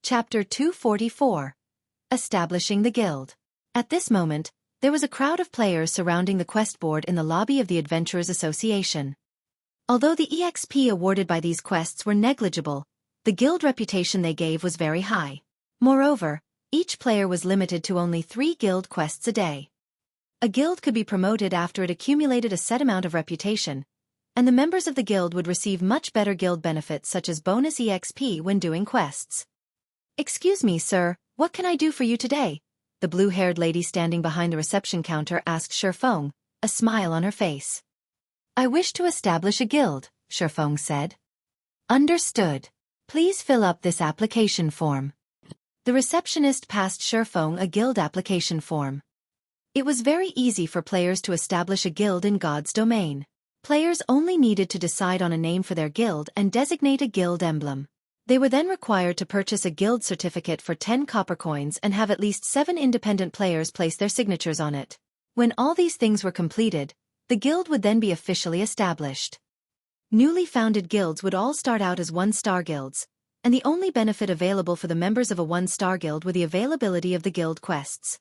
Chapter 244. Establishing the Guild. At this moment, there was a crowd of players surrounding the quest board in the lobby of the Adventurers Association. Although the EXP awarded by these quests were negligible, the guild reputation they gave was very high. Moreover, each player was limited to only 3 guild quests a day. A guild could be promoted after it accumulated a set amount of reputation, and the members of the guild would receive much better guild benefits such as bonus EXP when doing quests. "Excuse me, sir, what can I do for you today?" the blue-haired lady standing behind the reception counter asked Xueqi, a smile on her face. "I wish to establish a guild," Xueqi said. "Understood. Please fill up this application form." The receptionist passed Xueqi a guild application form. It was very easy for players to establish a guild in God's domain. Players only needed to decide on a name for their guild and designate a guild emblem. They were then required to purchase a guild certificate for 10 copper coins and have at least 7 independent players place their signatures on it. When all these things were completed, the guild would then be officially established. Newly founded guilds would all start out as 1-star guilds, and the only benefit available for the members of a 1-star guild were the availability of the guild quests.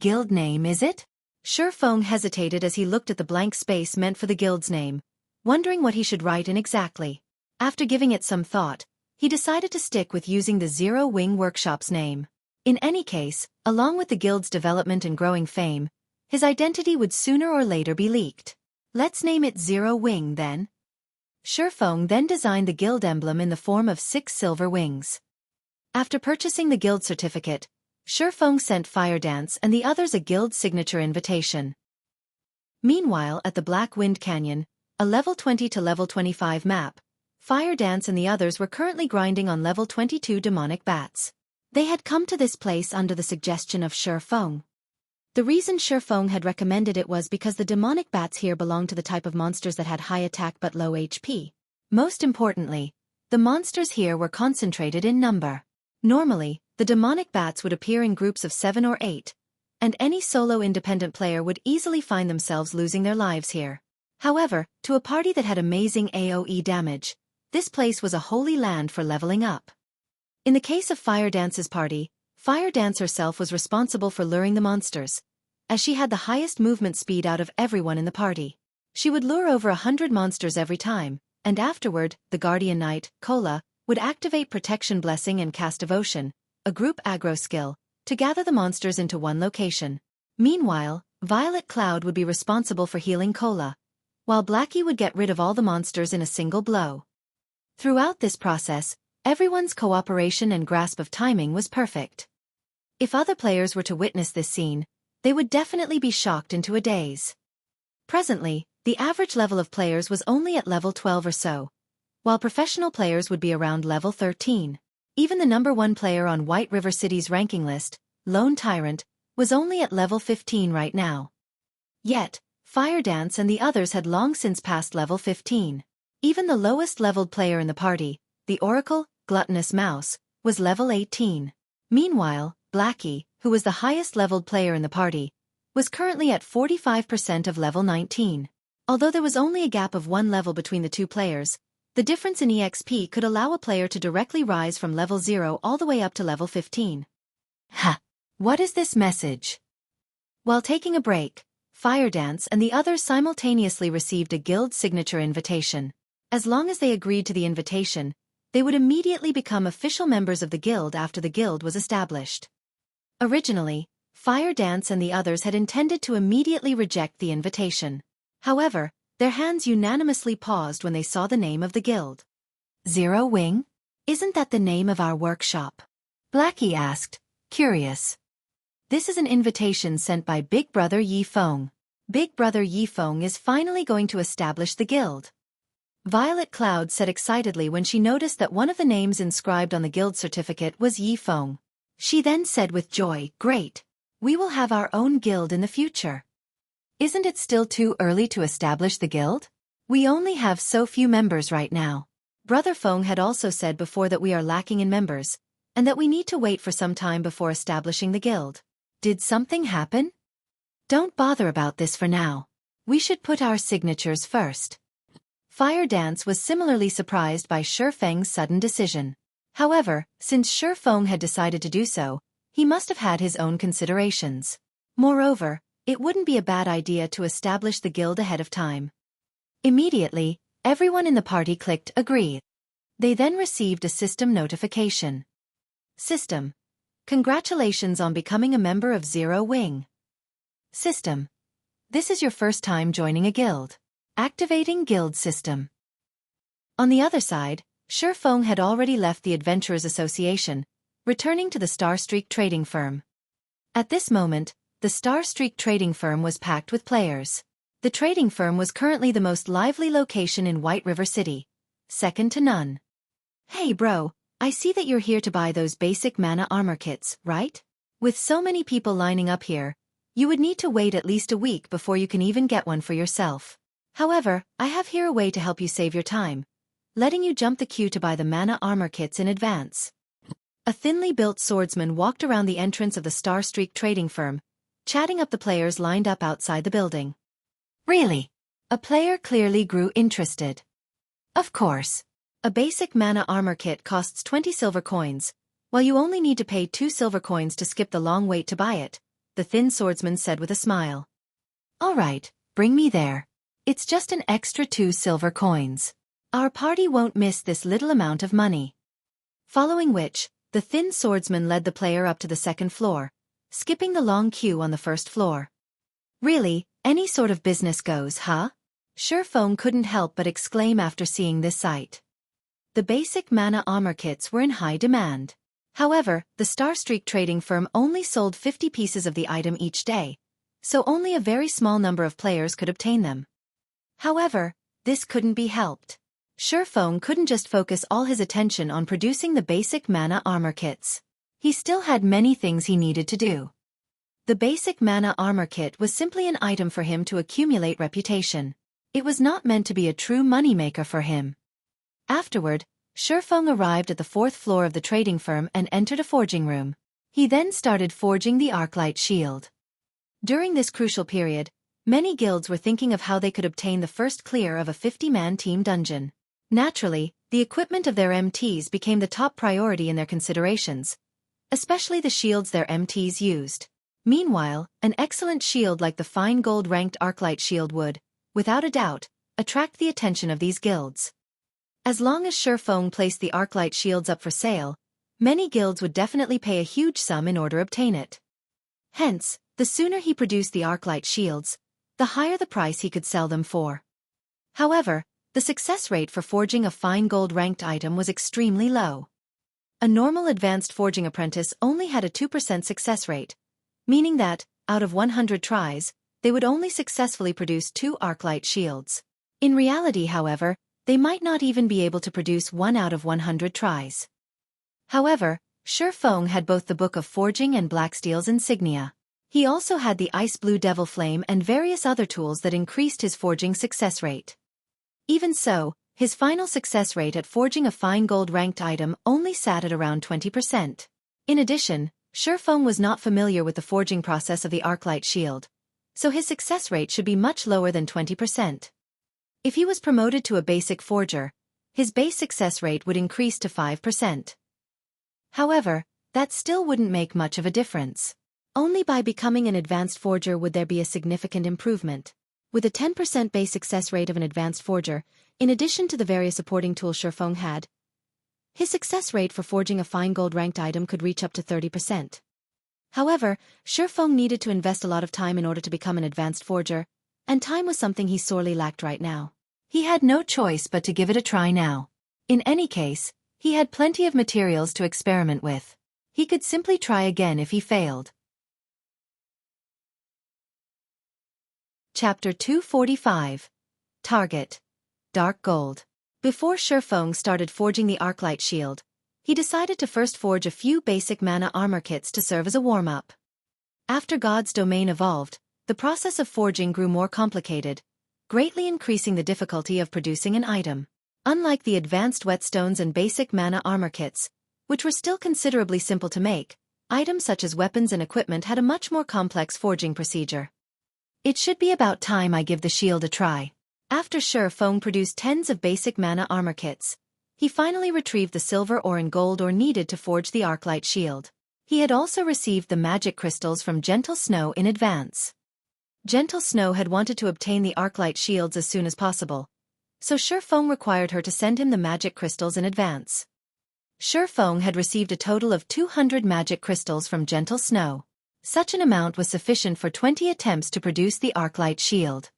"Guild name, is it?" Xueqi hesitated as he looked at the blank space meant for the guild's name, wondering what he should write in exactly. After giving it some thought, he decided to stick with using the Zero Wing Workshop's name. In any case, along with the guild's development and growing fame, his identity would sooner or later be leaked. "Let's name it Zero Wing then." Xueqi then designed the guild emblem in the form of 6 silver wings. After purchasing the guild certificate, Xueqi sent Fire Dance and the others a guild signature invitation. Meanwhile, at the Black Wind Canyon, a level 20 to level 25 map, Fire Dance and the others were currently grinding on level 22 demonic bats. They had come to this place under the suggestion of Xueqi. The reason Xueqi had recommended it was because the demonic bats here belonged to the type of monsters that had high attack but low HP. Most importantly, the monsters here were concentrated in number. Normally, the demonic bats would appear in groups of 7 or 8, and any solo independent player would easily find themselves losing their lives here. However, to a party that had amazing AoE damage, this place was a holy land for leveling up. In the case of Fire Dance's party, Fire Dance herself was responsible for luring the monsters, as she had the highest movement speed out of everyone in the party. She would lure over 100 monsters every time, and afterward, the Guardian Knight, Kola, would activate Protection Blessing and cast Devotion, a group aggro skill, to gather the monsters into one location. Meanwhile, Violet Cloud would be responsible for healing Kola, while Blackie would get rid of all the monsters in a single blow. Throughout this process, everyone's cooperation and grasp of timing was perfect. If other players were to witness this scene, they would definitely be shocked into a daze. Presently, the average level of players was only at level 12 or so, while professional players would be around level 13. Even the number 1 player on White River City's ranking list, Lone Tyrant, was only at level 15 right now. Yet, Fire Dance and the others had long since passed level 15. Even the lowest-leveled player in the party, the Oracle, Gluttonous Mouse, was level 18. Meanwhile, Blackie, who was the highest-leveled player in the party, was currently at 45% of level 19. Although there was only a gap of 1 level between the two players, the difference in EXP could allow a player to directly rise from level 0 all the way up to level 15. Ha! What is this message? While taking a break, Fire Dance and the others simultaneously received a guild signature invitation. As long as they agreed to the invitation, they would immediately become official members of the guild after the guild was established. Originally, Fire Dance and the others had intended to immediately reject the invitation. However, their hands unanimously paused when they saw the name of the guild. "Zero Wing? Isn't that the name of our workshop?" Blackie asked, curious. "This is an invitation sent by Big Brother Yifeng. Big Brother Yifeng is finally going to establish the guild." Violet Cloud said excitedly when she noticed that one of the names inscribed on the guild certificate was Yifeng. She then said with joy, "Great! We will have our own guild in the future." "Isn't it still too early to establish the guild? We only have so few members right now." Brother Feng had also said before that we are lacking in members, and that we need to wait for some time before establishing the guild. Did something happen? Don't bother about this for now. We should put our signatures first. Fire Dance was similarly surprised by Xueqi's sudden decision. However, since Shifeng had decided to do so, he must have had his own considerations. Moreover, it wouldn't be a bad idea to establish the guild ahead of time. Immediately, everyone in the party clicked agree. They then received a system notification. System. Congratulations on becoming a member of Zero Wing. System. This is your first time joining a guild. Activating guild system. On the other side, Shifeng had already left the Adventurers Association, returning to the Star Streak trading firm. At this moment, the Star Streak trading firm was packed with players. The trading firm was currently the most lively location in White River City, second to none. Hey bro, I see that you're here to buy those basic mana armor kits, right? With so many people lining up here, you would need to wait at least a week before you can even get one for yourself. However, I have here a way to help you save your time, letting you jump the queue to buy the mana armor kits in advance. A thinly built swordsman walked around the entrance of the Star Streak trading firm, chatting up the players lined up outside the building. Really? A player clearly grew interested. Of course. A basic mana armor kit costs 20 silver coins, while you only need to pay 2 silver coins to skip the long wait to buy it, the thin swordsman said with a smile. Alright, bring me there. It's just an extra 2 silver coins. Our party won't miss this little amount of money. Following which, the thin swordsman led the player up to the second floor, skipping the long queue on the first floor. Really, any sort of business goes, huh? Shifeng couldn't help but exclaim after seeing this sight. The basic mana armor kits were in high demand. However, the Star Streak trading firm only sold 50 pieces of the item each day, so only a very small number of players could obtain them. However, this couldn't be helped. Shifeng couldn't just focus all his attention on producing the basic mana armor kits. He still had many things he needed to do. The basic mana armor kit was simply an item for him to accumulate reputation. It was not meant to be a true moneymaker for him. Afterward, Shifeng arrived at the 4th floor of the trading firm and entered a forging room. He then started forging the Arclight shield. During this crucial period, many guilds were thinking of how they could obtain the first clear of a 50-man team dungeon. Naturally, the equipment of their MTs became the top priority in their considerations, especially the shields their MTs used. Meanwhile, an excellent shield like the fine gold-ranked Arclight shield would, without a doubt, attract the attention of these guilds. As long as Shifeng placed the Arclight shields up for sale, many guilds would definitely pay a huge sum in order to obtain it. Hence, the sooner he produced the Arclight shields, the higher the price he could sell them for. However, the success rate for forging a fine gold-ranked item was extremely low. A normal advanced forging apprentice only had a 2% success rate, meaning that, out of 100 tries, they would only successfully produce 2 Arclight shields. In reality, however, they might not even be able to produce 1 out of 100 tries. However, Shifeng had both the Book of Forging and Blacksteel's insignia. He also had the Ice Blue Devil Flame and various other tools that increased his forging success rate. Even so, his final success rate at forging a fine gold-ranked item only sat at around 20%. In addition, Shifeng was not familiar with the forging process of the Arclight shield, so his success rate should be much lower than 20%. If he was promoted to a basic forger, his base success rate would increase to 5%. However, that still wouldn't make much of a difference. Only by becoming an advanced forger would there be a significant improvement. With a 10% base success rate of an advanced forger, in addition to the various supporting tools Shifeng had, his success rate for forging a fine gold-ranked item could reach up to 30%. However, Shifeng needed to invest a lot of time in order to become an advanced forger, and time was something he sorely lacked right now. He had no choice but to give it a try now. In any case, he had plenty of materials to experiment with. He could simply try again if he failed. Chapter 245. Target. Dark Gold. Before Shifeng started forging the Arclight shield, he decided to first forge a few basic mana armor kits to serve as a warm-up. After God's domain evolved, the process of forging grew more complicated, greatly increasing the difficulty of producing an item. Unlike the advanced whetstones and basic mana armor kits, which were still considerably simple to make, items such as weapons and equipment had a much more complex forging procedure. It should be about time I give the shield a try. After Shifeng produced tens of basic mana armor kits, he finally retrieved the silver ore and gold ore needed to forge the Arclight shield. He had also received the magic crystals from Gentle Snow in advance. Gentle Snow had wanted to obtain the Arclight shields as soon as possible, so Shurfeng required her to send him the magic crystals in advance. Shurfeng had received a total of 200 magic crystals from Gentle Snow. Such an amount was sufficient for 20 attempts to produce the Arclight shield.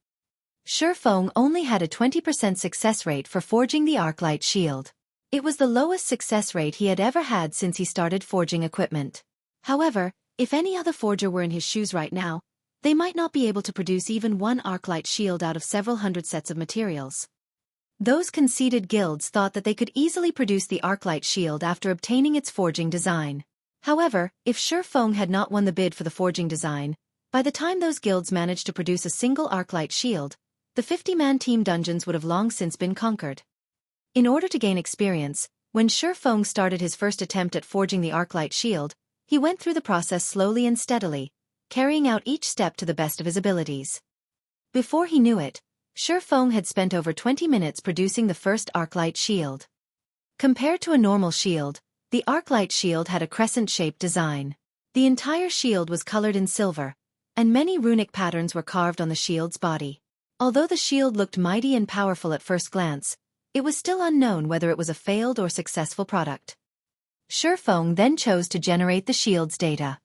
Shurfeng only had a 20% success rate for forging the Arclight shield. It was the lowest success rate he had ever had since he started forging equipment. However, if any other forger were in his shoes right now, they might not be able to produce even one Arclight shield out of several hundred sets of materials. Those conceited guilds thought that they could easily produce the Arclight shield after obtaining its forging design. However, if Shurfeng had not won the bid for the forging design, by the time those guilds managed to produce a single Arclight shield, the 50-man team dungeons would have long since been conquered. In order to gain experience, when Shurfeng started his first attempt at forging the Arclight shield, he went through the process slowly and steadily, carrying out each step to the best of his abilities. Before he knew it, Shurfeng had spent over 20 minutes producing the first Arclight shield. Compared to a normal shield, the Arclight shield had a crescent-shaped design. The entire shield was colored in silver, and many runic patterns were carved on the shield's body. Although the shield looked mighty and powerful at first glance, it was still unknown whether it was a failed or successful product. Shurfeng then chose to generate the shield's data.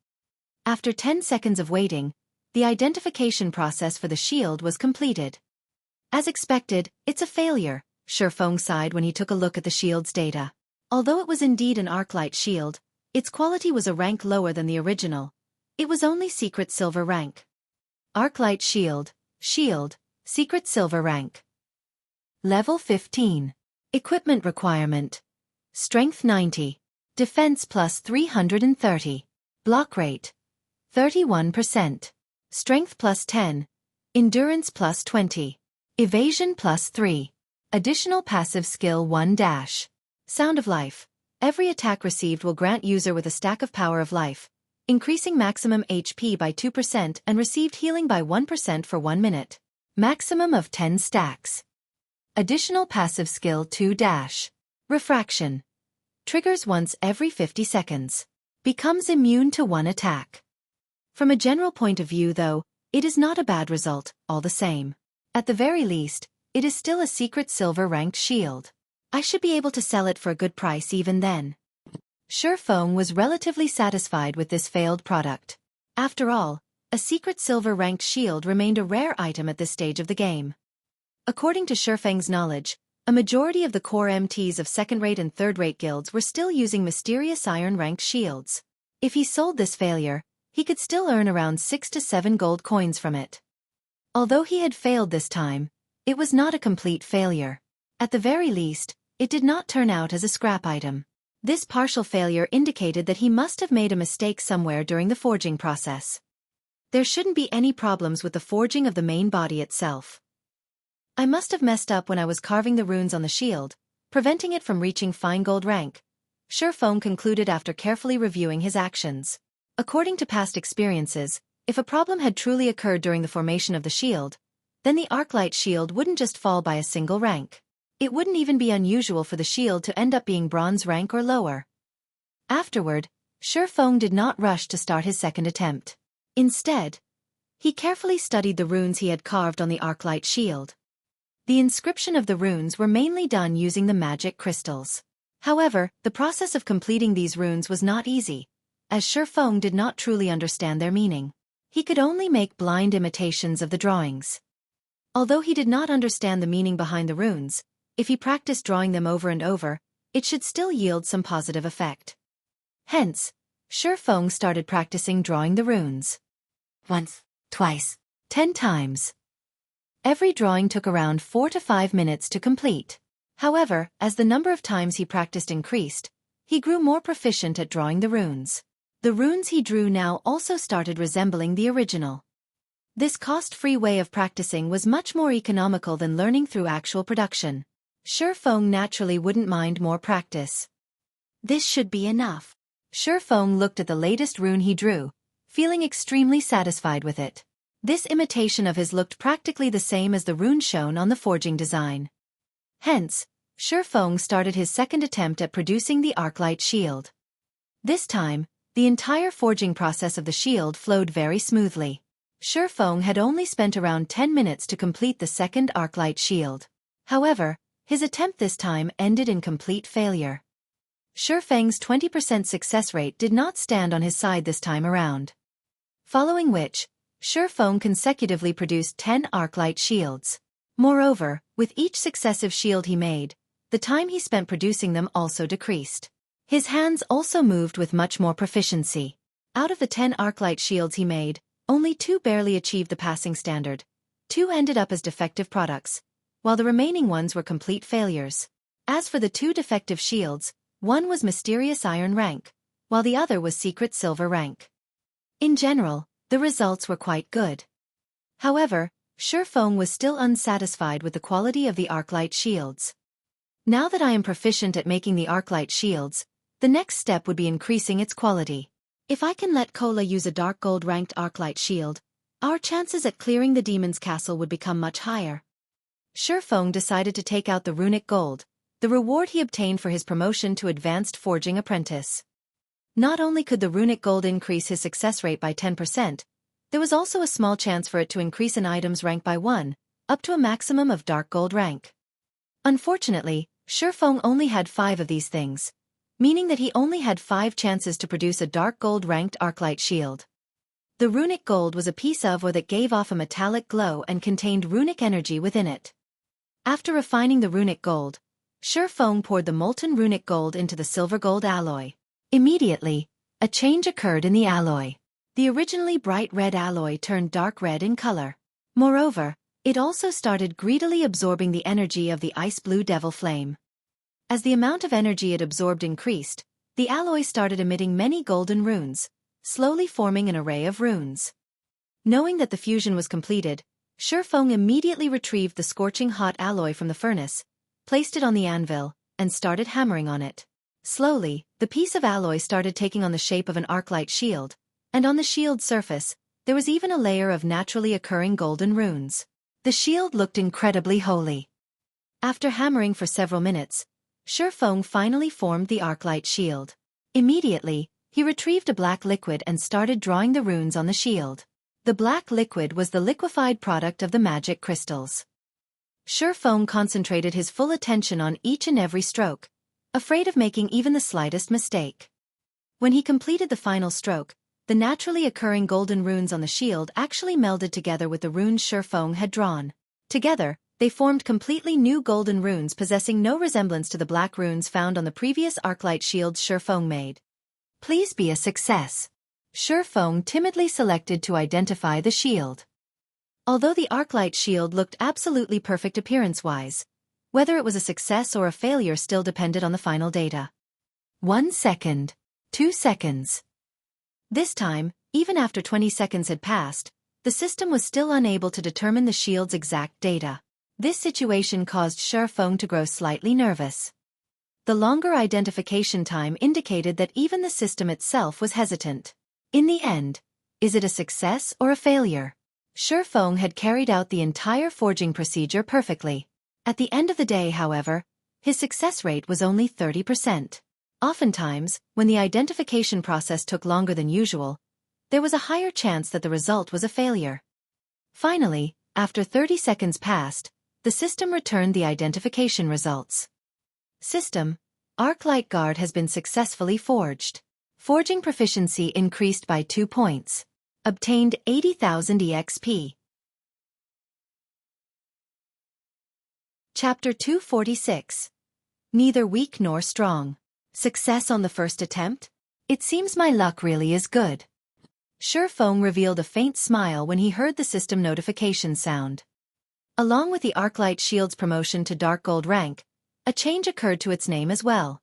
After 10 seconds of waiting, the identification process for the shield was completed. As expected, it's a failure, Shurfeng sighed when he took a look at the shield's data. Although it was indeed an Arclight shield, its quality was a rank lower than the original. It was only secret silver rank. Arclight shield, secret silver rank. Level 15. Equipment requirement. Strength 90. Defense plus 330. Block rate. 31%. Strength plus 10. Endurance plus 20. Evasion plus 3. Additional passive skill 1 dash. Sound of life. Every attack received will grant user with a stack of power of life, increasing maximum HP by 2% and received healing by 1% for 1 minute. Maximum of 10 stacks. Additional passive skill 2 dash. Refraction. Triggers once every 50 seconds. Becomes immune to one attack. From a general point of view though, it is not a bad result, all the same. At the very least, it is still a secret silver ranked shield. I should be able to sell it for a good price even then. Shurfeng was relatively satisfied with this failed product. After all, a secret silver ranked shield remained a rare item at this stage of the game. According to Shurfeng's knowledge, a majority of the core MTs of second-rate and third-rate guilds were still using mysterious iron-ranked shields. If he sold this failure, he could still earn around 6 to 7 gold coins from it. Although he had failed this time, it was not a complete failure. At the very least, it did not turn out as a scrap item. This partial failure indicated that he must have made a mistake somewhere during the forging process. There shouldn't be any problems with the forging of the main body itself. I must have messed up when I was carving the runes on the shield, preventing it from reaching fine gold rank, Shurfeng concluded after carefully reviewing his actions. According to past experiences, if a problem had truly occurred during the formation of the shield, then the Arclight shield wouldn't just fall by a single rank. It wouldn't even be unusual for the shield to end up being bronze rank or lower. Afterward, Shurfeng did not rush to start his second attempt. Instead, he carefully studied the runes he had carved on the Arclight shield. The inscription of the runes were mainly done using the magic crystals. However, the process of completing these runes was not easy, as Shurfeng did not truly understand their meaning. He could only make blind imitations of the drawings. Although he did not understand the meaning behind the runes, if he practiced drawing them over and over, it should still yield some positive effect. Hence, Shurfeng started practicing drawing the runes. Once, twice, 10 times. Every drawing took around 4 to 5 minutes to complete. However, as the number of times he practiced increased, he grew more proficient at drawing the runes. The runes he drew now also started resembling the original. This cost-free way of practicing was much more economical than learning through actual production. Shurfeng naturally wouldn't mind more practice. This should be enough. Shurfeng looked at the latest rune he drew, feeling extremely satisfied with it. This imitation of his looked practically the same as the rune shown on the forging design. Hence, Xueqi started his second attempt at producing the Arclight shield. This time, the entire forging process of the shield flowed very smoothly. Xueqi had only spent around 10 minutes to complete the second Arclight shield. However, his attempt this time ended in complete failure. Xueqi's 20% success rate did not stand on his side this time around. Following which, Xueqi consecutively produced 10 Arclight shields. Moreover, with each successive shield he made, the time he spent producing them also decreased. His hands also moved with much more proficiency. Out of the 10 Arclight shields he made, only 2 barely achieved the passing standard. 2 ended up as defective products, while the remaining ones were complete failures. As for the 2 defective shields, one was mysterious iron rank, while the other was secret silver rank. In general, the results were quite good. However, Xueqi was still unsatisfied with the quality of the Arclight shields. Now that I am proficient at making the Arclight shields, the next step would be increasing its quality. If I can let Cola use a dark gold ranked Arclight shield, our chances at clearing the demon's castle would become much higher. Xueqi decided to take out the runic gold, the reward he obtained for his promotion to advanced forging apprentice. Not only could the runic gold increase his success rate by 10%, there was also a small chance for it to increase an item's rank by 1, up to a maximum of dark gold rank. Unfortunately, Xueqi only had 5 of these things, meaning that he only had 5 chances to produce a dark gold ranked Arclight shield. The runic gold was a piece of ore that gave off a metallic glow and contained runic energy within it. After refining the runic gold, Xueqi poured the molten runic gold into the silver gold alloy. Immediately, a change occurred in the alloy. The originally bright red alloy turned dark red in color. Moreover, it also started greedily absorbing the energy of the ice blue devil flame. As the amount of energy it absorbed increased, the alloy started emitting many golden runes, slowly forming an array of runes. Knowing that the fusion was completed, Xueqi immediately retrieved the scorching hot alloy from the furnace, placed it on the anvil, and started hammering on it. Slowly, the piece of alloy started taking on the shape of an Arclight shield, and on the shield's surface, there was even a layer of naturally occurring golden runes. The shield looked incredibly holy. After hammering for several minutes, Xueqi finally formed the Arclight shield. Immediately, he retrieved a black liquid and started drawing the runes on the shield. The black liquid was the liquefied product of the magic crystals. Xueqi concentrated his full attention on each and every stroke, afraid of making even the slightest mistake. When he completed the final stroke, the naturally occurring golden runes on the shield actually melded together with the runes Xueqi had drawn. Together, they formed completely new golden runes possessing no resemblance to the black runes found on the previous Arclight shields Xueqi made. Please be a success. Xueqi timidly selected to identify the shield. Although the Arclight shield looked absolutely perfect appearance-wise, whether it was a success or a failure still depended on the final data. 1 second. 2 seconds. This time, even after 20 seconds had passed, the system was still unable to determine the shield's exact data. This situation caused Xueqi to grow slightly nervous. The longer identification time indicated that even the system itself was hesitant. In the end, is it a success or a failure? Xueqi had carried out the entire forging procedure perfectly. At the end of the day, however, his success rate was only 30%. Oftentimes, when the identification process took longer than usual, there was a higher chance that the result was a failure. Finally, after 30 seconds passed, the system returned the identification results. System: Arclight Guard has been successfully forged. Forging proficiency increased by 2 points. Obtained 80,000 EXP. Chapter 246. Neither weak nor strong. Success on the first attempt? It seems my luck really is good. Xueqi revealed a faint smile when he heard the system notification sound. Along with the Arclight shield's promotion to dark gold rank, a change occurred to its name as well.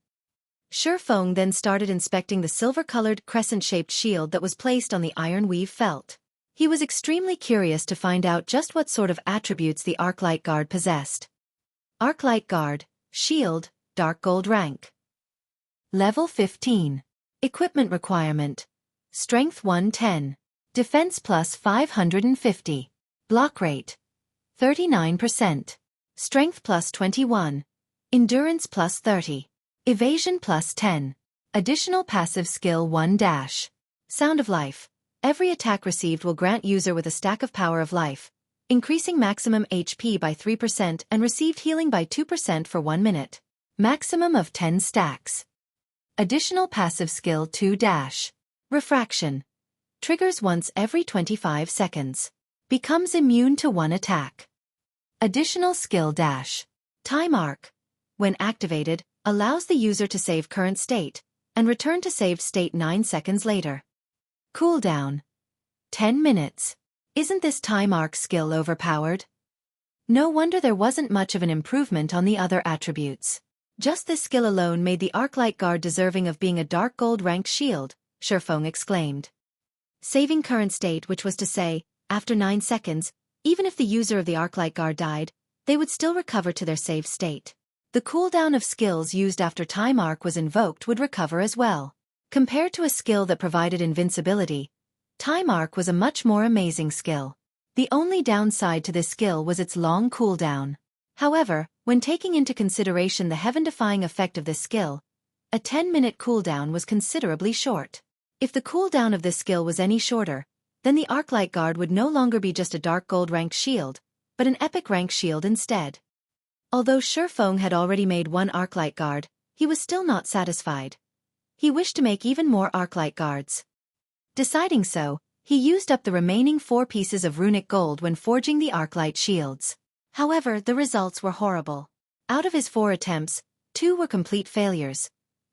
Xueqi then started inspecting the silver-colored crescent-shaped shield that was placed on the iron weave felt. He was extremely curious to find out just what sort of attributes the Arclight Guard possessed. Arclight Guard, Shield, Dark Gold Rank. Level 15. Equipment requirement. Strength 110. Defense plus 550. Block rate. 39%. Strength plus 21. Endurance plus 30. Evasion plus 10. Additional passive skill 1 dash. Sound of Life. Every attack received will grant user with a stack of Power of Life, increasing maximum HP by 3% and received healing by 2% for 1 minute. Maximum of 10 stacks. Additional passive skill 2 dash. Refraction. Triggers once every 25 seconds. Becomes immune to 1 attack. Additional skill dash. Time Arc. When activated, allows the user to save current state, and return to saved state 9 seconds later. Cooldown. 10 minutes. Isn't this Time Arc skill overpowered? No wonder there wasn't much of an improvement on the other attributes. Just this skill alone made the Arclight Guard deserving of being a Dark Gold ranked shield, Xueqi exclaimed. Saving current state, which was to say, after 9 seconds, even if the user of the Arclight Guard died, they would still recover to their save state. The cooldown of skills used after Time Arc was invoked would recover as well. Compared to a skill that provided invincibility, Time Arc was a much more amazing skill. The only downside to this skill was its long cooldown. However, when taking into consideration the heaven-defying effect of this skill, a 10-minute cooldown was considerably short. If the cooldown of this skill was any shorter, then the Arclight Guard would no longer be just a Dark Gold ranked shield, but an Epic rank shield instead. Although Xueqi had already made 1 Arclight Guard, he was still not satisfied. He wished to make even more Arclight Guards. Deciding so, he used up the remaining 4 pieces of runic gold when forging the Arclight shields. However, the results were horrible. Out of his 4 attempts, 2 were complete failures.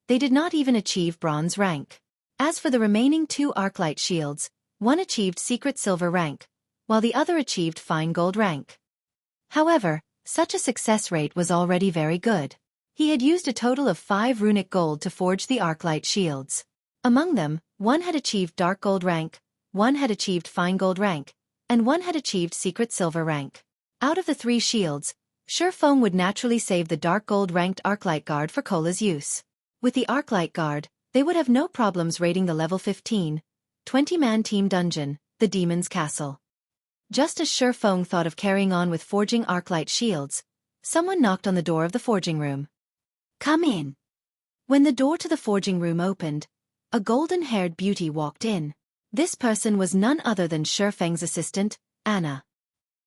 They did not even achieve bronze rank. As for the remaining 2 Arclight shields, one achieved secret silver rank, while the other achieved fine gold rank. However, such a success rate was already very good. He had used a total of 5 runic gold to forge the Arclight shields. Among them, 1 had achieved dark gold rank, 1 had achieved fine gold rank, and 1 had achieved secret silver rank. Out of the 3 shields, Xueqi would naturally save the dark gold ranked Arclight Guard for Cola's use. With the Arclight Guard, they would have no problems raiding the level 15, 20-man team dungeon, the Demon's Castle. Just as Xueqi thought of carrying on with forging Arclight shields, someone knocked on the door of the forging room. "Come in." When the door to the forging room opened, a golden-haired beauty walked in. This person was none other than Xueqi's assistant, Anna.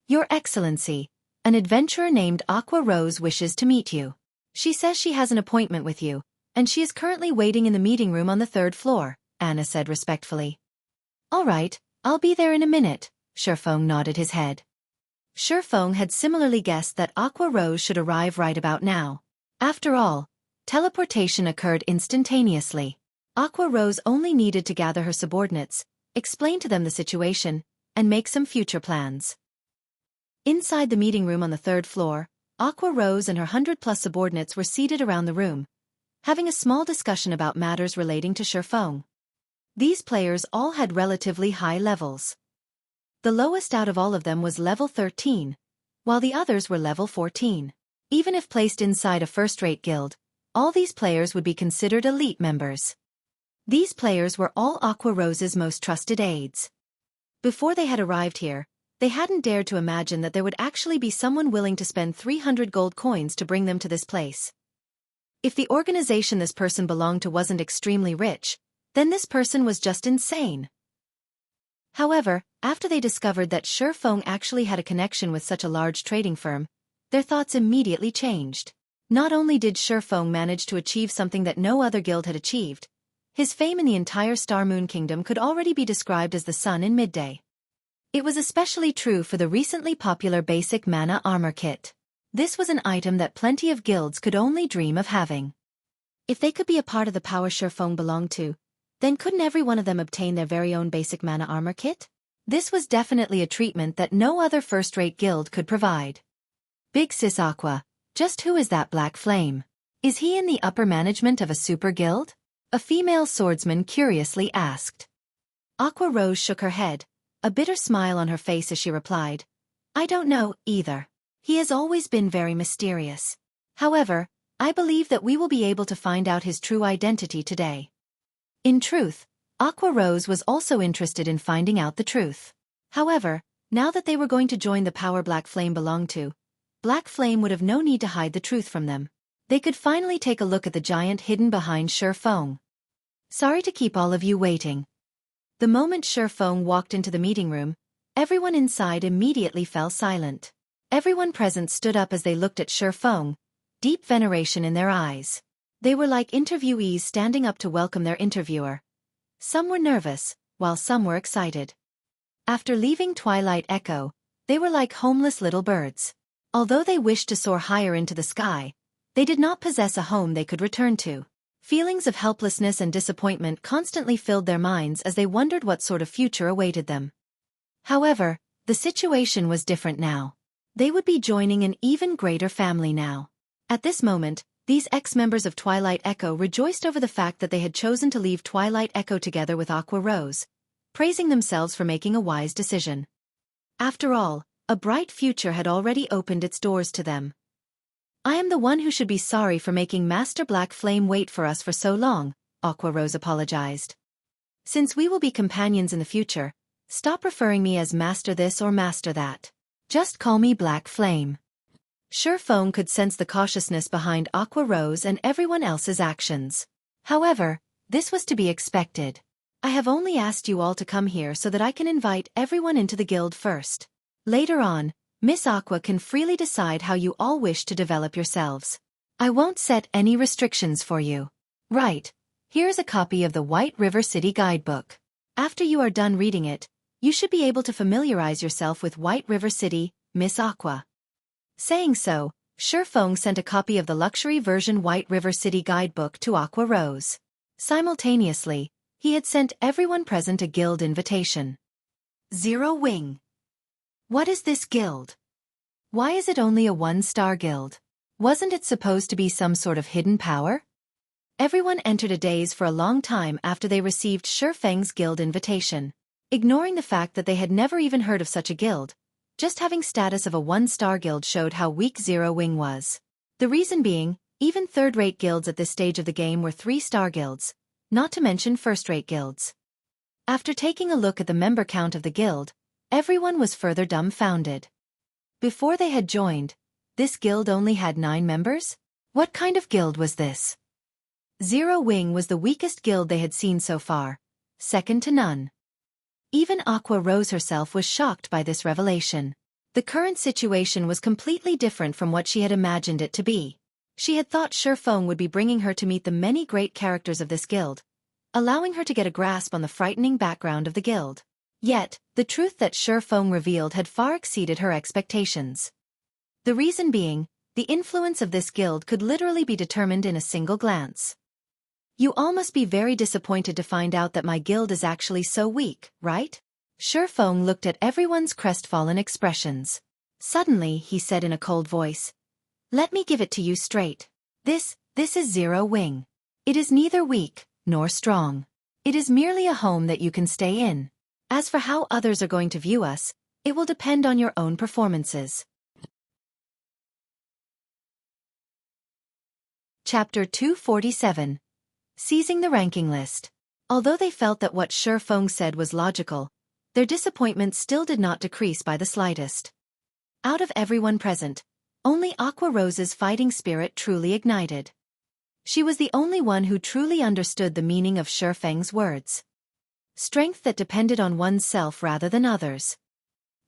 "Your Excellency, an adventurer named Aqua Rose wishes to meet you. She says she has an appointment with you, and she is currently waiting in the meeting room on the 3rd floor, Anna said respectfully. "All right, I'll be there in a minute," Xueqi nodded his head. Xueqi had similarly guessed that Aqua Rose should arrive right about now. After all, teleportation occurred instantaneously. Aqua Rose only needed to gather her subordinates, explain to them the situation, and make some future plans. Inside the meeting room on the 3rd floor, Aqua Rose and her 100+ subordinates were seated around the room, having a small discussion about matters relating to Xueqi. These players all had relatively high levels. The lowest out of all of them was level 13, while the others were level 14. Even if placed inside a first-rate guild, all these players would be considered elite members. These players were all Aqua Rose's most trusted aides. Before they had arrived here, they hadn't dared to imagine that there would actually be someone willing to spend 300 gold coins to bring them to this place. If the organization this person belonged to wasn't extremely rich, then this person was just insane. However, after they discovered that Xueqi actually had a connection with such a large trading firm, their thoughts immediately changed. Not only did Xueqi manage to achieve something that no other guild had achieved, his fame in the entire Star Moon Kingdom could already be described as the sun in midday. It was especially true for the recently popular basic mana armor kit. This was an item that plenty of guilds could only dream of having. If they could be a part of the power Xueqi belonged to, then couldn't every one of them obtain their very own basic mana armor kit? This was definitely a treatment that no other first-rate guild could provide. Big Sis Aqua, just who is that Black Flame? Is he in the upper management of a super guild? A female swordsman curiously asked. Aqua Rose shook her head, a bitter smile on her face as she replied, "I don't know, either. He has always been very mysterious. However, I believe that we will be able to find out his true identity today." In truth, Aqua Rose was also interested in finding out the truth. However, now that they were going to join the power Black Flame belonged to, Black Flame would have no need to hide the truth from them. They could finally take a look at the giant hidden behind Xueqi. Sorry to keep all of you waiting. The moment Xueqi walked into the meeting room, everyone inside immediately fell silent. Everyone present stood up as they looked at Xueqi, deep veneration in their eyes. They were like interviewees standing up to welcome their interviewer. Some were nervous, while some were excited. After leaving Twilight Echo, they were like homeless little birds. Although they wished to soar higher into the sky, they did not possess a home they could return to. Feelings of helplessness and disappointment constantly filled their minds as they wondered what sort of future awaited them. However, the situation was different now. They would be joining an even greater family now. At this moment, these ex-members of Twilight Echo rejoiced over the fact that they had chosen to leave Twilight Echo together with Aqua Rose, praising themselves for making a wise decision. After all, a bright future had already opened its doors to them. I am the one who should be sorry for making Master Black Flame wait for us for so long, Aqua Rose apologized. Since we will be companions in the future, stop referring me as Master this or Master that. Just call me Black Flame. Xueqi could sense the cautiousness behind Aqua Rose and everyone else's actions. However, this was to be expected. I have only asked you all to come here so that I can invite everyone into the guild first. Later on, Miss Aqua can freely decide how you all wish to develop yourselves. I won't set any restrictions for you. Right. Here's a copy of the White River City Guidebook. After you are done reading it, you should be able to familiarize yourself with White River City, Miss Aqua. Saying so, Xueqi sent a copy of the luxury version White River City Guidebook to Aqua Rose. Simultaneously, he had sent everyone present a guild invitation. Zero Wing. What is this guild? Why is it only a one-star guild? Wasn't it supposed to be some sort of hidden power? Everyone entered a daze for a long time after they received Xueqi's guild invitation. Ignoring the fact that they had never even heard of such a guild, just having status of a one-star guild showed how weak Zero Wing was. The reason being, even third-rate guilds at this stage of the game were three-star guilds, not to mention first-rate guilds. After taking a look at the member count of the guild, everyone was further dumbfounded. Before they had joined, this guild only had 9 members? What kind of guild was this? Zero Wing was the weakest guild they had seen so far, second to none. Even Aqua Rose herself was shocked by this revelation. The current situation was completely different from what she had imagined it to be. She had thought Xueqi would be bringing her to meet the many great characters of this guild, allowing her to get a grasp on the frightening background of the guild. Yet, the truth that Xueqi revealed had far exceeded her expectations. The reason being, the influence of this guild could literally be determined in a single glance. You all must be very disappointed to find out that my guild is actually so weak, right? Xueqi looked at everyone's crestfallen expressions. Suddenly, he said in a cold voice, "Let me give it to you straight. This is Zero Wing. It is neither weak, nor strong. It is merely a home that you can stay in. As for how others are going to view us, it will depend on your own performances." Chapter 247. Seizing the ranking list. Although they felt that what Xueqi said was logical, their disappointment still did not decrease by the slightest. Out of everyone present, only Aqua Rose's fighting spirit truly ignited. She was the only one who truly understood the meaning of Xueqi's words. Strength that depended on oneself rather than others.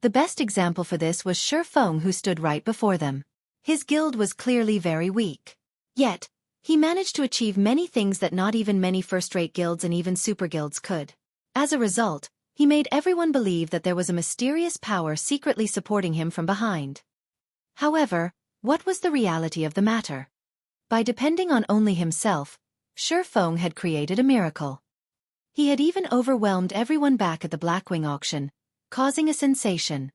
The best example for this was Xueqi, who stood right before them. His guild was clearly very weak. Yet, he managed to achieve many things that not even many first-rate guilds and even super guilds could. As a result, he made everyone believe that there was a mysterious power secretly supporting him from behind. However, what was the reality of the matter? By depending on only himself, Xueqi had created a miracle. He had even overwhelmed everyone back at the Blackwing auction, causing a sensation.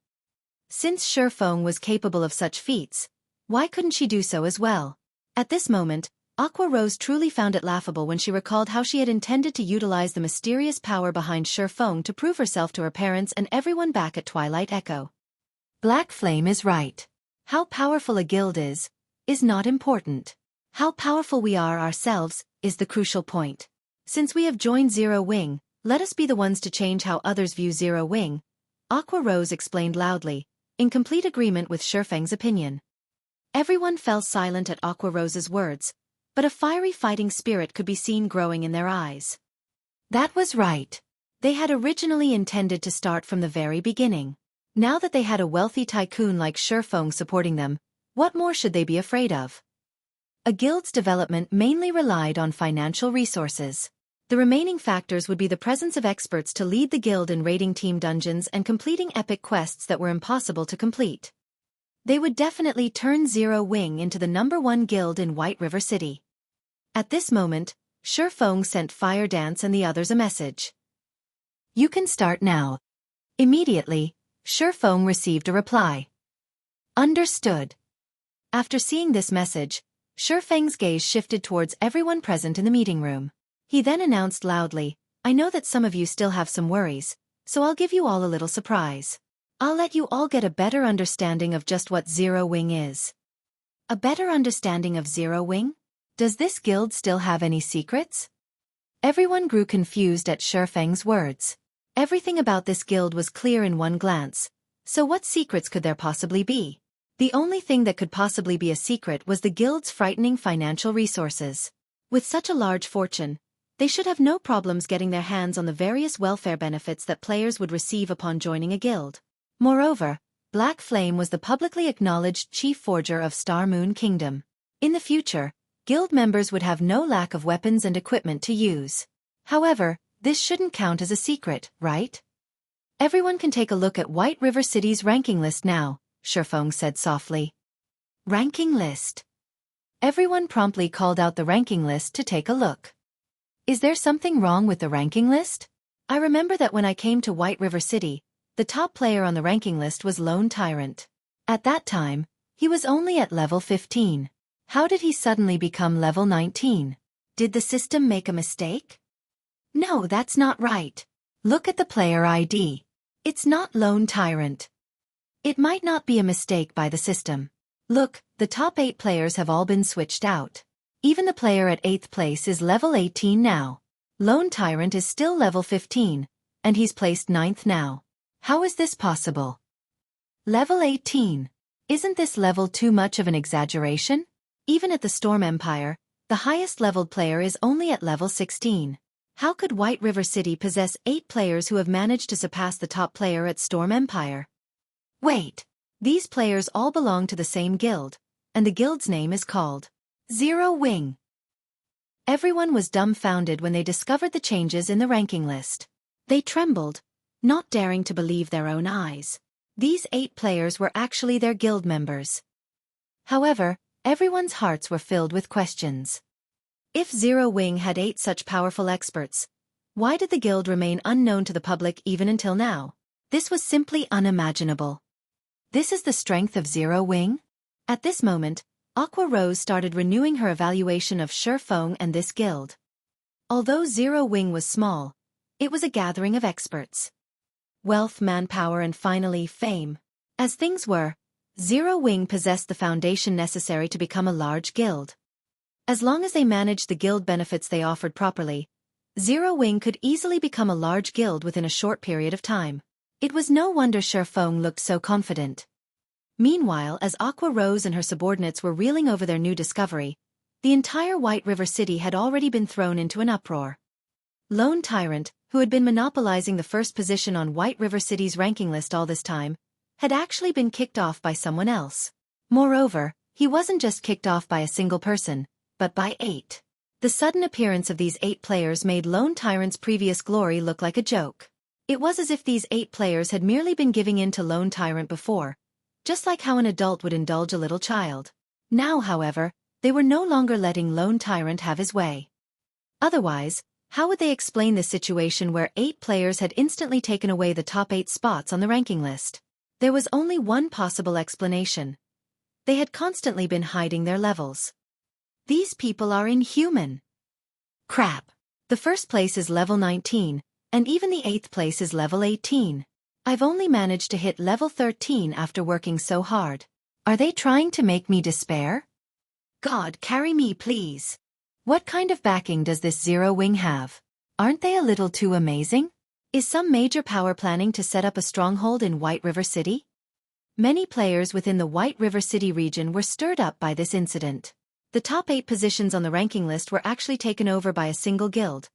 Since Xueqi was capable of such feats, why couldn't she do so as well? At this moment, Aqua Rose truly found it laughable when she recalled how she had intended to utilize the mysterious power behind Xueqi to prove herself to her parents and everyone back at Twilight Echo. Black Flame is right. How powerful a guild is not important. How powerful we are ourselves is the crucial point. Since we have joined Zero Wing, let us be the ones to change how others view Zero Wing, Aqua Rose explained loudly, in complete agreement with Xueqi's opinion. Everyone fell silent at Aqua Rose's words, but a fiery fighting spirit could be seen growing in their eyes. That was right. They had originally intended to start from the very beginning. Now that they had a wealthy tycoon like Xueqi supporting them, what more should they be afraid of? A guild's development mainly relied on financial resources. The remaining factors would be the presence of experts to lead the guild in raiding team dungeons and completing epic quests that were impossible to complete. They would definitely turn Zero Wing into the #1 guild in White River City. At this moment, Xueqi sent Fire Dance and the others a message. You can start now. Immediately, Xueqi received a reply. Understood. After seeing this message, Xueqi's gaze shifted towards everyone present in the meeting room. He then announced loudly, I know that some of you still have some worries, so I'll give you all a little surprise. I'll let you all get a better understanding of just what Zero Wing is. A better understanding of Zero Wing? Does this guild still have any secrets? Everyone grew confused at Xueqi's words. Everything about this guild was clear in one glance, so what secrets could there possibly be? The only thing that could possibly be a secret was the guild's frightening financial resources. With such a large fortune, they should have no problems getting their hands on the various welfare benefits that players would receive upon joining a guild. Moreover, Black Flame was the publicly acknowledged chief forger of Star Moon Kingdom. In the future, guild members would have no lack of weapons and equipment to use. However, this shouldn't count as a secret, right? Everyone can take a look at White River City's ranking list now, Xueqi said softly. Ranking list. Everyone promptly called out the ranking list to take a look. Is there something wrong with the ranking list? I remember that when I came to White River City, the top player on the ranking list was Lone Tyrant. At that time, he was only at level 15. How did he suddenly become level 19? Did the system make a mistake? No, that's not right. Look at the player ID. It's not Lone Tyrant. It might not be a mistake by the system. Look, the top 8 players have all been switched out. Even the player at 8th place is level 18 now. Lone Tyrant is still level 15, and he's placed 9th now. How is this possible? Level 18. Isn't this level too much of an exaggeration? Even at the Storm Empire, the highest leveled player is only at level 16. How could White River City possess 8 players who have managed to surpass the top player at Storm Empire? Wait, these players all belong to the same guild, and the guild's name is called Zero Wing. Everyone was dumbfounded when they discovered the changes in the ranking list. They trembled, not daring to believe their own eyes. These 8 players were actually their guild members. However, everyone's hearts were filled with questions. If Zero Wing had 8 such powerful experts, why did the guild remain unknown to the public even until now? This was simply unimaginable. This is the strength of Zero Wing? At this moment, Aqua Rose started renewing her evaluation of Xueqi and this guild. Although Zero Wing was small, it was a gathering of experts. Wealth, manpower, and finally, fame. As things were, Zero Wing possessed the foundation necessary to become a large guild. As long as they managed the guild benefits they offered properly, Zero Wing could easily become a large guild within a short period of time. It was no wonder Xueqi looked so confident. Meanwhile, as Aqua Rose and her subordinates were reeling over their new discovery, the entire White River City had already been thrown into an uproar. Lone Tyrant, who had been monopolizing the first position on White River City's ranking list all this time, had actually been kicked off by someone else. Moreover, he wasn't just kicked off by a single person, but by 8. The sudden appearance of these 8 players made Lone Tyrant's previous glory look like a joke. It was as if these 8 players had merely been giving in to Lone Tyrant before, just like how an adult would indulge a little child. Now, however, they were no longer letting Lone Tyrant have his way. Otherwise, how would they explain the situation where 8 players had instantly taken away the top 8 spots on the ranking list? There was only one possible explanation. They had constantly been hiding their levels. These people are inhuman. Crap. The first place is level 19, and even the 8th place is level 18. I've only managed to hit level 13 after working so hard. Are they trying to make me despair? God, carry me, please. What kind of backing does this Zero Wing have? Aren't they a little too amazing? Is some major power planning to set up a stronghold in White River City? Many players within the White River City region were stirred up by this incident. The top 8 positions on the ranking list were actually taken over by a single guild.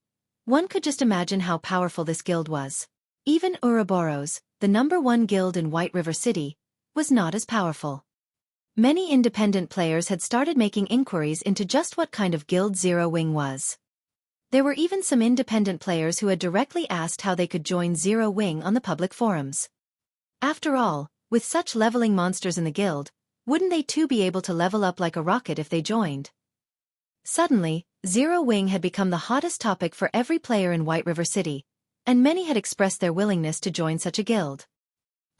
One could just imagine how powerful this guild was. Even Ouroboros, the #1 guild in White River City, was not as powerful. Many independent players had started making inquiries into just what kind of guild Zero Wing was. There were even some independent players who had directly asked how they could join Zero Wing on the public forums. After all, with such leveling monsters in the guild, wouldn't they too be able to level up like a rocket if they joined? Suddenly, Zero Wing had become the hottest topic for every player in White River City, and many had expressed their willingness to join such a guild.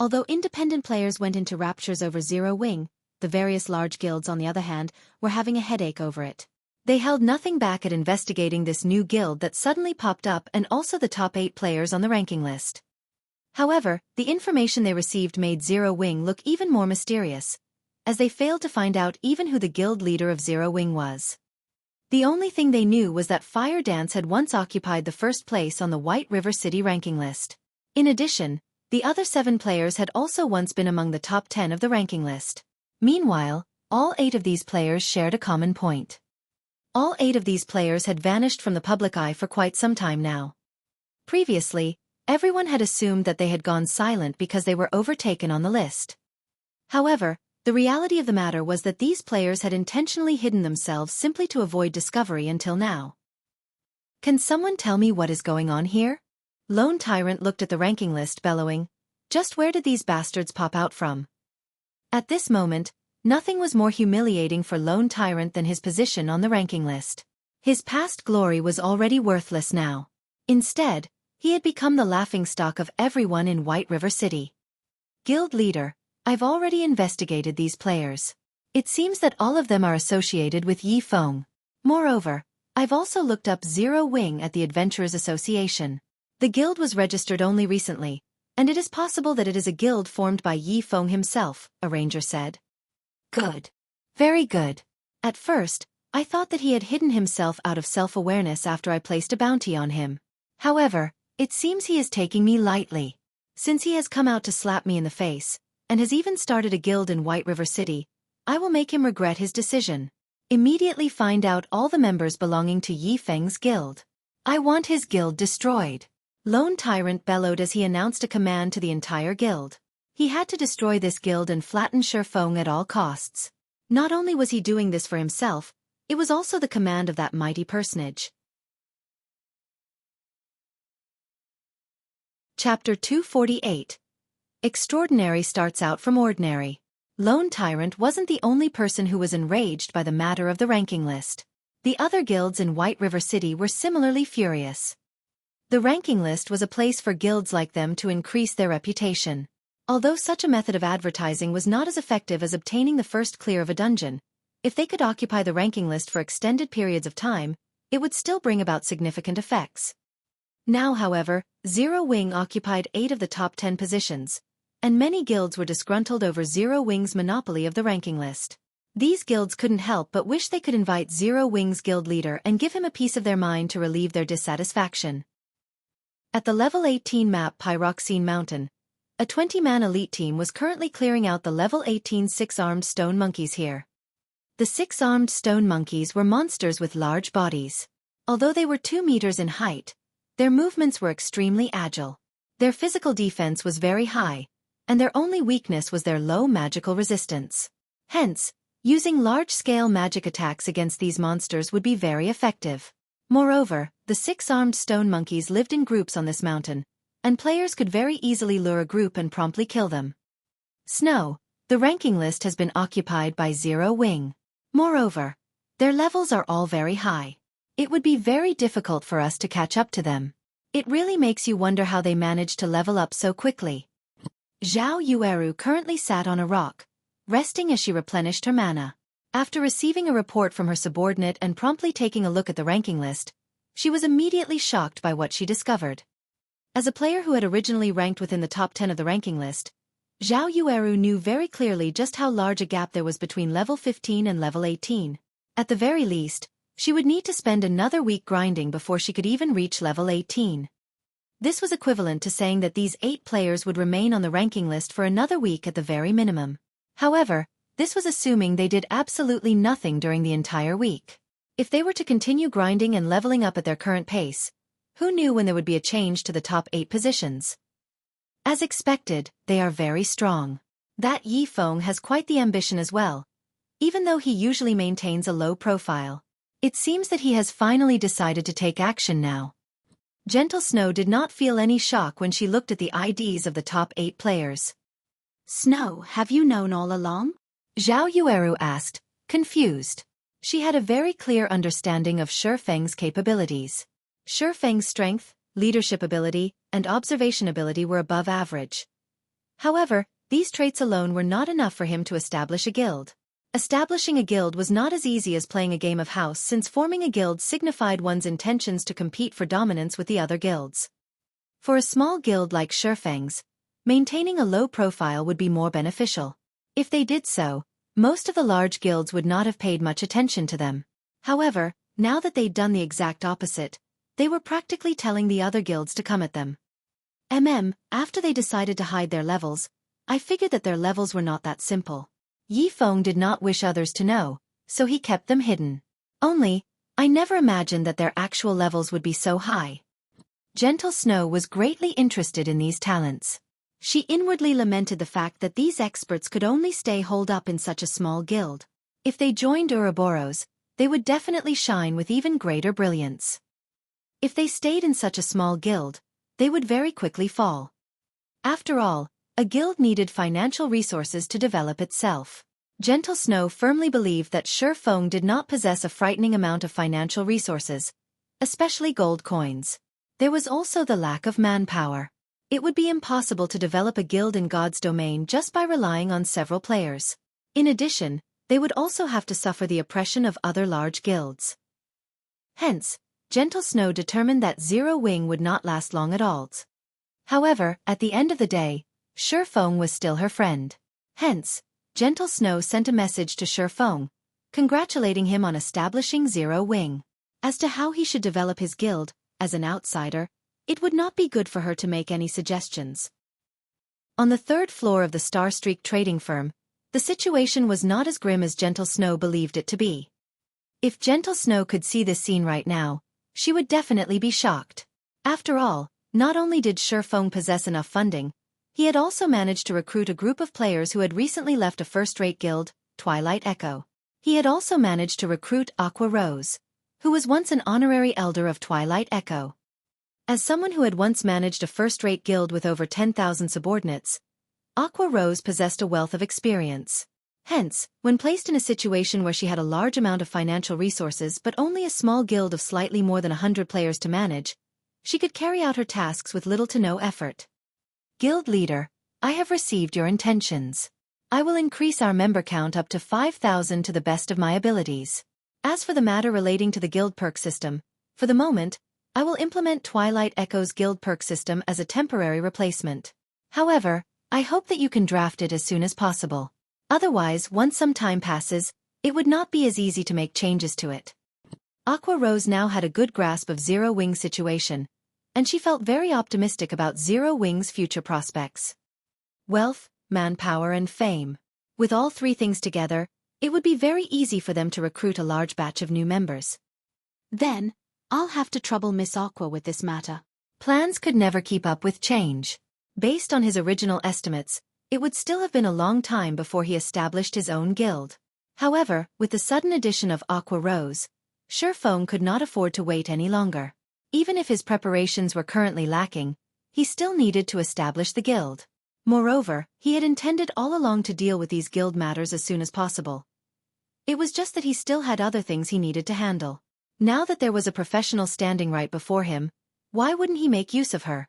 Although independent players went into raptures over Zero Wing, the various large guilds, on the other hand, were having a headache over it. They held nothing back at investigating this new guild that suddenly popped up and also the top 8 players on the ranking list. However, the information they received made Zero Wing look even more mysterious, as they failed to find out even who the guild leader of Zero Wing was. The only thing they knew was that Fire Dance had once occupied the first place on the White River City ranking list. In addition, the other 7 players had also once been among the top 10 of the ranking list. Meanwhile, all 8 of these players shared a common point. All 8 of these players had vanished from the public eye for quite some time now. Previously, everyone had assumed that they had gone silent because they were overtaken on the list. However, the reality of the matter was that these players had intentionally hidden themselves simply to avoid discovery until now. Can someone tell me what is going on here? Lone Tyrant looked at the ranking list, bellowing, "Just where did these bastards pop out from?" At this moment, nothing was more humiliating for Lone Tyrant than his position on the ranking list. His past glory was already worthless now. Instead, he had become the laughingstock of everyone in White River City. Guild leader, I've already investigated these players. It seems that all of them are associated with Yi Feng. Moreover, I've also looked up Zero Wing at the Adventurers Association. The guild was registered only recently, and it is possible that it is a guild formed by Yi Feng himself, a ranger said. Good. Very good. At first, I thought that he had hidden himself out of self-awareness after I placed a bounty on him. However, it seems he is taking me lightly. Since he has come out to slap me in the face, and has even started a guild in White River City, I will make him regret his decision. Immediately find out all the members belonging to Yi Feng's guild. I want his guild destroyed. Lone Tyrant bellowed as he announced a command to the entire guild. He had to destroy this guild and flatten Shi Feng at all costs. Not only was he doing this for himself, it was also the command of that mighty personage. Chapter 248. Extraordinary starts out from ordinary. Lone Tyrant wasn't the only person who was enraged by the matter of the ranking list. The other guilds in White River City were similarly furious. The ranking list was a place for guilds like them to increase their reputation. Although such a method of advertising was not as effective as obtaining the first clear of a dungeon, if they could occupy the ranking list for extended periods of time, it would still bring about significant effects. Now, however, Zero Wing occupied 8 of the top 10 positions, and many guilds were disgruntled over Zero Wing's monopoly of the ranking list. These guilds couldn't help but wish they could invite Zero Wing's guild leader and give him a piece of their mind to relieve their dissatisfaction. At the level 18 map Pyroxene Mountain, a 20-man elite team was currently clearing out the level 18 6-armed stone monkeys here. The 6-armed stone monkeys were monsters with large bodies. Although they were 2 meters in height, their movements were extremely agile. Their physical defense was very high, and their only weakness was their low magical resistance. Hence, using large-scale magic attacks against these monsters would be very effective. Moreover, the 6-armed stone monkeys lived in groups on this mountain, and players could very easily lure a group and promptly kill them. Snow, the ranking list has been occupied by Zero Wing. Moreover, their levels are all very high. It would be very difficult for us to catch up to them. It really makes you wonder how they managed to level up so quickly. Zhao Yueru currently sat on a rock, resting as she replenished her mana. After receiving a report from her subordinate and promptly taking a look at the ranking list, she was immediately shocked by what she discovered. As a player who had originally ranked within the top 10 of the ranking list, Zhao Yueru knew very clearly just how large a gap there was between level 15 and level 18. At the very least, she would need to spend another week grinding before she could even reach level 18. This was equivalent to saying that these 8 players would remain on the ranking list for another week at the very minimum. However, this was assuming they did absolutely nothing during the entire week. If they were to continue grinding and leveling up at their current pace, who knew when there would be a change to the top 8 positions? As expected, they are very strong. That Yifeng has quite the ambition as well, even though he usually maintains a low profile. It seems that he has finally decided to take action now. Gentle Snow did not feel any shock when she looked at the IDs of the top 8 players. Snow, have you known all along? Zhao Yueru asked, confused. She had a very clear understanding of Shifeng's capabilities. Shifeng's strength, leadership ability, and observation ability were above average. However, these traits alone were not enough for him to establish a guild. Establishing a guild was not as easy as playing a game of house, since forming a guild signified one's intentions to compete for dominance with the other guilds. For a small guild like Shifeng's, maintaining a low profile would be more beneficial. If they did so, most of the large guilds would not have paid much attention to them. However, now that they'd done the exact opposite, they were practically telling the other guilds to come at them. After they decided to hide their levels, I figured that their levels were not that simple. Yifeng did not wish others to know, so he kept them hidden. Only, I never imagined that their actual levels would be so high. Gentle Snow was greatly interested in these talents. She inwardly lamented the fact that these experts could only stay holed up in such a small guild. If they joined Ouroboros, they would definitely shine with even greater brilliance. If they stayed in such a small guild, they would very quickly fall. After all, a guild needed financial resources to develop itself. Gentle Snow firmly believed that Shifeng did not possess a frightening amount of financial resources, especially gold coins. There was also the lack of manpower. It would be impossible to develop a guild in God's domain just by relying on several players. In addition, they would also have to suffer the oppression of other large guilds. Hence, Gentle Snow determined that Zero Wing would not last long at all. However, at the end of the day, Shifeng was still her friend. Hence, Gentle Snow sent a message to Shifeng, congratulating him on establishing Zero Wing. As to how he should develop his guild, as an outsider, it would not be good for her to make any suggestions. On the 3rd floor of the Star Streak trading firm, the situation was not as grim as Gentle Snow believed it to be. If Gentle Snow could see this scene right now, she would definitely be shocked. After all, not only did Shifeng possess enough funding, he had also managed to recruit a group of players who had recently left a first-rate guild, Twilight Echo. He had also managed to recruit Aqua Rose, who was once an honorary elder of Twilight Echo. As someone who had once managed a first-rate guild with over 10,000 subordinates, Aqua Rose possessed a wealth of experience. Hence, when placed in a situation where she had a large amount of financial resources but only a small guild of slightly more than 100 players to manage, she could carry out her tasks with little to no effort. Guild leader, I have received your intentions. I will increase our member count up to 5,000 to the best of my abilities. As for the matter relating to the guild perk system, for the moment, I will implement Twilight Echo's guild perk system as a temporary replacement. However, I hope that you can draft it as soon as possible. Otherwise, once some time passes, it would not be as easy to make changes to it. Aqua Rose now had a good grasp of Zero Wing's situation, and she felt very optimistic about Zero Wing's future prospects. Wealth, manpower and fame. With all 3 things together, it would be very easy for them to recruit a large batch of new members. Then, I'll have to trouble Miss Aqua with this matter. Plans could never keep up with change. Based on his original estimates, it would still have been a long time before he established his own guild. However, with the sudden addition of Aqua Rose, Shifeng could not afford to wait any longer. Even if his preparations were currently lacking, he still needed to establish the guild. Moreover, he had intended all along to deal with these guild matters as soon as possible. It was just that he still had other things he needed to handle. Now that there was a professional standing right before him, why wouldn't he make use of her?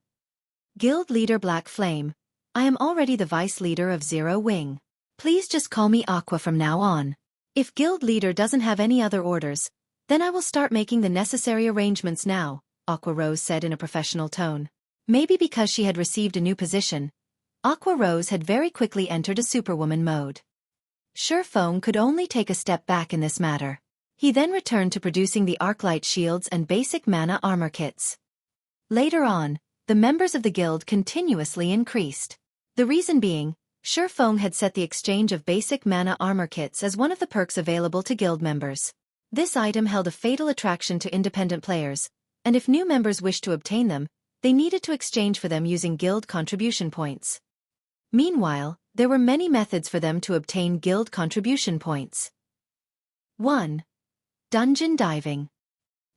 Guild leader Black Flame, I am already the vice leader of Zero Wing. Please just call me Aqua from now on. If guild leader doesn't have any other orders, then I will start making the necessary arrangements now, Aqua Rose said in a professional tone. Maybe because she had received a new position, Aqua Rose had very quickly entered a superwoman mode. Shifeng could only take a step back in this matter. He then returned to producing the Arclight shields and basic mana armor kits. Later on, the members of the guild continuously increased. The reason being, Xueqi had set the exchange of basic mana armor kits as one of the perks available to guild members. This item held a fatal attraction to independent players, and if new members wished to obtain them, they needed to exchange for them using guild contribution points. Meanwhile, there were many methods for them to obtain guild contribution points. 1. Dungeon diving.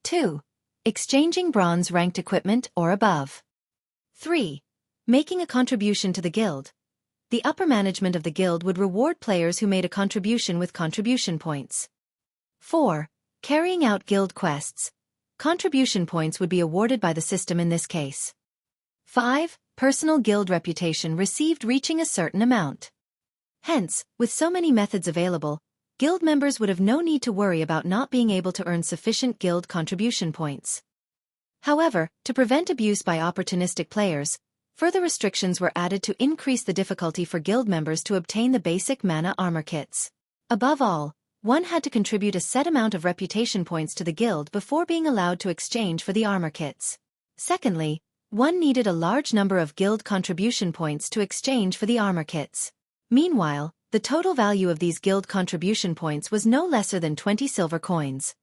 2. Exchanging bronze-ranked equipment or above. 3. Making a contribution to the guild. The upper management of the guild would reward players who made a contribution with contribution points. 4. Carrying out guild quests. Contribution points would be awarded by the system in this case. 5. Personal guild reputation received reaching a certain amount. Hence, with so many methods available, guild members would have no need to worry about not being able to earn sufficient guild contribution points. However, to prevent abuse by opportunistic players, further restrictions were added to increase the difficulty for guild members to obtain the basic mana armor kits. Above all, one had to contribute a set amount of reputation points to the guild before being allowed to exchange for the armor kits. Secondly, one needed a large number of guild contribution points to exchange for the armor kits. Meanwhile, the total value of these guild contribution points was no lesser than 20 silver coins.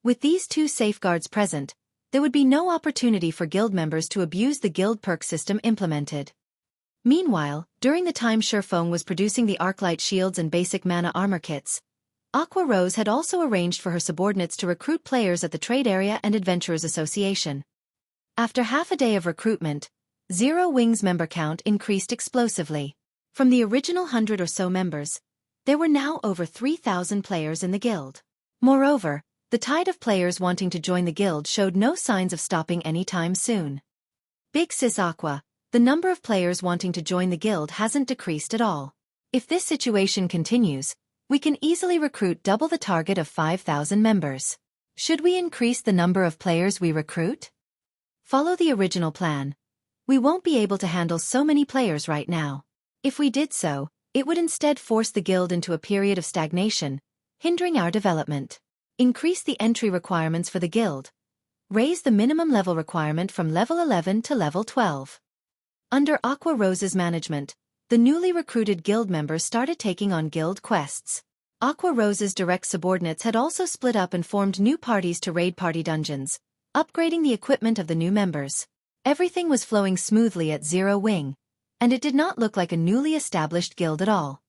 With these two safeguards present, there would be no opportunity for guild members to abuse the guild perk system implemented. Meanwhile, during the time Xueqi was producing the Arclight shields and basic mana armor kits, Aqua Rose had also arranged for her subordinates to recruit players at the Trade Area and Adventurers Association. After half a day of recruitment, Zero Wing's member count increased explosively. From the original 100 or so members, there were now over 3,000 players in the guild. Moreover, the tide of players wanting to join the guild showed no signs of stopping anytime soon. Big Sis Aqua, the number of players wanting to join the guild hasn't decreased at all. If this situation continues, we can easily recruit double the target of 5,000 members. Should we increase the number of players we recruit? Follow the original plan. We won't be able to handle so many players right now. If we did so, it would instead force the guild into a period of stagnation, hindering our development. Increase the entry requirements for the guild. Raise the minimum level requirement from level 11 to level 12. Under Aqua Rose's management, the newly recruited guild members started taking on guild quests. Aqua Rose's direct subordinates had also split up and formed new parties to raid party dungeons, upgrading the equipment of the new members. Everything was flowing smoothly at Zero Wing, and it did not look like a newly established guild at all.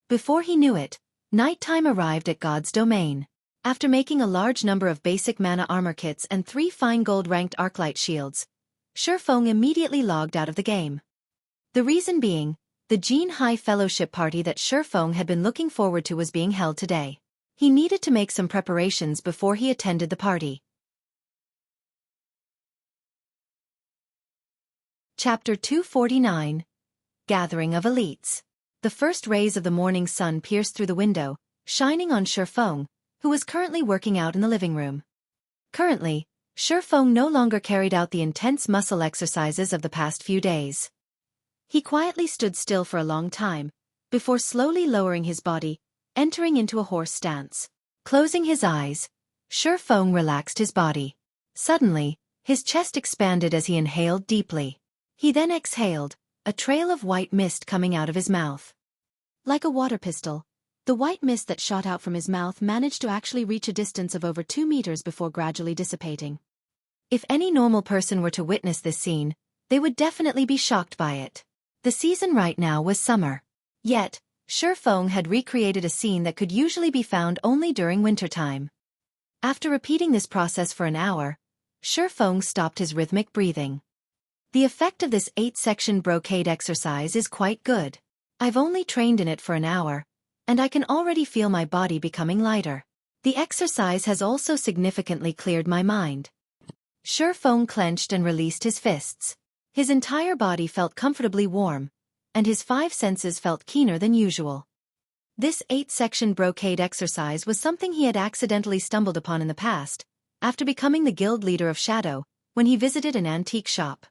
Before he knew it, nighttime arrived at God's domain. After making a large number of basic mana armor kits and 3 fine gold-ranked Arclight shields, Xueqi immediately logged out of the game. The reason being, the Jean High Fellowship party that Xueqi had been looking forward to was being held today. He needed to make some preparations before he attended the party. Chapter 249. Gathering of Elites. The first rays of the morning sun pierced through the window, shining on Xueqi, who was currently working out in the living room. Currently, Xueqi no longer carried out the intense muscle exercises of the past few days. He quietly stood still for a long time, before slowly lowering his body, entering into a horse stance. Closing his eyes, Xueqi relaxed his body. Suddenly, his chest expanded as he inhaled deeply. He then exhaled, a trail of white mist coming out of his mouth. Like a water pistol, the white mist that shot out from his mouth managed to actually reach a distance of over 2 meters before gradually dissipating. If any normal person were to witness this scene, they would definitely be shocked by it. The season right now was summer. Yet, Xueqi had recreated a scene that could usually be found only during wintertime. After repeating this process for an hour, Xueqi stopped his rhythmic breathing. The effect of this 8-section brocade exercise is quite good. I've only trained in it for an hour, and I can already feel my body becoming lighter. The exercise has also significantly cleared my mind. Xueqi clenched and released his fists. His entire body felt comfortably warm, and his 5 senses felt keener than usual. This 8-section brocade exercise was something he had accidentally stumbled upon in the past, after becoming the guild leader of Shadow, when he visited an antique shop.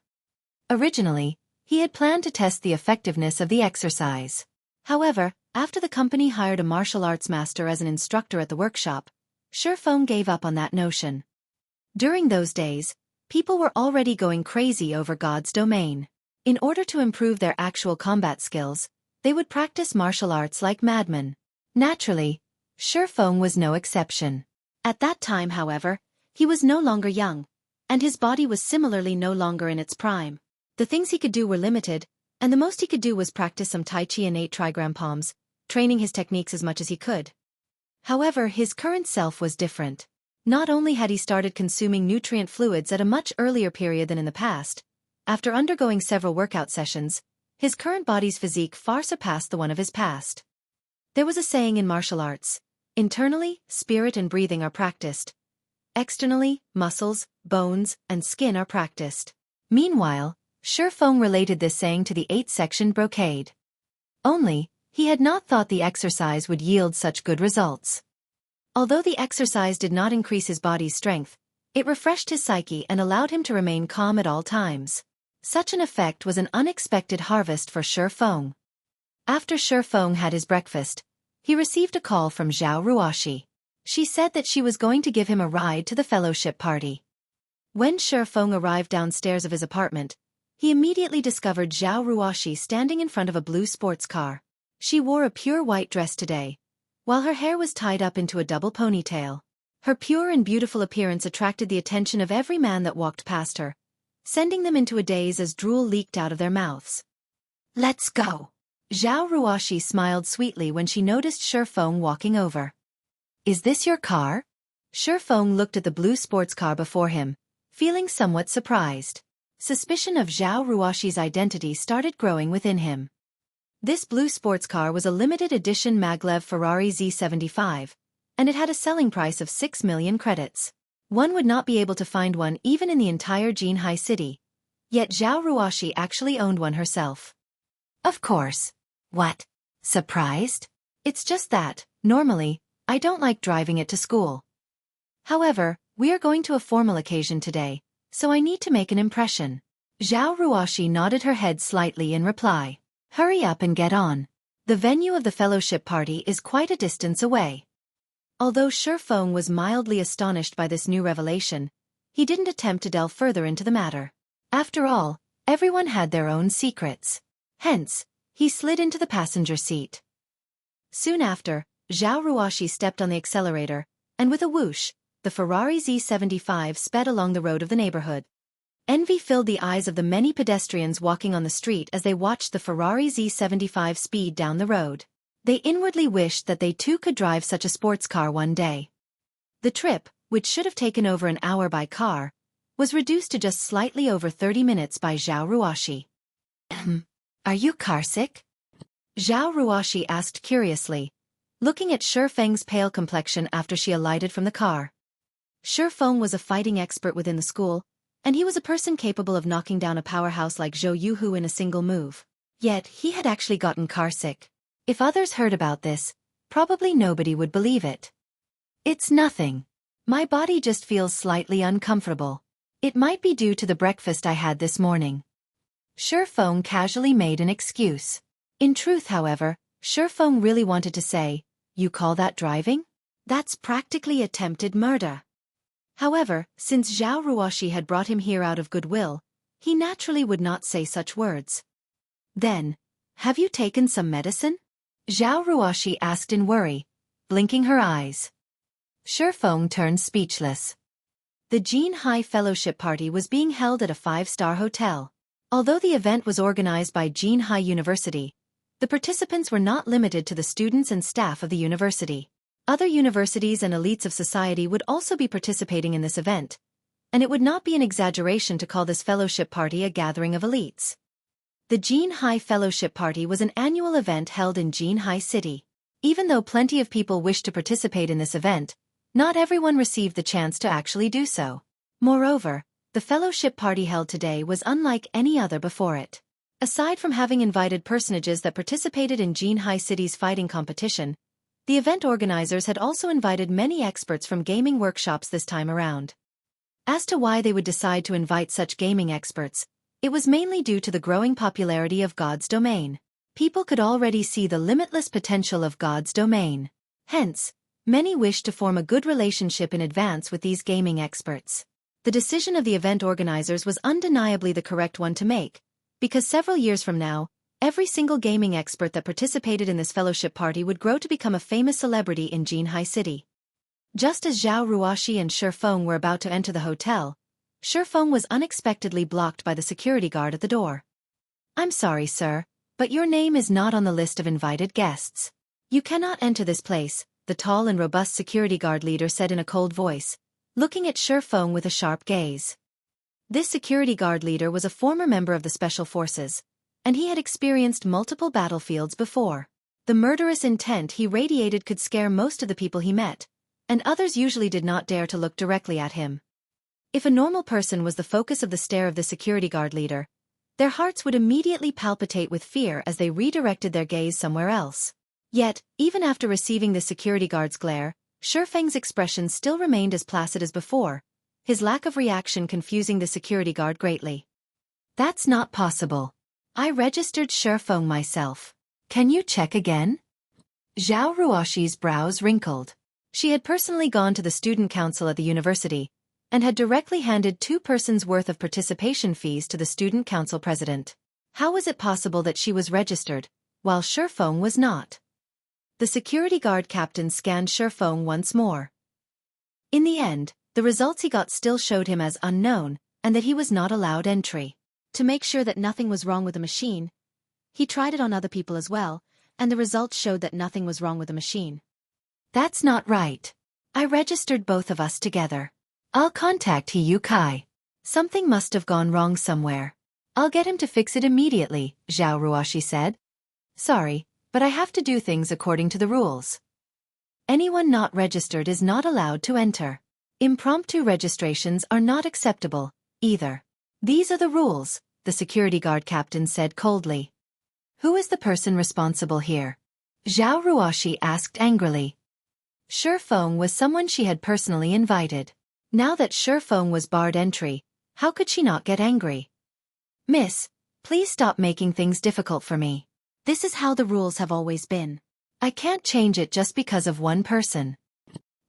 Originally, he had planned to test the effectiveness of the exercise. However, after the company hired a martial arts master as an instructor at the workshop, Xueqi gave up on that notion. During those days, people were already going crazy over God's domain. In order to improve their actual combat skills, they would practice martial arts like madmen. Naturally, Xueqi was no exception. At that time, however, he was no longer young, and his body was similarly no longer in its prime. The things he could do were limited, and the most he could do was practice some Tai Chi and 8 trigram palms, training his techniques as much as he could. However, his current self was different. Not only had he started consuming nutrient fluids at a much earlier period than in the past, after undergoing several workout sessions, his current body's physique far surpassed the one of his past. There was a saying in martial arts: internally, spirit and breathing are practiced. Externally, muscles, bones, and skin are practiced. Meanwhile, Xueqi related this saying to the 8-section brocade. Only, he had not thought the exercise would yield such good results. Although the exercise did not increase his body's strength, it refreshed his psyche and allowed him to remain calm at all times. Such an effect was an unexpected harvest for Xueqi. After Xueqi had his breakfast, he received a call from Xueqi. She said that she was going to give him a ride to the fellowship party. When Xueqi arrived downstairs of his apartment, he immediately discovered Xueqi standing in front of a blue sports car. She wore a pure white dress today, while her hair was tied up into a double ponytail. Her pure and beautiful appearance attracted the attention of every man that walked past her, sending them into a daze as drool leaked out of their mouths. "Let's go." Xueqi smiled sweetly when she noticed Xueqi walking over. "Is this your car?" Xueqi looked at the blue sports car before him, feeling somewhat surprised. Suspicion of Xueqi's identity started growing within him. This blue sports car was a limited edition maglev Ferrari Z75, and it had a selling price of 6 million credits. One would not be able to find one even in the entire Jinhai city, yet Xueqi actually owned one herself. "Of course. What? Surprised? It's just that, normally, I don't like driving it to school. However, we are going to a formal occasion today, so I need to make an impression." Xueqi nodded her head slightly in reply. "Hurry up and get on. The venue of the fellowship party is quite a distance away." Although Xueqi was mildly astonished by this new revelation, he didn't attempt to delve further into the matter. After all, everyone had their own secrets. Hence, he slid into the passenger seat. Soon after, Xueqi stepped on the accelerator, and with a whoosh, the Ferrari Z75 sped along the road of the neighborhood. Envy filled the eyes of the many pedestrians walking on the street as they watched the Ferrari Z75 speed down the road. They inwardly wished that they too could drive such a sports car one day. The trip, which should have taken over an hour by car, was reduced to just slightly over 30 minutes by Xueqi. "Are you carsick?" Xueqi asked curiously, looking at Xueqi's pale complexion after she alighted from the car. Xueqi was a fighting expert within the school, and he was a person capable of knocking down a powerhouse like Zhou Yuhu in a single move. Yet he had actually gotten carsick. If others heard about this, probably nobody would believe it. "It's nothing. My body just feels slightly uncomfortable. It might be due to the breakfast I had this morning." Xueqi casually made an excuse. In truth, however, Xueqi really wanted to say, "You call that driving? That's practically attempted murder." However, since Xueqi had brought him here out of goodwill, he naturally would not say such words. "Then, have you taken some medicine?" Xueqi asked in worry, blinking her eyes. Xueqi turned speechless. The Jinhai Fellowship Party was being held at a 5-star hotel. Although the event was organized by Jinhai University, the participants were not limited to the students and staff of the university. Other universities and elites of society would also be participating in this event, and it would not be an exaggeration to call this fellowship party a gathering of elites. The Jinhai Fellowship Party was an annual event held in Jinhai City. Even though plenty of people wished to participate in this event, not everyone received the chance to actually do so. Moreover, the fellowship party held today was unlike any other before it. Aside from having invited personages that participated in Jinhai City's fighting competition, the event organizers had also invited many experts from gaming workshops this time around. As to why they would decide to invite such gaming experts, it was mainly due to the growing popularity of God's domain. People could already see the limitless potential of God's domain. Hence, many wished to form a good relationship in advance with these gaming experts. The decision of the event organizers was undeniably the correct one to make, because several years from now, every single gaming expert that participated in this fellowship party would grow to become a famous celebrity in Jinhai City. Just as Zhao Ruoshi and Shi Feng were about to enter the hotel, Shi Feng was unexpectedly blocked by the security guard at the door. "I'm sorry, sir, but your name is not on the list of invited guests. You cannot enter this place," the tall and robust security guard leader said in a cold voice, looking at Shi Feng with a sharp gaze. This security guard leader was a former member of the Special Forces, and he had experienced multiple battlefields before. The murderous intent he radiated could scare most of the people he met, and others usually did not dare to look directly at him. If a normal person was the focus of the stare of the security guard leader, their hearts would immediately palpitate with fear as they redirected their gaze somewhere else. Yet, even after receiving the security guard's glare, Shi Feng's expression still remained as placid as before, his lack of reaction confusing the security guard greatly. "That's not possible. I registered Shi Feng myself. Can you check again?" Zhao Ruoshi's brows wrinkled. She had personally gone to the student council at the university, and had directly handed 2 persons' worth of participation fees to the student council president. How was it possible that she was registered, while Shi Feng was not? The security guard captain scanned Shi Feng once more. In the end, the results he got still showed him as unknown, and that he was not allowed entry. To make sure that nothing was wrong with the machine, he tried it on other people as well, and the results showed that nothing was wrong with the machine. "That's not right. I registered both of us together. I'll contact Xueqi. Something must have gone wrong somewhere. I'll get him to fix it immediately," Zhao Ruoshi said. "Sorry, but I have to do things according to the rules. Anyone not registered is not allowed to enter. Impromptu registrations are not acceptable, either. These are the rules," the security guard captain said coldly. "Who is the person responsible here?" Zhao Ruoshi asked angrily. Shi Feng was someone she had personally invited. Now that Shi Feng was barred entry, how could she not get angry? "Miss, please stop making things difficult for me. This is how the rules have always been. I can't change it just because of one person."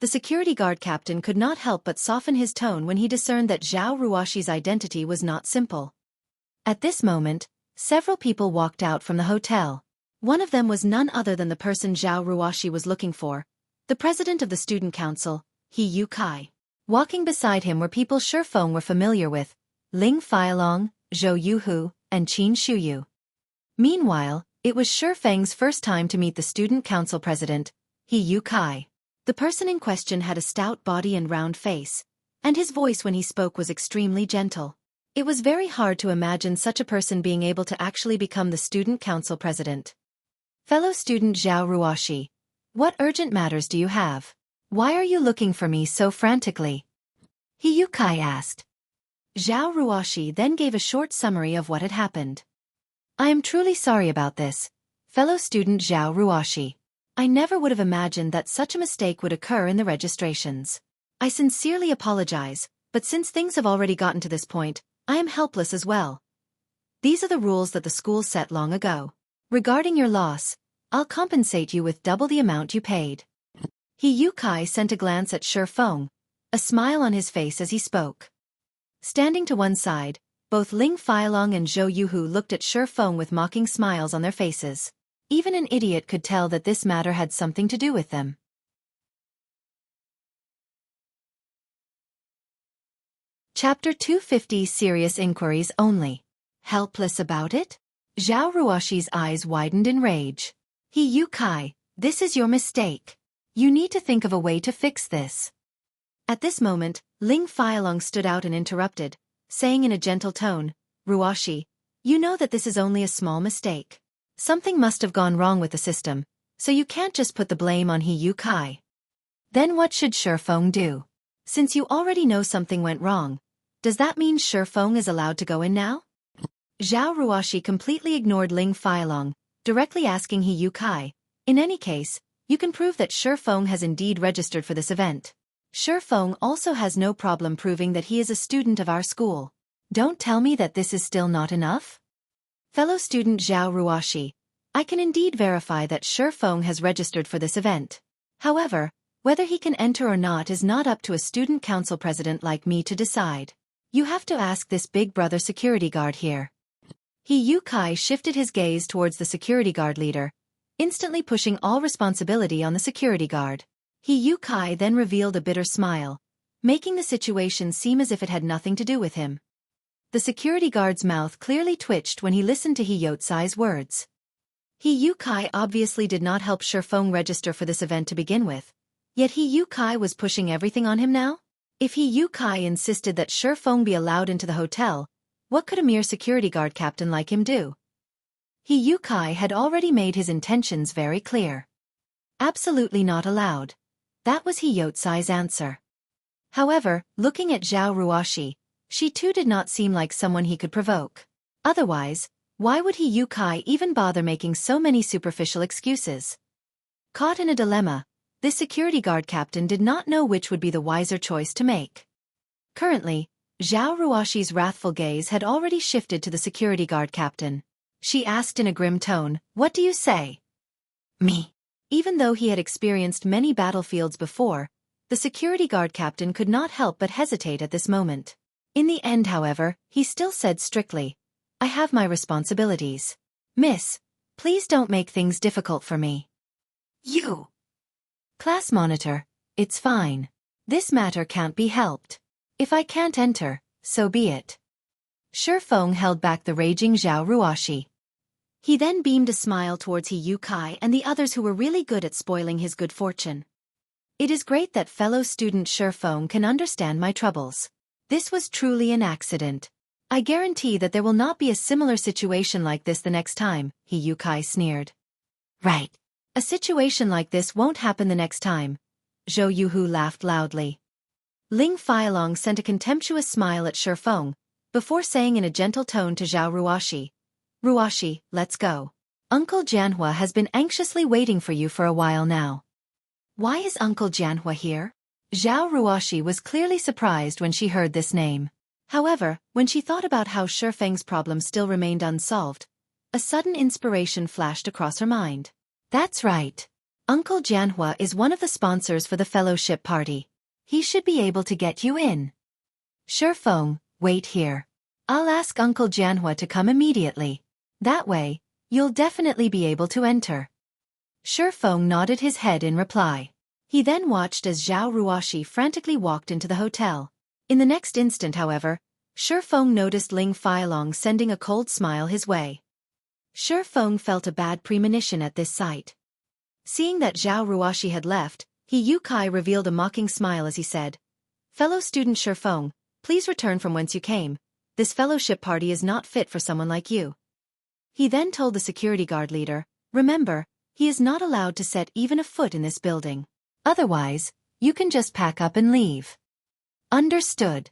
The security guard captain could not help but soften his tone when he discerned that Zhao Ruoshi's identity was not simple. At this moment, several people walked out from the hotel. One of them was none other than the person Zhao Ruoshi was looking for, the president of the student council, Xueqi. Walking beside him were people Shi Feng were familiar with, Ling Feilong, Zhou Yuhu, and Qin Shuyu. Meanwhile, it was Shi Feng's first time to meet the student council president, Xueqi. The person in question had a stout body and round face, and his voice when he spoke was extremely gentle. It was very hard to imagine such a person being able to actually become the student council president. "Fellow student Zhao Ruoshi, what urgent matters do you have? Why are you looking for me so frantically?" Xueqi asked. Zhao Ruoshi then gave a short summary of what had happened. "I am truly sorry about this, fellow student Zhao Ruoshi. I never would have imagined that such a mistake would occur in the registrations. I sincerely apologize, but since things have already gotten to this point, I am helpless as well. These are the rules that the school set long ago. Regarding your loss, I'll compensate you with double the amount you paid." Xueqi sent a glance at Shi Feng, a smile on his face as he spoke. Standing to one side, both Ling Feilong and Zhou Yuhu looked at Shi Feng with mocking smiles on their faces. Even an idiot could tell that this matter had something to do with them. Chapter 250 Serious Inquiries Only. Helpless about it? Zhao Ruoshi's eyes widened in rage. "Xueqi, this is your mistake. You need to think of a way to fix this." At this moment, Ling Feilong stood out and interrupted, saying in a gentle tone, "Ruoshi, you know that this is only a small mistake. Something must have gone wrong with the system, so you can't just put the blame on Xueqi." "Then what should Shi Feng do? Since you already know something went wrong, does that mean Shi Feng is allowed to go in now?" Zhao Ruoshi completely ignored Ling Feilong, directly asking Xueqi, "In any case, you can prove that Shi Feng has indeed registered for this event. Shi Feng also has no problem proving that he is a student of our school. Don't tell me that this is still not enough?" "Fellow student Zhao Ruoshi, I can indeed verify that Shi Feng has registered for this event. However, Whether he can enter or not is not up to a student council president like me to decide. You have to ask this big brother security guard here. Xueqi shifted his gaze towards the security guard leader, instantly pushing all responsibility on the security guard. Xueqi then revealed a bitter smile, making the situation seem as if it had nothing to do with him. The security guard's mouth clearly twitched when he listened to Xueqi's words. Xueqi obviously did not help Shifeng register for this event to begin with, yet Xueqi was pushing everything on him now? If Xueqi insisted that Shifeng be allowed into the hotel, what could a mere security guard captain like him do? Xueqi had already made his intentions very clear. Absolutely not allowed. That was Xueqi's answer. However, looking at Zhao Ruoshi, she too did not seem like someone he could provoke. Otherwise, why would Xueqi even bother making so many superficial excuses? Caught in a dilemma, this security guard captain did not know which would be the wiser choice to make. Currently, Zhao Ruoshi's wrathful gaze had already shifted to the security guard captain. She asked in a grim tone, "What do you say?" "Me." Even though he had experienced many battlefields before, the security guard captain could not help but hesitate at this moment. In the end, however, he still said strictly, "I have my responsibilities. Miss, please don't make things difficult for me." "You." "Class monitor, it's fine. This matter can't be helped. If I can't enter, so be it." Shifeng held back the raging Zhao Ruoshi. He then beamed a smile towards Xueqi and the others who were really good at spoiling his good fortune. "It is great that fellow student Shifeng can understand my troubles. This was truly an accident. I guarantee that there will not be a similar situation like this the next time," Xueqi sneered. "Right. A situation like this won't happen the next time." Zhou Yuhu laughed loudly. Ling Feilong sent a contemptuous smile at Shifeng, before saying in a gentle tone to Zhao Ruoshi, "Ruoshi, let's go. Uncle Jianhua has been anxiously waiting for you for a while now." "Why is Uncle Jianhua here?" Zhao Ruoshi was clearly surprised when she heard this name. However, when she thought about how Shifeng's problem still remained unsolved, a sudden inspiration flashed across her mind. "That's right. Uncle Jianhua is one of the sponsors for the fellowship party. He should be able to get you in." "Shifeng, wait here. I'll ask Uncle Jianhua to come immediately. That way, you'll definitely be able to enter." Shifeng nodded his head in reply. He then watched as Zhao Ruoshi frantically walked into the hotel. In the next instant, however, Shifeng noticed Ling Feilong sending a cold smile his way. Shifeng felt a bad premonition at this sight. Seeing that Zhao Ruoshi had left, Xueqi revealed a mocking smile as he said, "Fellow student Shifeng, please return from whence you came. This fellowship party is not fit for someone like you." He then told the security guard leader, "Remember, he is not allowed to set even a foot in this building. Otherwise, you can just pack up and leave." "Understood."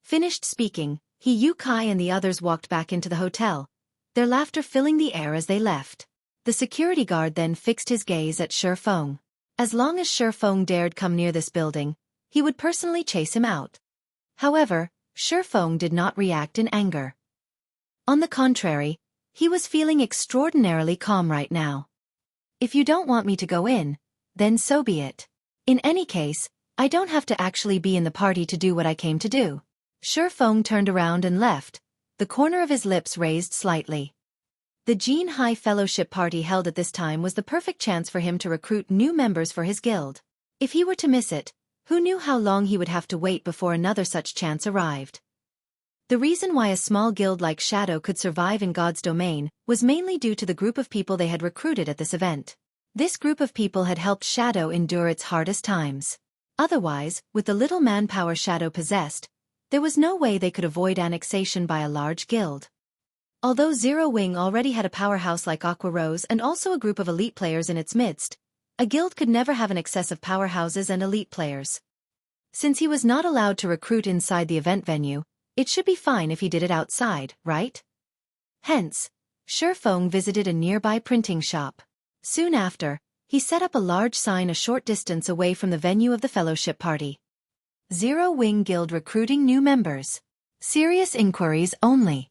Finished speaking, Xueqi and the others walked back into the hotel, their laughter filling the air as they left. The security guard then fixed his gaze at Shifeng. As long as Shifeng dared come near this building, he would personally chase him out. However, Shifeng did not react in anger. On the contrary, he was feeling extraordinarily calm right now. "If you don't want me to go in, then so be it. In any case, I don't have to actually be in the party to do what I came to do." Shifeng turned around and left, the corner of his lips raised slightly. The Jin High Fellowship party held at this time was the perfect chance for him to recruit new members for his guild. If he were to miss it, who knew how long he would have to wait before another such chance arrived? The reason why a small guild like Shadow could survive in God's domain was mainly due to the group of people they had recruited at this event. This group of people had helped Shadow endure its hardest times. Otherwise, with the little manpower Shadow possessed, there was no way they could avoid annexation by a large guild. Although Zero Wing already had a powerhouse like Aqua Rose and also a group of elite players in its midst, a guild could never have an excess of powerhouses and elite players. Since he was not allowed to recruit inside the event venue, it should be fine if he did it outside, right? Hence, Shifeng visited a nearby printing shop. Soon after, he set up a large sign a short distance away from the venue of the fellowship party. Zero Wing Guild recruiting new members. Serious inquiries only.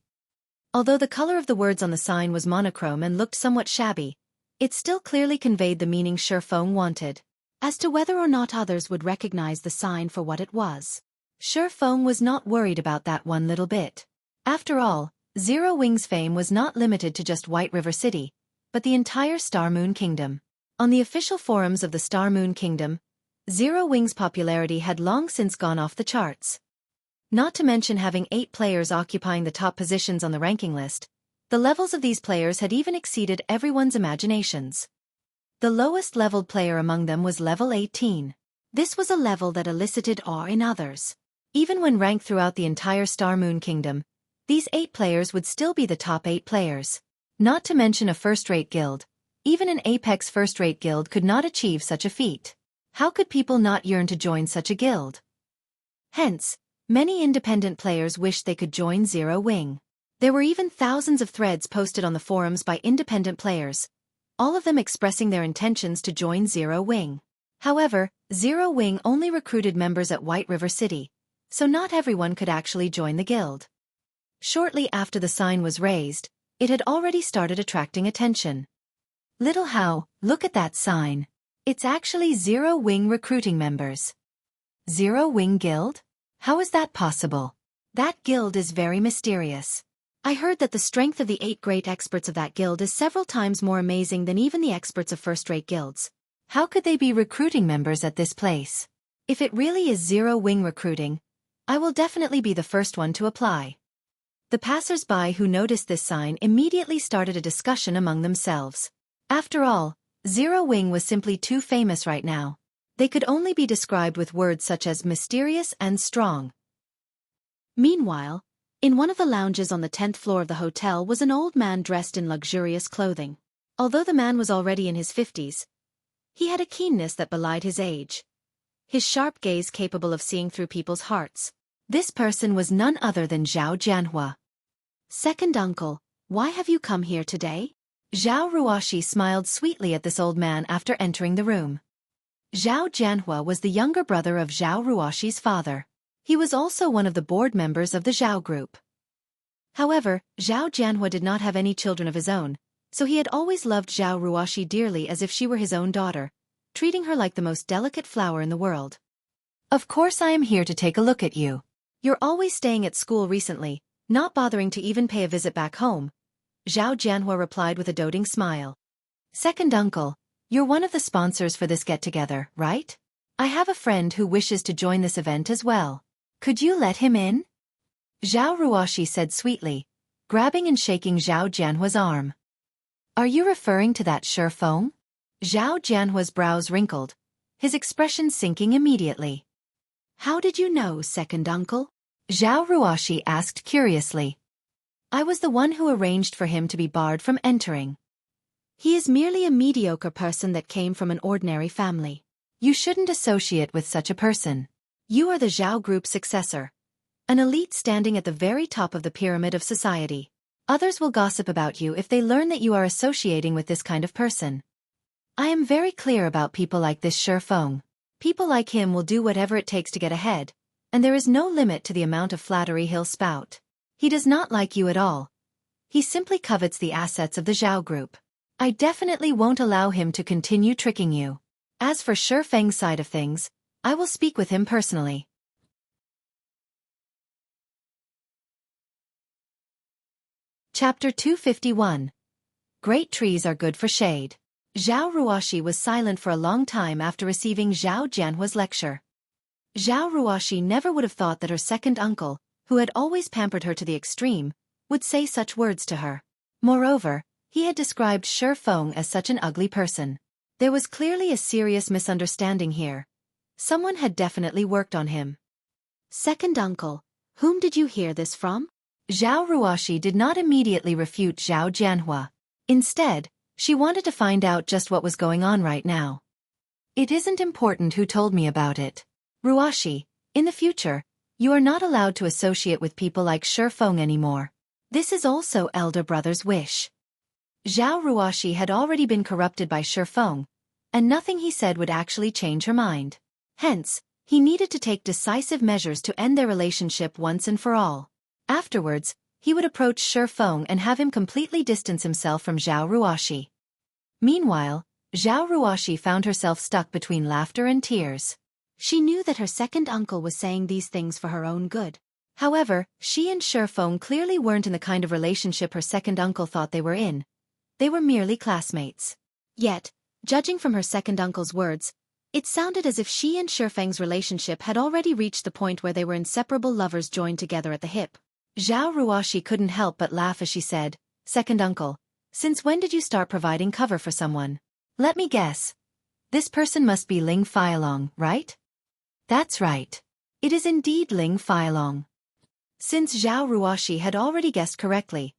Although the color of the words on the sign was monochrome and looked somewhat shabby, it still clearly conveyed the meaning Shifeng wanted. as to whether or not others would recognize the sign for what it was. Xueqi was not worried about that one little bit. After all, Zero Wing's fame was not limited to just White River City, but the entire Star Moon Kingdom. On the official forums of the Star Moon Kingdom, Zero Wing's popularity had long since gone off the charts. Not to mention having 8 players occupying the top positions on the ranking list, the levels of these players had even exceeded everyone's imaginations. The lowest leveled player among them was level 18. This was a level that elicited awe in others. Even when ranked throughout the entire Star Moon Kingdom, these 8 players would still be the top 8 players. Not to mention a first-rate guild. Even an Apex first-rate guild could not achieve such a feat. How could people not yearn to join such a guild? Hence, many independent players wished they could join Zero Wing. There were even thousands of threads posted on the forums by independent players, all of them expressing their intentions to join Zero Wing. However, Zero Wing only recruited members at White River City, so not everyone could actually join the guild. Shortly after the sign was raised, it had already started attracting attention. Little How, look at that sign. It's actually Zero Wing recruiting members. Zero Wing Guild? How is that possible? That guild is very mysterious. I heard that the strength of the 8 great experts of that guild is several times more amazing than even the experts of first-rate guilds. How could they be recruiting members at this place? If it really is Zero Wing recruiting, I will definitely be the first one to apply. The passers-by who noticed this sign immediately started a discussion among themselves. After all, Zero Wing was simply too famous right now. They could only be described with words such as mysterious and strong. Meanwhile, in one of the lounges on the 10th floor of the hotel was an old man dressed in luxurious clothing. Although the man was already in his 50s, he had a keenness that belied his age. His sharp gaze capable of seeing through people's hearts. This person was none other than Zhao Jianhua. Second uncle, why have you come here today? Zhao Ruoshi smiled sweetly at this old man after entering the room. Zhao Jianhua was the younger brother of Zhao Ruoshi's father. He was also one of the board members of the Zhao group. However, Zhao Jianhua did not have any children of his own, so he had always loved Zhao Ruoshi dearly as if she were his own daughter, treating her like the most delicate flower in the world. Of course I am here to take a look at you. You're always staying at school recently, not bothering to even pay a visit back home, Zhao Jianhua replied with a doting smile. Second uncle, you're one of the sponsors for this get-together, right? I have a friend who wishes to join this event as well. Could you let him in? Zhao Ruoshi said sweetly, grabbing and shaking Zhao Jianhua's arm. Are you referring to that Xueqi? Zhao Jianhua's brows wrinkled, his expression sinking immediately. How did you know, second uncle? Zhao Ruoshi asked curiously. I was the one who arranged for him to be barred from entering. He is merely a mediocre person that came from an ordinary family. You shouldn't associate with such a person. You are the Zhao Group's successor, an elite standing at the very top of the pyramid of society. Others will gossip about you if they learn that you are associating with this kind of person. I am very clear about people like this Xueqi. People like him will do whatever it takes to get ahead, and there is no limit to the amount of flattery he'll spout. He does not like you at all. He simply covets the assets of the Zhao Group. I definitely won't allow him to continue tricking you. As for Xueqi's side of things, I will speak with him personally. Chapter 251. Great trees are good for shade. Zhao Ruoshi was silent for a long time after receiving Zhao Jianhua's lecture. Zhao Ruoshi never would have thought that her second uncle, who had always pampered her to the extreme, would say such words to her. Moreover, he had described Xueqi as such an ugly person. There was clearly a serious misunderstanding here. Someone had definitely worked on him. Second uncle, whom did you hear this from? Zhao Ruoshi did not immediately refute Zhao Jianhua. Instead, she wanted to find out just what was going on right now. It isn't important who told me about it. Ruoshi, in the future, you are not allowed to associate with people like Xueqi anymore. This is also elder brother's wish. Zhao Ruoshi had already been corrupted by Xueqi, and nothing he said would actually change her mind. Hence, he needed to take decisive measures to end their relationship once and for all. Afterwards, he would approach Xueqi and have him completely distance himself from Zhao Ruoshi. Meanwhile, Zhao Ruoxi found herself stuck between laughter and tears. She knew that her second uncle was saying these things for her own good. However, she and Shifeng clearly weren't in the kind of relationship her second uncle thought they were in. They were merely classmates. Yet, judging from her second uncle's words, it sounded as if she and Shifeng's relationship had already reached the point where they were inseparable lovers joined together at the hip. Zhao Ruoxi couldn't help but laugh as she said, "Second uncle, since when did you start providing cover for someone? Let me guess. This person must be Ling Feilong, right?" "That's right. It is indeed Ling Feilong." Since Zhao Ruoxi had already guessed correctly,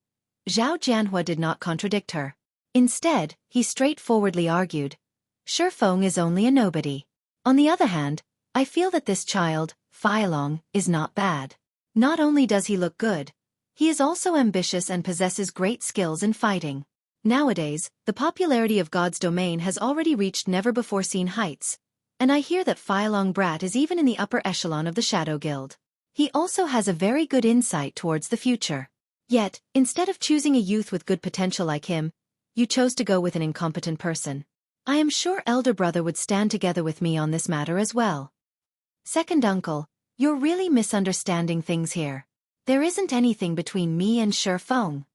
Zhao Jianhua did not contradict her. Instead, he straightforwardly argued, "Shifeng is only a nobody. On the other hand, I feel that this child, Feilong, is not bad. Not only does he look good, he is also ambitious and possesses great skills in fighting. Nowadays, the popularity of God's domain has already reached never-before-seen heights, and I hear that Feilong Brat is even in the upper echelon of the Shadow Guild. He also has a very good insight towards the future. Yet, instead of choosing a youth with good potential like him, you chose to go with an incompetent person. I am sure elder brother would stand together with me on this matter as well." "Second uncle, you're really misunderstanding things here. There isn't anything between me and Shifeng."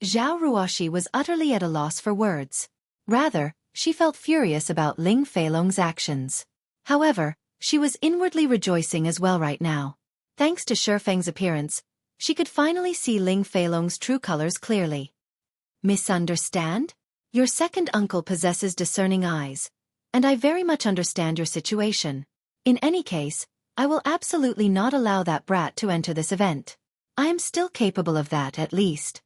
Zhao Ruoxi was utterly at a loss for words. Rather, she felt furious about Ling Feilong's actions. However, she was inwardly rejoicing as well right now. Thanks to Shifeng's appearance, she could finally see Ling Feilong's true colors clearly. "Misunderstand? Your second uncle possesses discerning eyes, and I very much understand your situation. In any case, I will absolutely not allow that brat to enter this event. I am still capable of that at least."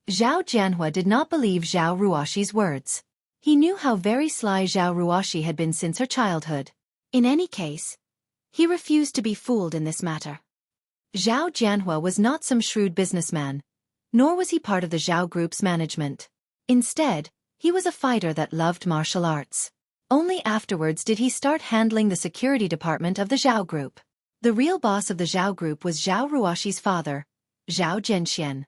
Zhao Jianhua did not believe Zhao Ruoxi's words. He knew how very sly Zhao Ruoxi had been since her childhood. In any case, he refused to be fooled in this matter. Zhao Jianhua was not some shrewd businessman, nor was he part of the Zhao Group's management. Instead, he was a fighter that loved martial arts. Only afterwards did he start handling the security department of the Zhao Group. The real boss of the Zhao Group was Zhao Ruoxi's father, Zhao Zhenxian.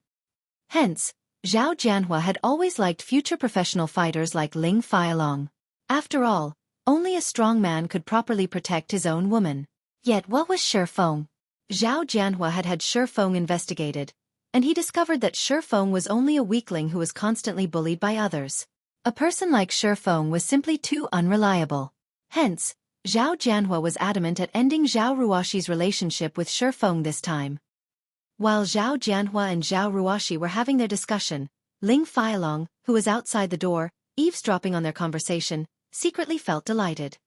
Hence, Zhao Jianhua had always liked future professional fighters like Ling Feilong. After all, only a strong man could properly protect his own woman. Yet what was Shifeng? Zhao Jianhua had had Shifeng investigated, and he discovered that Shifeng was only a weakling who was constantly bullied by others. A person like Shifeng was simply too unreliable. Hence, Zhao Jianhua was adamant at ending Zhao Ruoxi's relationship with Shifeng this time. While Zhao Jianhua and Zhao Ruoxi were having their discussion, Ling Feilong, who was outside the door, eavesdropping on their conversation, secretly felt delighted.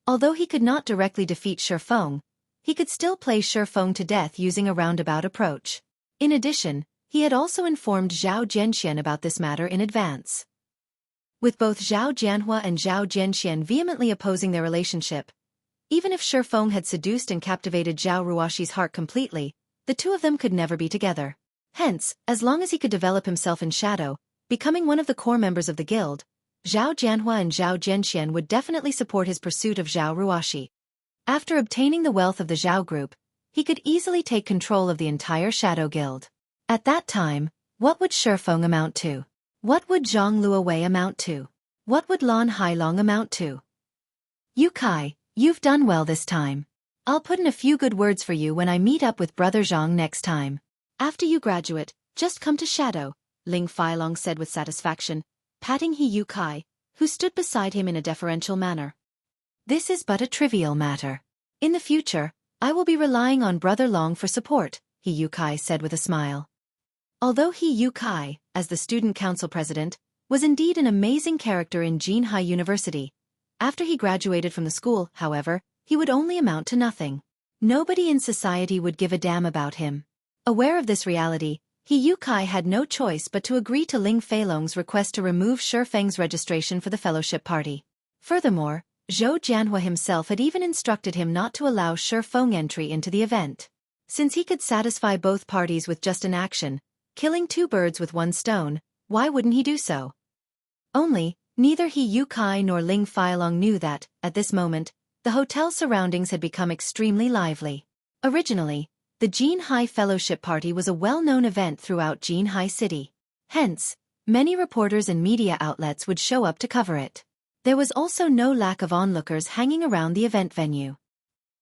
Although he could not directly defeat Shifeng, he could still play Shifeng to death using a roundabout approach. In addition, he had also informed Zhao Zhenxian about this matter in advance. With both Zhao Jianhua and Zhao Zhenxian vehemently opposing their relationship, even if Shifeng had seduced and captivated Zhao Ruoxi's heart completely, the two of them could never be together. Hence, as long as he could develop himself in shadow, becoming one of the core members of the guild, Zhao Jianhua and Zhao Zhenxian would definitely support his pursuit of Zhao Ruoxi. After obtaining the wealth of the Zhao Group, he could easily take control of the entire Shadow Guild. At that time, what would Shifeng amount to? What would Zhang Luowei amount to? What would Lan Hailong amount to? "Yu Kai, you've done well this time. I'll put in a few good words for you when I meet up with Brother Zhang next time. After you graduate, just come to Shadow," Ling Feilong said with satisfaction, patting Yu Kai, who stood beside him in a deferential manner. "This is but a trivial matter. In the future, I will be relying on Brother Long for support," Yu Kai said with a smile. Although Yu Kai, as the student council president, was indeed an amazing character in Jinhai University, after he graduated from the school, however, he would only amount to nothing. Nobody in society would give a damn about him. Aware of this reality, Yu Kai had no choice but to agree to Ling Feilong's request to remove Shifeng's registration for the fellowship party. Furthermore, Zhou Jianhua himself had even instructed him not to allow Shifeng entry into the event. Since he could satisfy both parties with just an action, killing two birds with one stone, why wouldn't he do so? Only, neither Yu Kai nor Ling Feilong knew that, at this moment, the hotel surroundings had become extremely lively. Originally, the Jinhai Fellowship Party was a well-known event throughout Jinhai City. Hence, many reporters and media outlets would show up to cover it. There was also no lack of onlookers hanging around the event venue.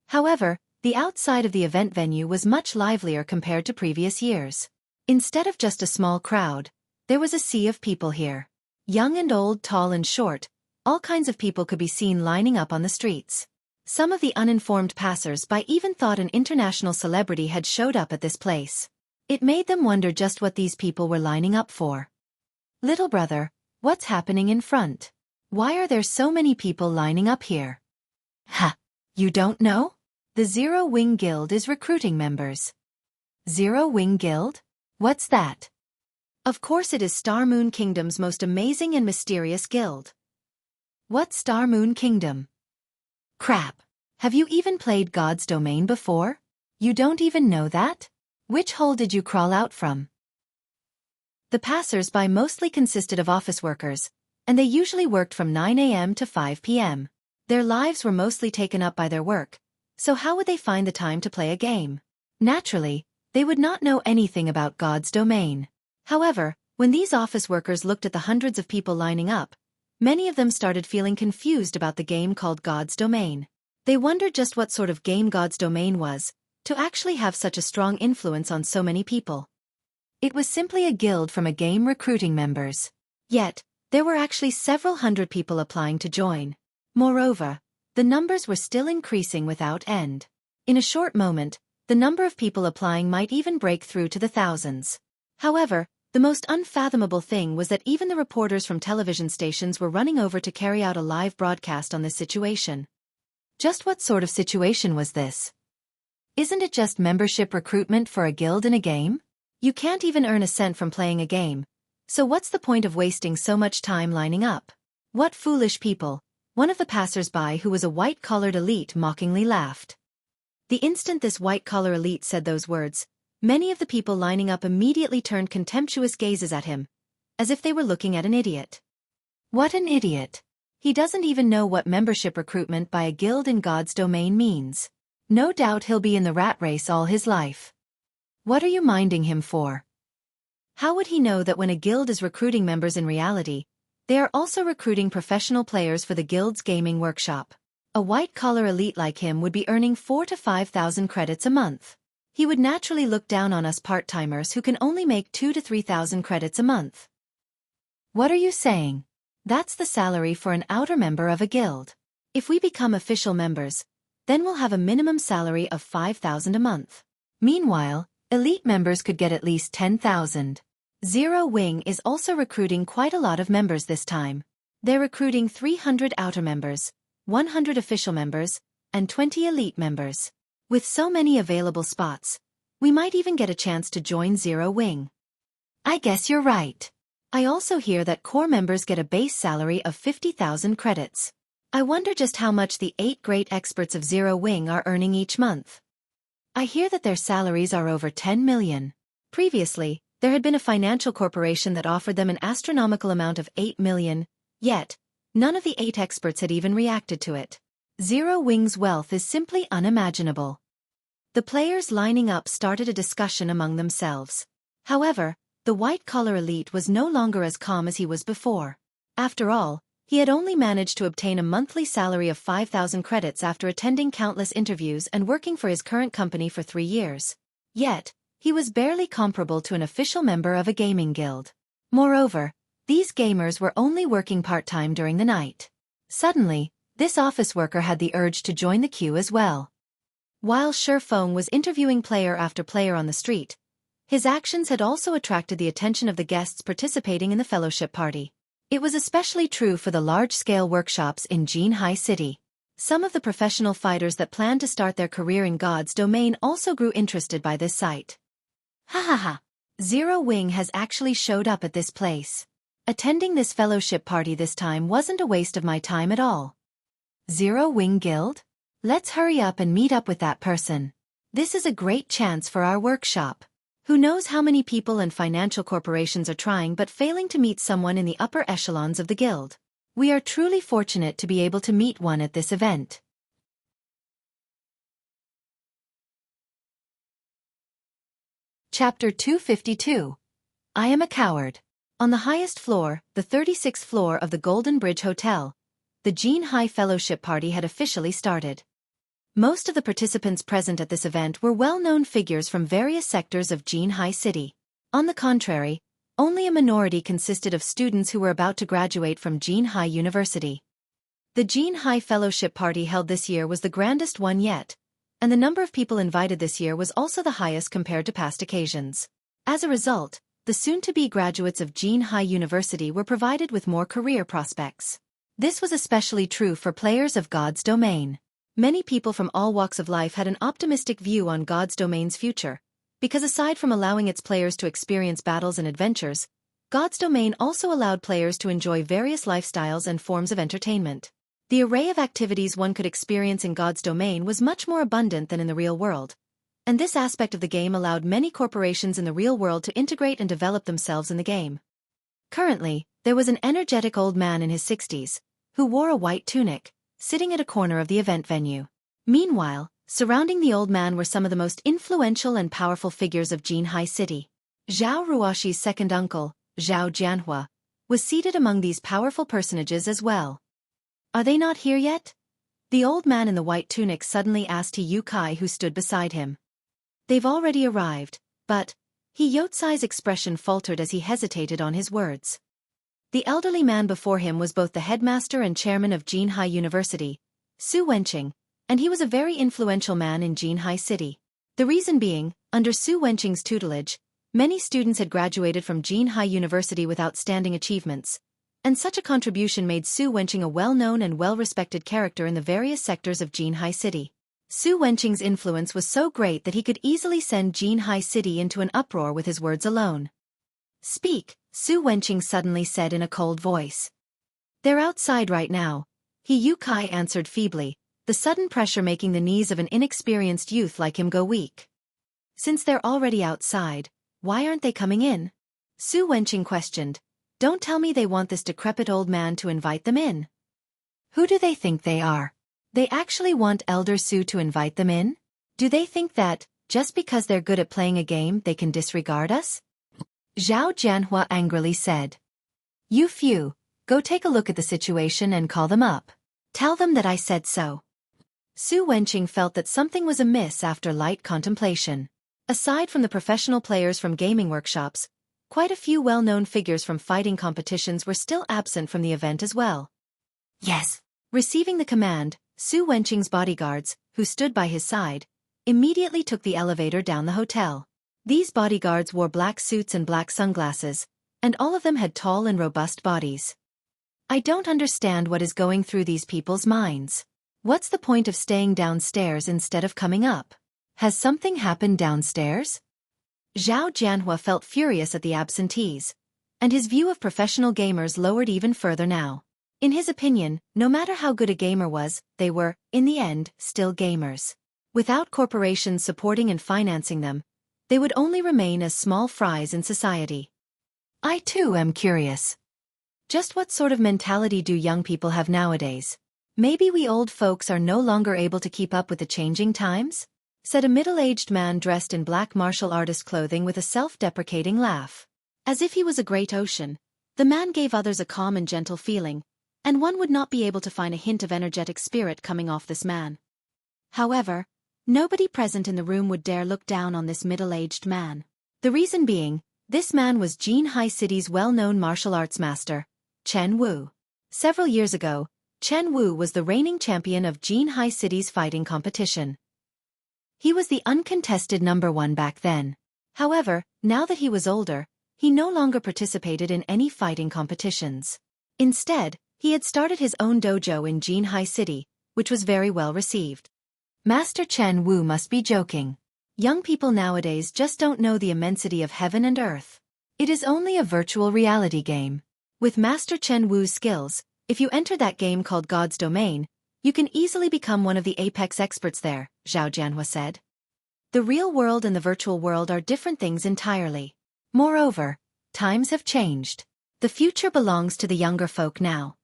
However, the outside of the event venue was much livelier compared to previous years. Instead of just a small crowd, there was a sea of people here. Young and old, tall and short, all kinds of people could be seen lining up on the streets. Some of the uninformed passers-by even thought an international celebrity had showed up at this place. It made them wonder just what these people were lining up for. Little brother, what's happening in front? Why are there so many people lining up here? Ha! You don't know? The Zero Wing Guild is recruiting members. Zero Wing Guild? What's that? Of course it is Star Moon Kingdom's most amazing and mysterious guild. What's Star Moon Kingdom? Crap! Have you even played God's Domain before? You don't even know that? Which hole did you crawl out from? The passers-by mostly consisted of office workers, and they usually worked from 9 a.m. to 5 p.m. Their lives were mostly taken up by their work, so how would they find the time to play a game? Naturally, they would not know anything about God's Domain. However, when these office workers looked at the hundreds of people lining up, many of them started feeling confused about the game called God's Domain. They wondered just what sort of game God's Domain was, to actually have such a strong influence on so many people. It was simply a guild from a game recruiting members. Yet, there were actually several hundred people applying to join. Moreover, the numbers were still increasing without end. In a short moment, the number of people applying might even break through to the thousands. However, the most unfathomable thing was that even the reporters from television stations were running over to carry out a live broadcast on this situation. Just what sort of situation was this? Isn't it just membership recruitment for a guild in a game? You can't even earn a cent from playing a game, so what's the point of wasting so much time lining up? What foolish people! One of the passers-by who was a white-collared elite mockingly laughed. The instant this white-collar elite said those words, many of the people lining up immediately turned contemptuous gazes at him, as if they were looking at an idiot. What an idiot! He doesn't even know what membership recruitment by a guild in God's Domain means. No doubt he'll be in the rat race all his life. What are you minding him for? How would he know that when a guild is recruiting members in reality, they are also recruiting professional players for the guild's gaming workshop? A white-collar elite like him would be earning 4,000 to 5,000 credits a month. He would naturally look down on us part-timers who can only make 2,000 to 3,000 credits a month. What are you saying? That's the salary for an outer member of a guild. If we become official members, then we'll have a minimum salary of 5,000 a month. Meanwhile, elite members could get at least 10,000. Zero Wing is also recruiting quite a lot of members this time. They're recruiting 300 outer members, 100 official members, and 20 elite members. With so many available spots, we might even get a chance to join Zero Wing. I guess you're right. I also hear that core members get a base salary of 50,000 credits. I wonder just how much the 8 great experts of Zero Wing are earning each month. I hear that their salaries are over 10 million. Previously, there had been a financial corporation that offered them an astronomical amount of 8 million, yet, none of the 8 experts had even reacted to it. Zero Wing's wealth is simply unimaginable. The players lining up started a discussion among themselves. However, the white-collar elite was no longer as calm as he was before. After all, he had only managed to obtain a monthly salary of 5,000 credits after attending countless interviews and working for his current company for 3 years. Yet, he was barely comparable to an official member of a gaming guild. Moreover, these gamers were only working part-time during the night. Suddenly, this office worker had the urge to join the queue as well. While Xueqi was interviewing player after player on the street, his actions had also attracted the attention of the guests participating in the fellowship party. It was especially true for the large-scale workshops in Jinhai City. Some of the professional fighters that planned to start their career in God's Domain also grew interested by this sight. Ha ha ha! Zero Wing has actually showed up at this place. Attending this fellowship party this time wasn't a waste of my time at all. Zero Wing Guild? Let's hurry up and meet up with that person. This is a great chance for our workshop. Who knows how many people and financial corporations are trying but failing to meet someone in the upper echelons of the guild. We are truly fortunate to be able to meet one at this event. Chapter 252. I am a coward. On the highest floor, the 36th floor of the Golden Bridge Hotel, the Jin High Fellowship Party had officially started. Most of the participants present at this event were well-known figures from various sectors of Jin High City. On the contrary, only a minority consisted of students who were about to graduate from Jin High University. The Jin High Fellowship Party held this year was the grandest one yet, and the number of people invited this year was also the highest compared to past occasions. As a result, the soon-to-be graduates of Jin High University were provided with more career prospects. This was especially true for players of God's Domain. Many people from all walks of life had an optimistic view on God's Domain's future, because aside from allowing its players to experience battles and adventures, God's Domain also allowed players to enjoy various lifestyles and forms of entertainment. The array of activities one could experience in God's Domain was much more abundant than in the real world, and this aspect of the game allowed many corporations in the real world to integrate and develop themselves in the game. Currently, there was an energetic old man in his 60s, who wore a white tunic, sitting at a corner of the event venue. Meanwhile, surrounding the old man were some of the most influential and powerful figures of Jin High City. Zhao Ruoxi's second uncle, Zhao Jianhua, was seated among these powerful personages as well. "Are they not here yet?" The old man in the white tunic suddenly asked Xueqi, who stood beside him. "They've already arrived, but..." Xueqi's expression faltered as he hesitated on his words. The elderly man before him was both the headmaster and chairman of Jin High University, Su Wenqing, and he was a very influential man in Jin High City. The reason being, under Su Wenqing's tutelage, many students had graduated from Jin High University with outstanding achievements, and such a contribution made Su Wenqing a well-known and well-respected character in the various sectors of Jin High City. Su Wenqing's influence was so great that he could easily send Jin High City into an uproar with his words alone. "Speak," Su Wenqing suddenly said in a cold voice. "They're outside right now," Xueqi answered feebly, the sudden pressure making the knees of an inexperienced youth like him go weak. "Since they're already outside, why aren't they coming in?" Su Wenqing questioned. "Don't tell me they want this decrepit old man to invite them in. Who do they think they are? They actually want Elder Su to invite them in? Do they think that, just because they're good at playing a game, they can disregard us?" Zhao Jianhua angrily said. "You few, go take a look at the situation and call them up. Tell them that I said so." Su Wenqing felt that something was amiss after light contemplation. Aside from the professional players from gaming workshops, quite a few well-known figures from fighting competitions were still absent from the event as well. "Yes." Receiving the command, Su Wenqing's bodyguards, who stood by his side, immediately took the elevator down the hotel. These bodyguards wore black suits and black sunglasses, and all of them had tall and robust bodies. "I don't understand what is going through these people's minds. What's the point of staying downstairs instead of coming up? Has something happened downstairs?" Zhao Jianhua felt furious at the absentees, and his view of professional gamers lowered even further now. In his opinion, no matter how good a gamer was, they were, in the end, still gamers. Without corporations supporting and financing them, they would only remain as small fries in society. "I too am curious. Just what sort of mentality do young people have nowadays? Maybe we old folks are no longer able to keep up with the changing times?" said a middle-aged man dressed in black martial artist clothing with a self-deprecating laugh. As if he was a great ocean, the man gave others a calm and gentle feeling, and one would not be able to find a hint of energetic spirit coming off this man. However, nobody present in the room would dare look down on this middle-aged man. The reason being, this man was Jin High City's well-known martial arts master, Chen Wu. Several years ago, Chen Wu was the reigning champion of Jin High City's fighting competition. He was the uncontested #1 back then. However, now that he was older, he no longer participated in any fighting competitions. Instead, he had started his own dojo in Jin High City, which was very well received. Master Chen Wu must be joking. Young people nowadays just don't know the immensity of heaven and earth. It is only a virtual reality game. With Master Chen Wu's skills, if you enter that game called God's Domain, you can easily become one of the apex experts there, Zhao Jianhua said. The real world and the virtual world are different things entirely. Moreover, times have changed. The future belongs to the younger folk now.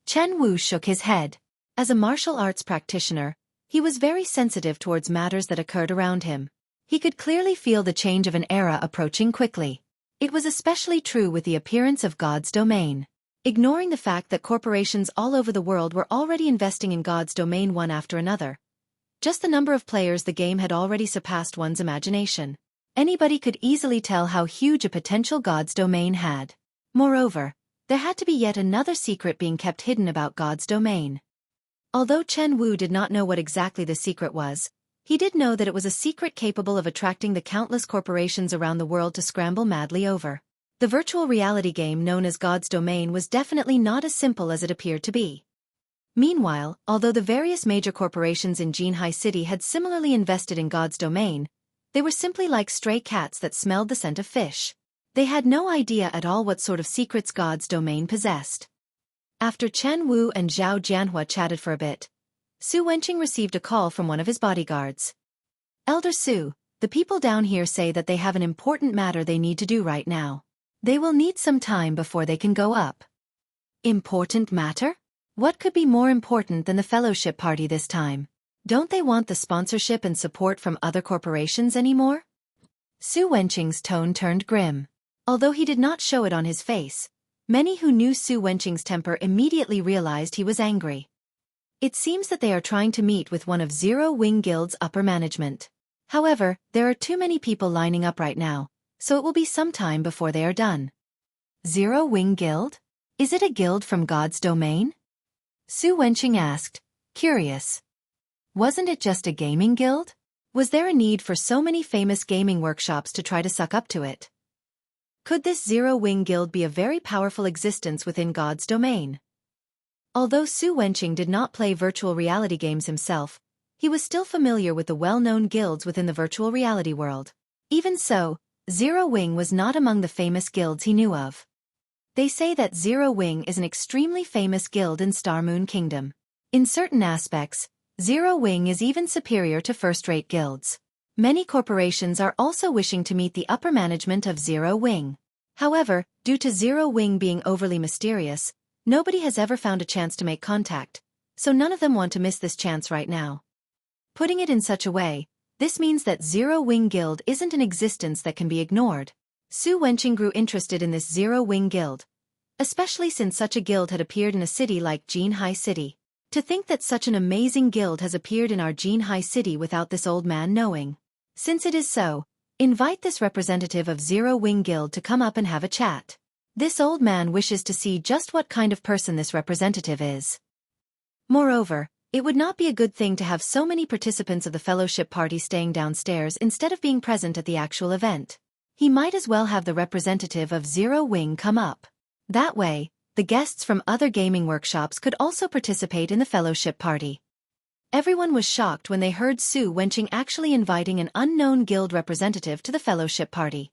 Chen Wu shook his head. As a martial arts practitioner, he was very sensitive towards matters that occurred around him. He could clearly feel the change of an era approaching quickly. It was especially true with the appearance of God's Domain. ignoring the fact that corporations all over the world were already investing in God's domain one after another. Just the number of players the game had already surpassed one's imagination. Anybody could easily tell how huge a potential God's domain had. Moreover, there had to be yet another secret being kept hidden about God's domain. Although Chen Wu did not know what exactly the secret was, he did know that it was a secret capable of attracting the countless corporations around the world to scramble madly over. The virtual reality game known as God's domain was definitely not as simple as it appeared to be. Meanwhile, although the various major corporations in Jinhai City had similarly invested in God's domain, they were simply like stray cats that smelled the scent of fish. They had no idea at all what sort of secrets God's domain possessed. After Chen Wu and Zhao Jianhua chatted for a bit, Su Wenqing received a call from one of his bodyguards. Elder Su, the people down here say that they have an important matter they need to do right now. They will need some time before they can go up. Important matter? What could be more important than the fellowship party this time? Don't they want the sponsorship and support from other corporations anymore? Su Wenqing's tone turned grim. Although he did not show it on his face, many who knew Su Wenqing's temper immediately realized he was angry. It seems that they are trying to meet with one of Zero Wing Guild's upper management. However, there are too many people lining up right now, so it will be some time before they are done. Zero Wing Guild? Is it a guild from God's domain? Su Wenqing asked, curious. Wasn't it just a gaming guild? Was there a need for so many famous gaming workshops to try to suck up to it? Could this Zero Wing Guild be a very powerful existence within God's domain? Although Su Wenqing did not play virtual reality games himself, he was still familiar with the well-known guilds within the virtual reality world. Even so, Zero Wing was not among the famous guilds he knew of. They say that Zero Wing is an extremely famous guild in Star Moon Kingdom. In certain aspects, Zero Wing is even superior to first-rate guilds. Many corporations are also wishing to meet the upper management of Zero Wing. However, due to Zero Wing being overly mysterious, nobody has ever found a chance to make contact, so none of them want to miss this chance right now. Putting it in such a way, this means that Zero Wing Guild isn't an existence that can be ignored. Su Wenqing grew interested in this Zero Wing Guild, especially since such a guild had appeared in a city like Jinhai City. To think that such an amazing guild has appeared in our Jinhai City without this old man knowing. Since it is so, invite this representative of Zero Wing Guild to come up and have a chat. This old man wishes to see just what kind of person this representative is. Moreover, it would not be a good thing to have so many participants of the fellowship party staying downstairs instead of being present at the actual event. He might as well have the representative of Zero Wing come up. That way, the guests from other gaming workshops could also participate in the fellowship party. Everyone was shocked when they heard Su Wenqing actually inviting an unknown guild representative to the fellowship party.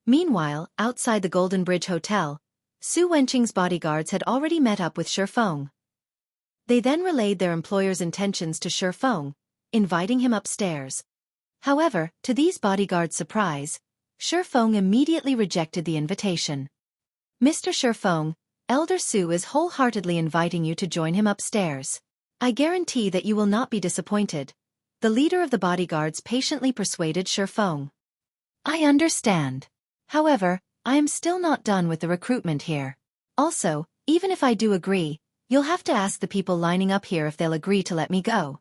Meanwhile, outside the Golden Bridge Hotel, Su Wenqing's bodyguards had already met up with Shifeng. They then relayed their employer's intentions to Shifeng, inviting him upstairs. However, to these bodyguards' surprise, Shifeng immediately rejected the invitation. Mr. Shifeng, Elder Su is wholeheartedly inviting you to join him upstairs. I guarantee that you will not be disappointed. The leader of the bodyguards patiently persuaded Shifeng. I understand. However, I am still not done with the recruitment here. Also, even if I do agree, you'll have to ask the people lining up here if they'll agree to let me go.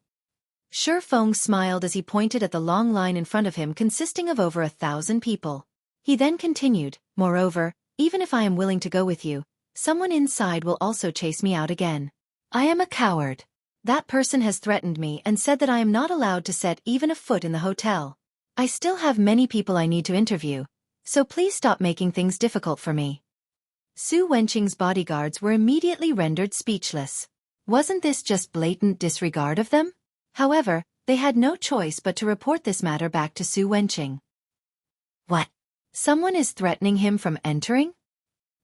Shifeng smiled as he pointed at the long line in front of him consisting of over 1,000 people. He then continued, moreover, even if I am willing to go with you, someone inside will also chase me out again. I am a coward. That person has threatened me and said that I am not allowed to set even a foot in the hotel. I still have many people I need to interview, so please stop making things difficult for me. Su Wenqing's bodyguards were immediately rendered speechless. Wasn't this just blatant disregard of them? However, they had no choice but to report this matter back to Su Wenqing. What? Someone is threatening him from entering?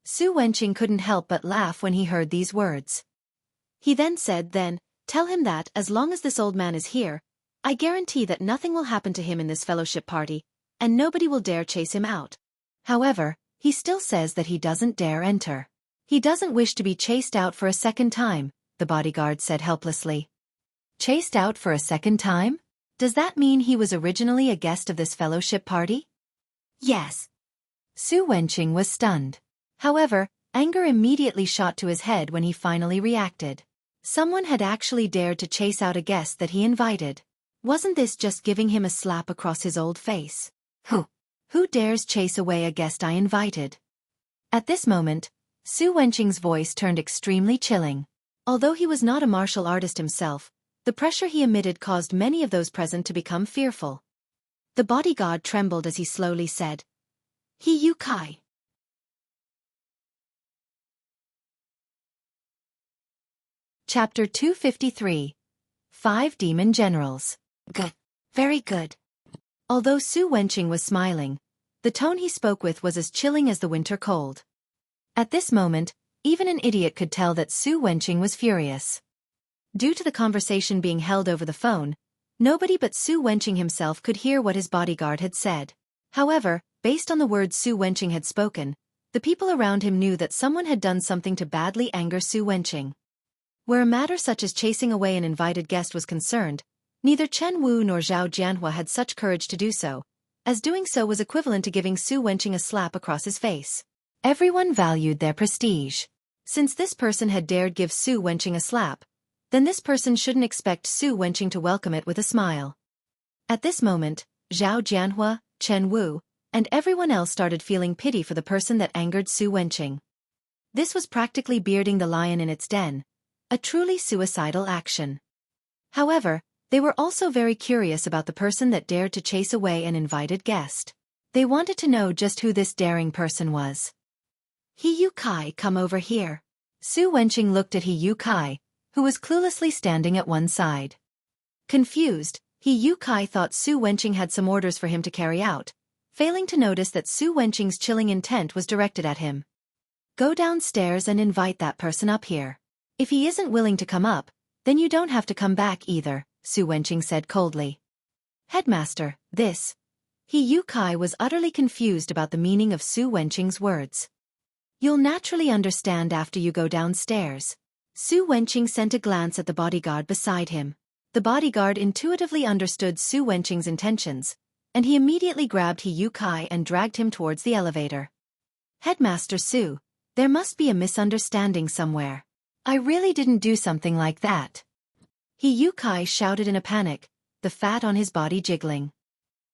Su Wenqing couldn't help but laugh when he heard these words. He then said, tell him that, as long as this old man is here, I guarantee that nothing will happen to him in this fellowship party, and nobody will dare chase him out. However, he still says that he doesn't dare enter. He doesn't wish to be chased out for a second time, the bodyguard said helplessly. Chased out for a second time? Does that mean he was originally a guest of this fellowship party? Yes. Su Wenqing was stunned. However, Anger immediately shot to his head when he finally reacted. Someone had actually dared to chase out a guest that he invited. Wasn't this just giving him a slap across his old face? Who dares chase away a guest I invited? At this moment, Su Wenqing's voice turned extremely chilling. Although he was not a martial artist himself, the pressure he emitted caused many of those present to become fearful. The bodyguard trembled as he slowly said, Xueqi. Chapter 253. 5 Demon Generals. Good. Very good. Although Su Wenqing was smiling, the tone he spoke with was as chilling as the winter cold. At this moment, even an idiot could tell that Su Wenqing was furious. Due to the conversation being held over the phone, nobody but Su Wenqing himself could hear what his bodyguard had said. However, based on the words Su Wenqing had spoken, the people around him knew that someone had done something to badly anger Su Wenqing. Where a matter such as chasing away an invited guest was concerned, neither Chen Wu nor Zhao Jianhua had such courage to do so, as doing so was equivalent to giving Su Wenqing a slap across his face. Everyone valued their prestige. Since this person had dared give Su Wenqing a slap, then this person shouldn't expect Su Wenqing to welcome it with a smile. At this moment, Zhao Jianhua, Chen Wu, and everyone else started feeling pity for the person that angered Su Wenqing. This was practically bearding the lion in its den, a truly suicidal action. However, they were also very curious about the person that dared to chase away an invited guest. They wanted to know just who this daring person was. Xueqi, come over here. Su Wenqing looked at Xueqi, who was cluelessly standing at one side. Confused, Xueqi thought Su Wenqing had some orders for him to carry out, failing to notice that Su Wenqing's chilling intent was directed at him. Go downstairs and invite that person up here. If he isn't willing to come up, then you don't have to come back either, Su Wenqing said coldly. Headmaster, this. Xueqi was utterly confused about the meaning of Su Wenqing's words. You'll naturally understand after you go downstairs. Su Wenqing sent a glance at the bodyguard beside him. The bodyguard intuitively understood Su Wenqing's intentions, and he immediately grabbed Xueqi and dragged him towards the elevator. Headmaster Su, there must be a misunderstanding somewhere. I really didn't do something like that. Xueqi shouted in a panic, the fat on his body jiggling.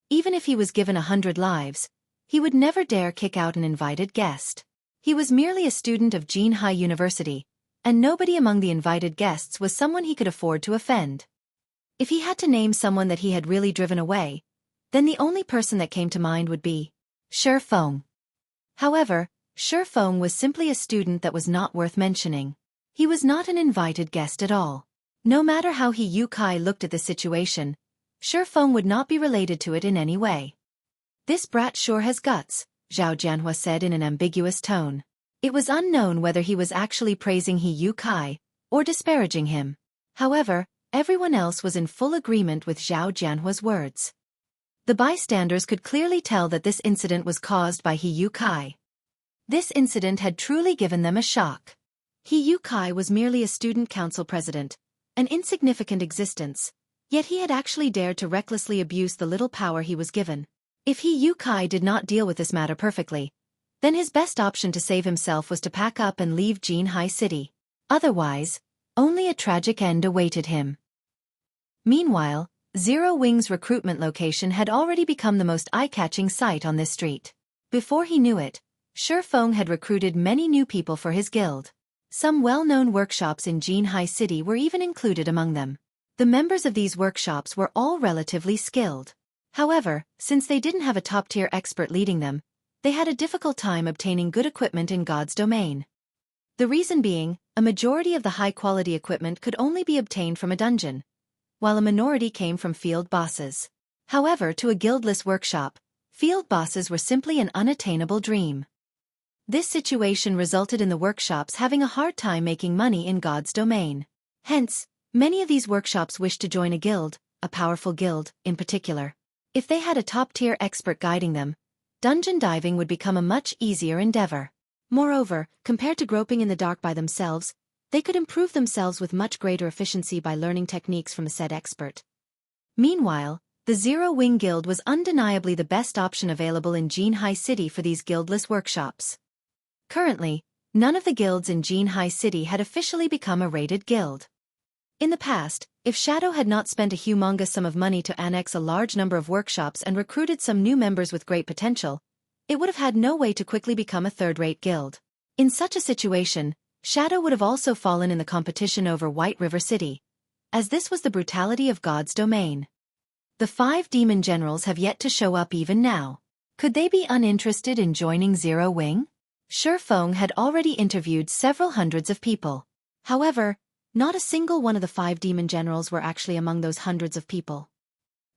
Even if he was given 100 lives, he would never dare kick out an invited guest. He was merely a student of Jinhai University, and nobody among the invited guests was someone he could afford to offend. If he had to name someone that he had really driven away, then the only person that came to mind would be Shi Feng. However, Shi Feng was simply a student that was not worth mentioning. He was not an invited guest at all. No matter how Xueqi looked at the situation, Shi Feng would not be related to it in any way. This brat sure has guts, Zhao Jianhua said in an ambiguous tone. It was unknown whether he was actually praising Xueqi or disparaging him. However, everyone else was in full agreement with Zhao Jianhua's words. The bystanders could clearly tell that this incident was caused by Xueqi. This incident had truly given them a shock. Xueqi was merely a student council president, an insignificant existence, yet he had actually dared to recklessly abuse the little power he was given. If Xueqi did not deal with this matter perfectly, then his best option to save himself was to pack up and leave Jinhai City. Otherwise, only a tragic end awaited him. Meanwhile, Zero Wing's recruitment location had already become the most eye-catching sight on this street. Before he knew it, Shi Feng had recruited many new people for his guild. Some well-known workshops in Jinhai City were even included among them. The members of these workshops were all relatively skilled. However, since they didn't have a top-tier expert leading them, they had a difficult time obtaining good equipment in God's domain. The reason being, a majority of the high-quality equipment could only be obtained from a dungeon, while a minority came from field bosses. However, to a guildless workshop, field bosses were simply an unattainable dream. This situation resulted in the workshops having a hard time making money in God's domain. Hence, many of these workshops wished to join a guild, a powerful guild, in particular. If they had a top-tier expert guiding them, dungeon diving would become a much easier endeavor. Moreover, compared to groping in the dark by themselves, they could improve themselves with much greater efficiency by learning techniques from a said expert. Meanwhile, the Zero Wing Guild was undeniably the best option available in Jinhai City for these guildless workshops. Currently, None of the guilds in Jinhai City had officially become a rated guild. In the past, if Shadow had not spent a humongous sum of money to annex a large number of workshops and recruited some new members with great potential, it would have had no way to quickly become a third-rate guild. In such a situation, Shadow would have also fallen in the competition over White River City, as this was the brutality of God's domain. The 5 demon generals have yet to show up even now. Could they be uninterested in joining Zero Wing? Shifeng had already interviewed several hundreds of people. However, not a single one of the 5 demon generals were actually among those hundreds of people.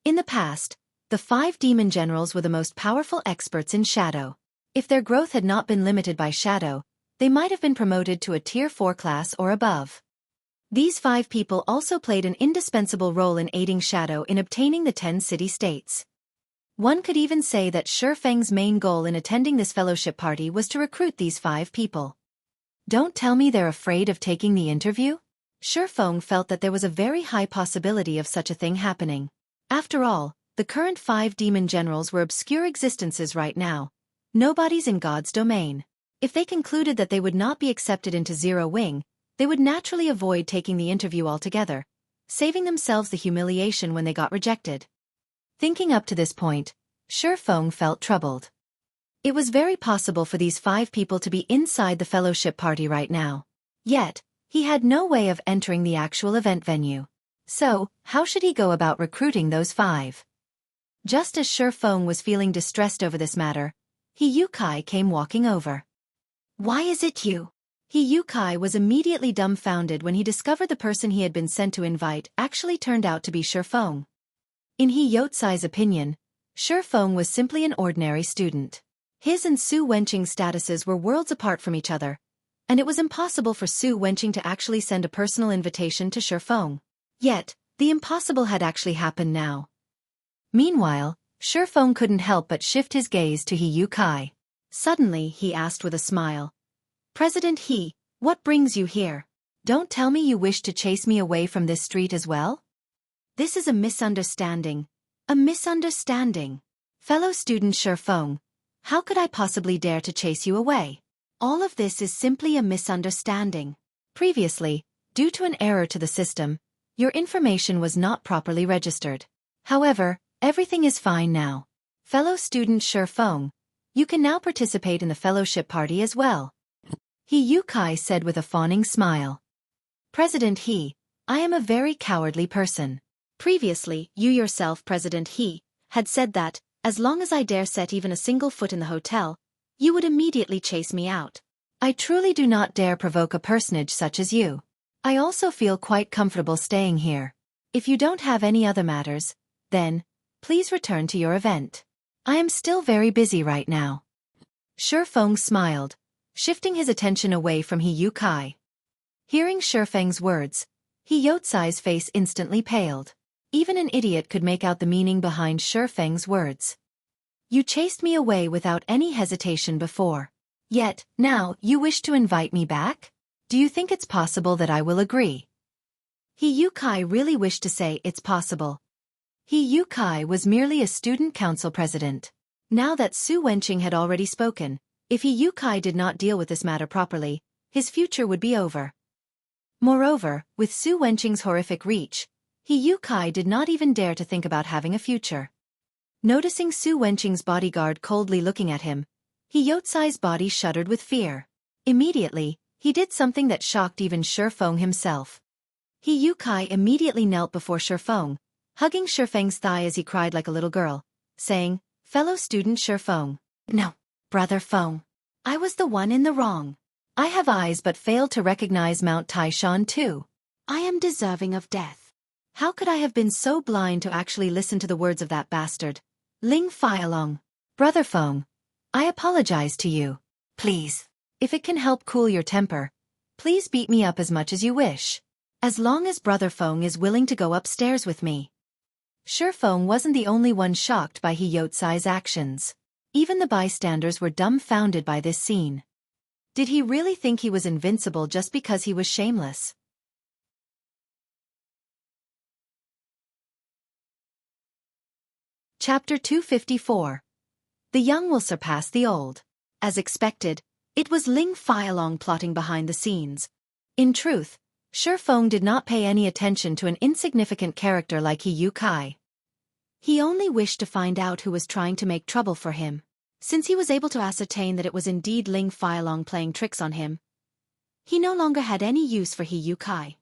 In the past, the 5 demon generals were the most powerful experts in Shadow. If their growth had not been limited by Shadow, they might have been promoted to a Tier 4 class or above. These 5 people also played an indispensable role in aiding Shadow in obtaining the 10 city-states. One could even say that Shifeng's main goal in attending this fellowship party was to recruit these 5 people. Don't tell me they're afraid of taking the interview? Shifeng felt that there was a very high possibility of such a thing happening. After all, the current 5 demon generals were obscure existences right now. Nobodies in God's domain. If they concluded that they would not be accepted into Zero Wing, they would naturally avoid taking the interview altogether, saving themselves the humiliation when they got rejected. Thinking up to this point, Shifeng felt troubled. It was very possible for these 5 people to be inside the fellowship party right now. Yet, he had no way of entering the actual event venue. So, how should he go about recruiting those 5? Just as Shifeng was feeling distressed over this matter, Xueqi came walking over. "Why is it you?" Xueqi was immediately dumbfounded when he discovered the person he had been sent to invite actually turned out to be Shifeng. In Xueqi's opinion, Shifeng was simply an ordinary student. His and Su Wenqing's statuses were worlds apart from each other, and it was impossible for Su Wenqing to actually send a personal invitation to Shifeng. Yet, the impossible had actually happened now. Meanwhile, Shifeng couldn't help but shift his gaze to Xueqi. Suddenly, he asked with a smile, "President He, what brings you here? Don't tell me you wish to chase me away from this street as well?" "This is a misunderstanding. A misunderstanding. Fellow student Shifeng, how could I possibly dare to chase you away? All of this is simply a misunderstanding. Previously, due to an error to the system, your information was not properly registered. However, everything is fine now. Fellow student Shifeng, you can now participate in the fellowship party as well," Xueqi said with a fawning smile. "President He, I am a very cowardly person. Previously, you yourself, President He, had said that, as long as I dare set even a single foot in the hotel, you would immediately chase me out. I truly do not dare provoke a personage such as you. I also feel quite comfortable staying here. If you don't have any other matters, then, please return to your event. I am still very busy right now." Shifeng smiled, shifting his attention away from Xueqi. Hearing Shifeng's words, Xueqi's face instantly paled. Even an idiot could make out the meaning behind Shifeng's words. "You chased me away without any hesitation before. Yet, now, you wish to invite me back? Do you think it's possible that I will agree?" Xueqi really wished to say it's possible. Xueqi was merely a student council president. Now that Su Wenqing had already spoken, if Xueqi did not deal with this matter properly, his future would be over. Moreover, with Su Wenqing's horrific reach, Xueqi did not even dare to think about having a future. Noticing Su Wenqing's bodyguard coldly looking at him, Xueqi's body shuddered with fear. Immediately, he did something that shocked even Shifeng himself. Xueqi immediately knelt before Shifeng, hugging Shifeng's thigh as he cried like a little girl, saying, "Fellow student Shifeng. No, brother Feng. I was the one in the wrong. I have eyes but failed to recognize Mount Taishan too. I am deserving of death. How could I have been so blind to actually listen to the words of that bastard, Ling Fialong? Brother Feng, I apologize to you. Please, if it can help cool your temper, please beat me up as much as you wish. As long as Brother Feng is willing to go upstairs with me." Shifeng wasn't the only one shocked by Xueqi's actions. Even the bystanders were dumbfounded by this scene. Did he really think he was invincible just because he was shameless? Chapter 254. The young will surpass the old. As expected, It was Ling Feilong plotting behind the scenes. In truth, Shi Feng did not pay any attention to an insignificant character like He Kai. He only wished to find out who was trying to make trouble for him. Since he was able to ascertain that it was indeed Ling Feilong playing tricks on him, he no longer had any use for He Kai.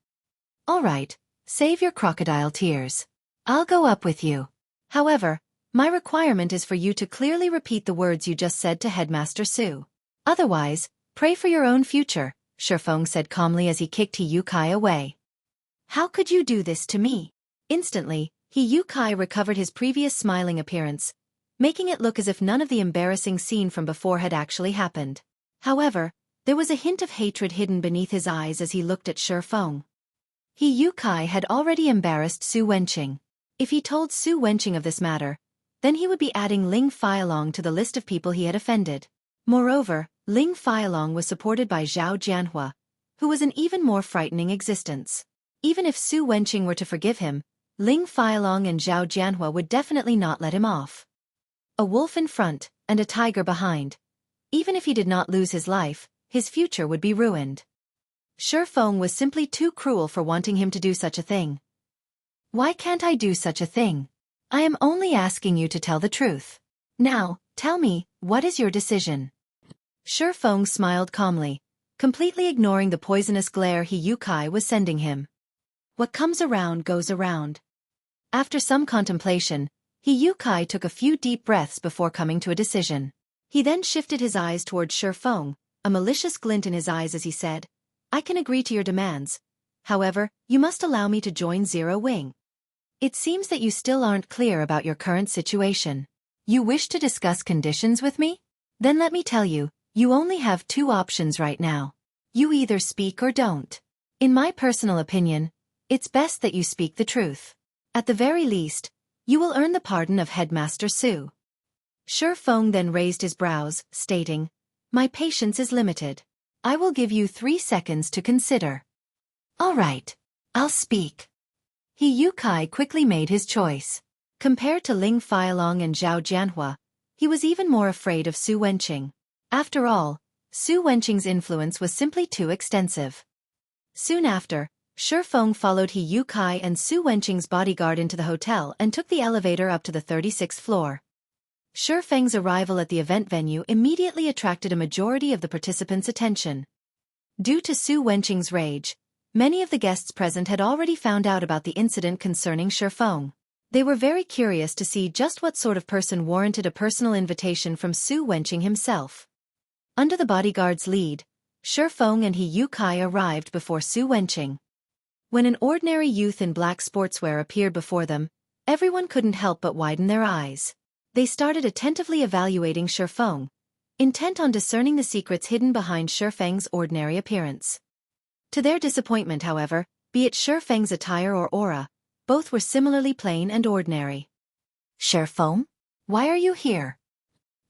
All right, save your crocodile tears. I'll go up with you. However, my requirement is for you to clearly repeat the words you just said to Headmaster Su. Otherwise, pray for your own future, Shi Feng said calmly as he kicked He Kai away. How could you do this to me? Instantly, He Kai recovered his previous smiling appearance, making it look as if none of the embarrassing scene from before had actually happened. However, there was a hint of hatred hidden beneath his eyes as he looked at Shi Feng. He Kai had already embarrassed Su Wenqing. If he told Su Wenqing of this matter, then he would be adding Ling Feilong to the list of people he had offended. Moreover, Ling Feilong was supported by Zhao Jianhua, who was an even more frightening existence. Even if Su Wenqing were to forgive him, Ling Feilong and Zhao Jianhua would definitely not let him off. A wolf in front, and a tiger behind. Even if he did not lose his life, his future would be ruined. Shi Feng was simply too cruel for wanting him to do such a thing. Why can't I do such a thing? I am only asking you to tell the truth. Now, tell me, what is your decision? Shi Feng smiled calmly, completely ignoring the poisonous glare He Kai was sending him. What comes around goes around. After some contemplation, He Kai took a few deep breaths before coming to a decision. He then shifted his eyes towards Shi Feng, a malicious glint in his eyes as he said, I can agree to your demands. However, you must allow me to join Zero Wing. It seems that you still aren't clear about your current situation. You wish to discuss conditions with me? Then let me tell you, you only have two options right now. You either speak or don't. In my personal opinion, it's best that you speak the truth. At the very least, you will earn the pardon of Headmaster Su. Shi Feng then raised his brows, stating, My patience is limited. I will give you 3 seconds to consider. All right, I'll speak. He Kai quickly made his choice. Compared to Ling Feilong and Zhao Jianhua, he was even more afraid of Su Wenqing. After all, Su Wenqing's influence was simply too extensive. Soon after, Shi Feng followed He Kai and Su Wenqing's bodyguard into the hotel and took the elevator up to the 36th floor. Shi Feng's arrival at the event venue immediately attracted a majority of the participants' attention. Due to Su Wenqing's rage, many of the guests present had already found out about the incident concerning Shi Feng. They were very curious to see just what sort of person warranted a personal invitation from Su Wenqing himself. Under the bodyguard's lead, Shi Feng and He Kai arrived before Su Wenqing. When an ordinary youth in black sportswear appeared before them, everyone couldn't help but widen their eyes. They started attentively evaluating Shi Feng, intent on discerning the secrets hidden behind Shi Feng's ordinary appearance. To their disappointment, however, be it Shi Feng's attire or aura, both were similarly plain and ordinary. Shi Feng? Why are you here?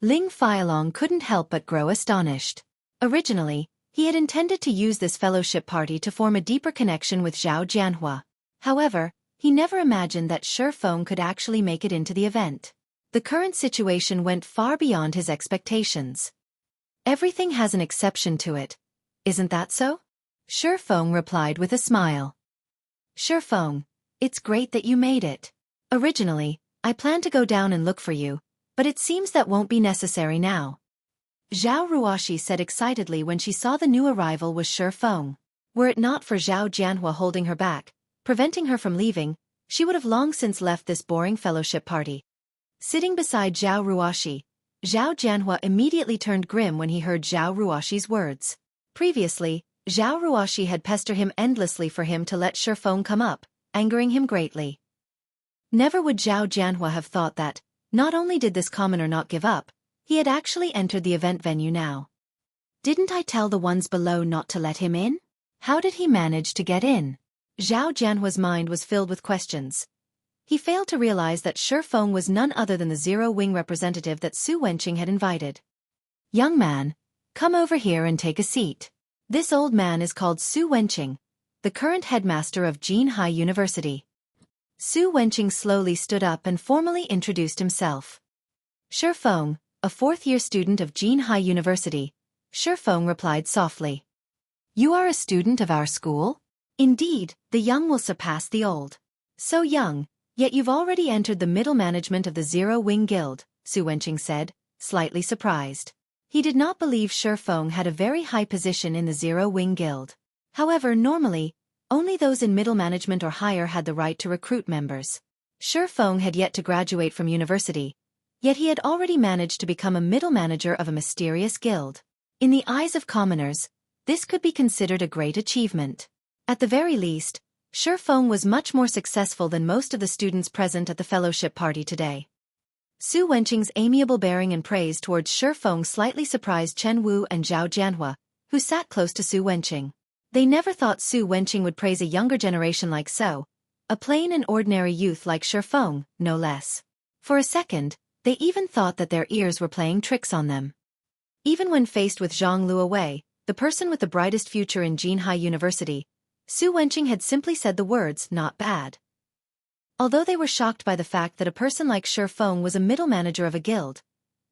Ling Feilong couldn't help but grow astonished. Originally, he had intended to use this fellowship party to form a deeper connection with Zhao Jianhua. However, he never imagined that Shi Feng could actually make it into the event. The current situation went far beyond his expectations. Everything has an exception to it. Isn't that so? Shi Feng replied with a smile. Shi Feng, it's great that you made it. Originally, I planned to go down and look for you, but it seems that won't be necessary now. Zhao Ruoxi said excitedly when she saw the new arrival was Shi Feng. Were it not for Zhao Jianhua holding her back, preventing her from leaving, she would have long since left this boring fellowship party. Sitting beside Zhao Ruoxi, Zhao Jianhua immediately turned grim when he heard Zhao Ruoxi's words. Previously, Zhao Ruoxi had pestered him endlessly for him to let Shi Feng come up, angering him greatly. Never would Zhao Jianhua have thought that, not only did this commoner not give up, he had actually entered the event venue now. Didn't I tell the ones below not to let him in? How did he manage to get in? Zhao Jianhua's mind was filled with questions. He failed to realize that Shi Feng was none other than the Zero Wing representative that Su Wenqing had invited. Young man, come over here and take a seat. This old man is called Su Wenqing, the current headmaster of Jinhai University. Su Wenqing slowly stood up and formally introduced himself. Shi Feng, a fourth-year student of Jinhai University, Shifeng replied softly. You are a student of our school? Indeed, the young will surpass the old. So young, yet you've already entered the middle management of the Zero Wing Guild, Xueqi said, slightly surprised. He did not believe Shifeng had a very high position in the Zero Wing Guild. However, normally, only those in middle management or higher had the right to recruit members. Shifeng had yet to graduate from university, yet he had already managed to become a middle manager of a mysterious guild. In the eyes of commoners, this could be considered a great achievement. At the very least, Shifeng was much more successful than most of the students present at the fellowship party today. Xueqi's amiable bearing and praise towards Shifeng slightly surprised Chen Wu and Zhao Jianhua, who sat close to Xueqi. They never thought Xueqi would praise a younger generation like so, a plain and ordinary youth like Shifeng, no less. For a second, they even thought that their ears were playing tricks on them. Even when faced with Zhang Luowei, the person with the brightest future in Jinhai University, Xueqi had simply said the words, "not bad." Although they were shocked by the fact that a person like Shifeng was a middle manager of a guild,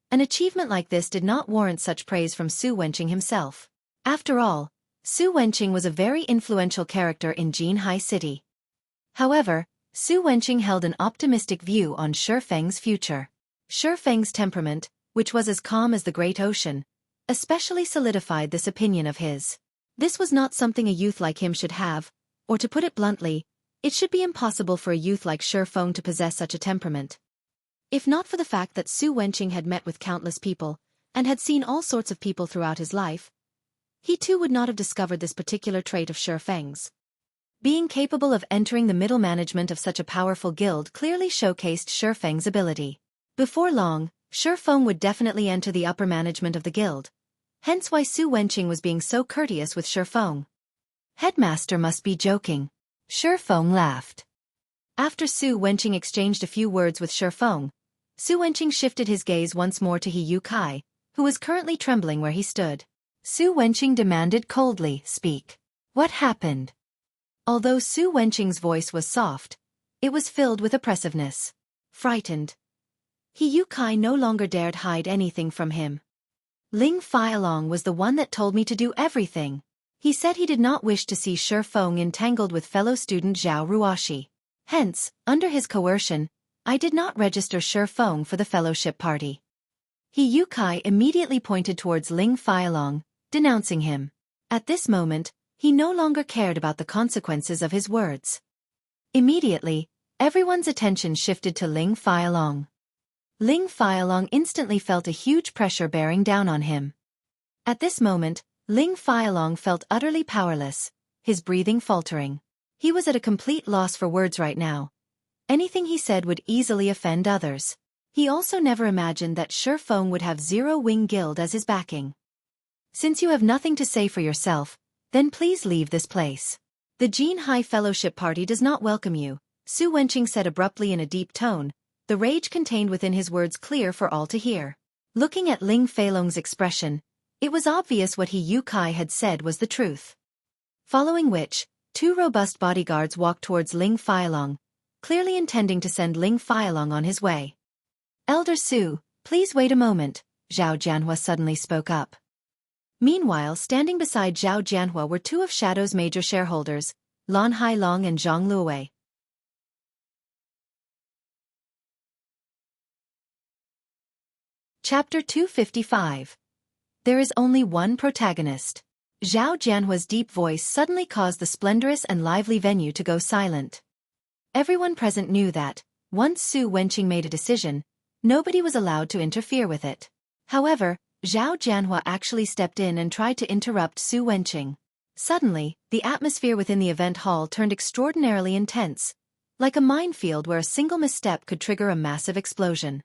an achievement like this did not warrant such praise from Xueqi himself. After all, Xueqi was a very influential character in Jinhai City. However, Xueqi held an optimistic view on Shifeng's future. Shifeng's temperament, which was as calm as the great ocean, especially solidified this opinion of his. This was not something a youth like him should have, or to put it bluntly, it should be impossible for a youth like Shifeng to possess such a temperament. If not for the fact that Xueqi had met with countless people, and had seen all sorts of people throughout his life, he too would not have discovered this particular trait of Shifeng's. Being capable of entering the middle management of such a powerful guild clearly showcased Shifeng's ability. Before long, Shifeng would definitely enter the upper management of the guild, hence why Xueqi was being so courteous with Shifeng. Headmaster must be joking. Shifeng laughed. After Xueqi exchanged a few words with Shifeng, Xueqi shifted his gaze once more to He Kai, who was currently trembling where he stood. Xueqi demanded coldly, "Speak. What happened?" Although Xueqi's voice was soft, it was filled with oppressiveness. Frightened, He Kai no longer dared hide anything from him. Ling Fialong was the one that told me to do everything. He said he did not wish to see Shifeng entangled with fellow student Zhao Ruoshi. Hence, under his coercion, I did not register Shifeng for the fellowship party. He Kai immediately pointed towards Ling Fialong, denouncing him. At this moment, he no longer cared about the consequences of his words. Immediately, everyone's attention shifted to Ling Fialong. Ling Fialong instantly felt a huge pressure bearing down on him. At this moment, Ling Fialong felt utterly powerless, his breathing faltering. He was at a complete loss for words right now. Anything he said would easily offend others. He also never imagined that Shifeng would have Zero Wing Guild as his backing. Since you have nothing to say for yourself, then please leave this place. The Jinhai Fellowship Party does not welcome you, Xueqi said abruptly in a deep tone, the rage contained within his words clear for all to hear. Looking at Ling Fialong's expression, it was obvious what He Kai had said was the truth. Following which, two robust bodyguards walked towards Ling Fialong, clearly intending to send Ling Fialong on his way. Elder Su, please wait a moment, Zhao Jianhua suddenly spoke up. Meanwhile, standing beside Zhao Jianhua were two of Shadow's major shareholders, Lan Hailong and Zhang Luowei. Chapter 255. There is only one protagonist. Zhao Jianhua's deep voice suddenly caused the splendorous and lively venue to go silent. Everyone present knew that, once Xueqi made a decision, nobody was allowed to interfere with it. However, Zhao Jianhua actually stepped in and tried to interrupt Xueqi. Suddenly, the atmosphere within the event hall turned extraordinarily intense, like a minefield where a single misstep could trigger a massive explosion.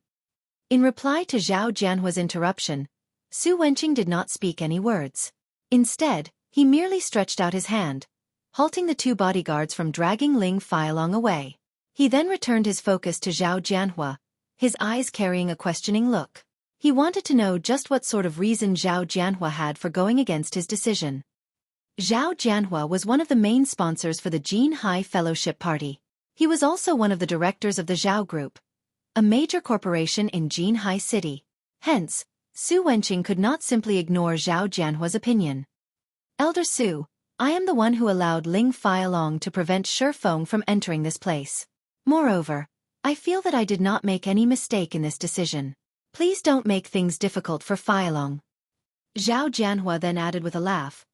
In reply to Zhao Jianhua's interruption, Xueqi did not speak any words. Instead, he merely stretched out his hand, halting the two bodyguards from dragging Ling Fialong away. He then returned his focus to Zhao Jianhua, his eyes carrying a questioning look. He wanted to know just what sort of reason Zhao Jianhua had for going against his decision. Zhao Jianhua was one of the main sponsors for the Jinhai Fellowship Party. He was also one of the directors of the Zhao Group, a major corporation in Jinhai City. Hence, Su Wenqing could not simply ignore Zhao Jianhua's opinion. Elder Su, I am the one who allowed Ling Feilong to prevent Shifeng from entering this place. Moreover, I feel that I did not make any mistake in this decision. Please don't make things difficult for Feilong. Zhao Jianhua then added with a laugh.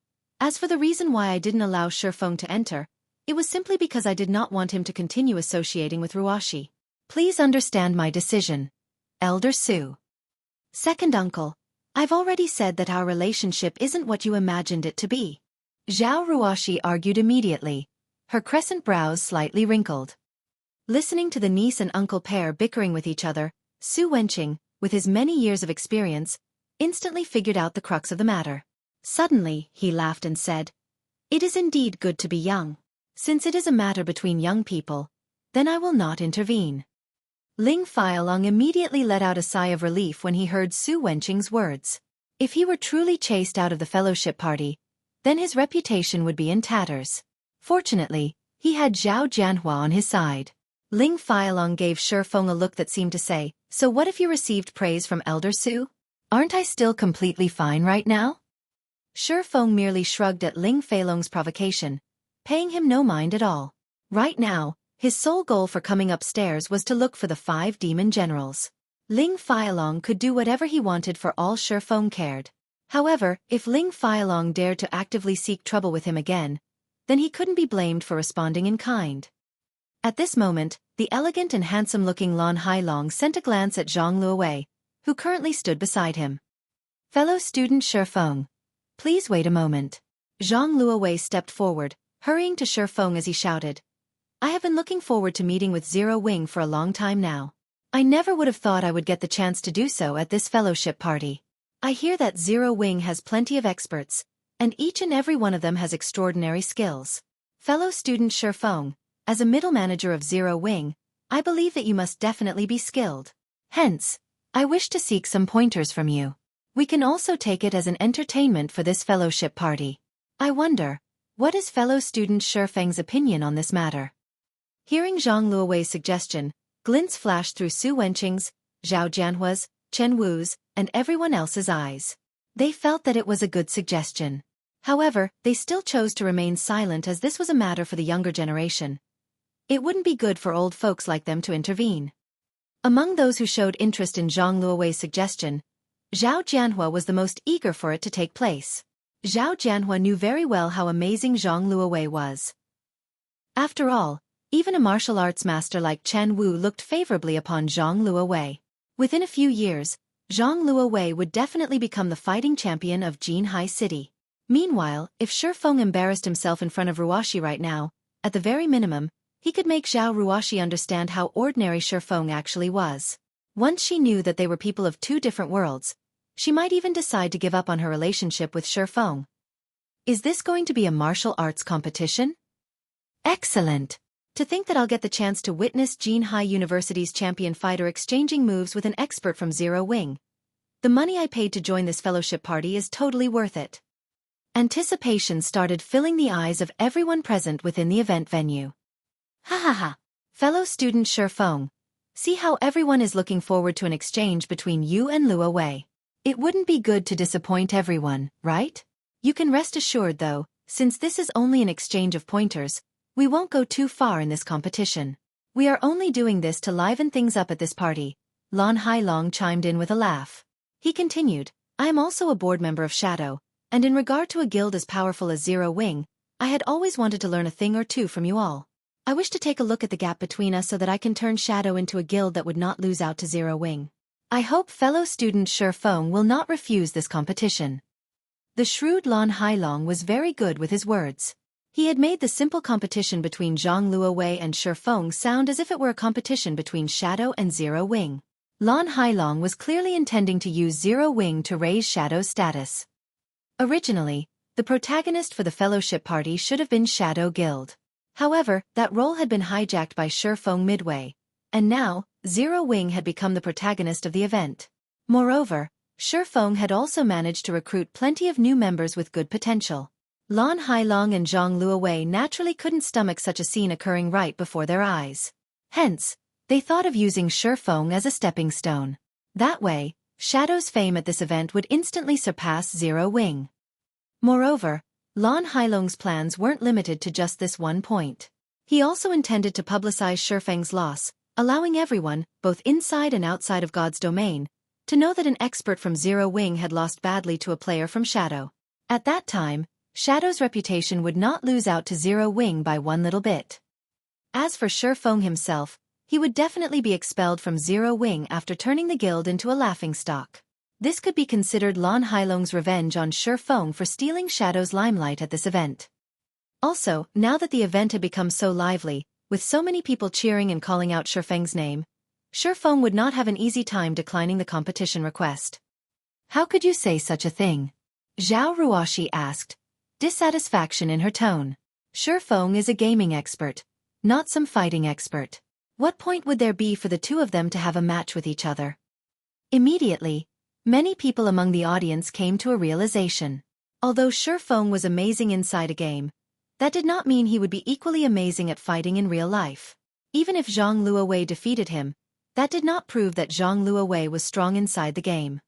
As for the reason why I didn't allow Shifeng to enter, it was simply because I did not want him to continue associating with Ruoshi. Please understand my decision, Elder Su. Second uncle, I've already said that our relationship isn't what you imagined it to be. Zhao Ruoshi argued immediately, her crescent brows slightly wrinkled. Listening to the niece and uncle pair bickering with each other, Su Wenqing, with his many years of experience, instantly figured out the crux of the matter. Suddenly, he laughed and said, "It is indeed good to be young. Since it is a matter between young people, then I will not intervene." Ling Feilong immediately let out a sigh of relief when he heard Su Wenqing's words. If he were truly chased out of the fellowship party, then his reputation would be in tatters. Fortunately, he had Zhao Jianhua on his side. Ling Feilong gave Shifeng a look that seemed to say, "So what if you received praise from Elder Su? Aren't I still completely fine right now?" Shifeng merely shrugged at Ling Feilong's provocation, paying him no mind at all. Right now, his sole goal for coming upstairs was to look for the 5 demon generals. Ling Feilong could do whatever he wanted for all Shifeng cared. However, if Ling Feilong dared to actively seek trouble with him again, then he couldn't be blamed for responding in kind. At this moment, the elegant and handsome-looking Lan Hailong sent a glance at Zhang Luowei, who currently stood beside him. "Fellow student Shifeng, please wait a moment." Zhang Luowei stepped forward, hurrying to Shifeng as he shouted, "I have been looking forward to meeting with Zero Wing for a long time now. I never would have thought I would get the chance to do so at this fellowship party. I hear that Zero Wing has plenty of experts, and each and every one of them has extraordinary skills. Fellow student Shifeng, as a middle manager of Zero Wing, I believe that you must definitely be skilled. Hence, I wish to seek some pointers from you. We can also take it as an entertainment for this fellowship party. I wonder, what is fellow student Shifeng's opinion on this matter?" Hearing Zhang Luowei's suggestion, glints flashed through Su Wenqing's, Zhao Jianhua's, Chen Wu's, and everyone else's eyes. They felt that it was a good suggestion. However, they still chose to remain silent as this was a matter for the younger generation. It wouldn't be good for old folks like them to intervene. Among those who showed interest in Zhang Luowei's suggestion, Zhao Jianhua was the most eager for it to take place. Zhao Jianhua knew very well how amazing Zhang Luowei was. After all, even a martial arts master like Chen Wu looked favorably upon Zhang Luowei. Within a few years, Zhang Luowei would definitely become the fighting champion of Jinhai City. Meanwhile, if Shifeng embarrassed himself in front of Ruoshi right now, at the very minimum, he could make Zhao Ruoshi understand how ordinary Shifeng actually was. Once she knew that they were people of 2 different worlds, she might even decide to give up on her relationship with Shifeng. Is this going to be a martial arts competition? Excellent! To think that I'll get the chance to witness Jinhai University's champion fighter exchanging moves with an expert from Zero Wing. The money I paid to join this fellowship party is totally worth it. Anticipation started filling the eyes of everyone present within the event venue. Ha ha ha! Fellow student Shifeng, see how everyone is looking forward to an exchange between you and Luowei. It wouldn't be good to disappoint everyone, right? You can rest assured though, since this is only an exchange of pointers, we won't go too far in this competition. We are only doing this to liven things up at this party. Lan Hailong chimed in with a laugh. He continued, I am also a board member of Shadow, and in regard to a guild as powerful as Zero Wing, I had always wanted to learn a thing or two from you all. I wish to take a look at the gap between us so that I can turn Shadow into a guild that would not lose out to Zero Wing. I hope fellow student Shifeng will not refuse this competition. The shrewd Lan Hailong was very good with his words. He had made the simple competition between Zhang Luowei and Shifeng sound as if it were a competition between Shadow and Zero Wing. Lan Hailong was clearly intending to use Zero Wing to raise Shadow's status. Originally, the protagonist for the fellowship party should have been Shadow Guild. However, that role had been hijacked by Shifeng midway, and now, Zero Wing had become the protagonist of the event. Moreover, Shifeng had also managed to recruit plenty of new members with good potential. Lan Hailong and Zhang Luowei naturally couldn't stomach such a scene occurring right before their eyes. Hence, they thought of using Shifeng as a stepping stone. That way, Shadow's fame at this event would instantly surpass Zero Wing. Moreover, Lan Hailong's plans weren't limited to just this one point. He also intended to publicize Shifeng's loss, allowing everyone, both inside and outside of God's domain, to know that an expert from Zero Wing had lost badly to a player from Shadow. At that time, Shadow's reputation would not lose out to Zero Wing by one little bit. As for Shifeng himself, he would definitely be expelled from Zero Wing after turning the guild into a laughingstock. This could be considered Lan Hailong's revenge on Shifeng for stealing Shadow's limelight at this event. Also, now that the event had become so lively, with so many people cheering and calling out Shifeng's name, Shifeng would not have an easy time declining the competition request. How could you say such a thing? Zhao Ruoshi asked, dissatisfaction in her tone. Shifeng is a gaming expert, not some fighting expert. What point would there be for the two of them to have a match with each other? Immediately, many people among the audience came to a realization. Although Shifeng was amazing inside a game, that did not mean he would be equally amazing at fighting in real life. Even if Zhang Luowei defeated him, that did not prove that Zhang Luowei was strong inside the game.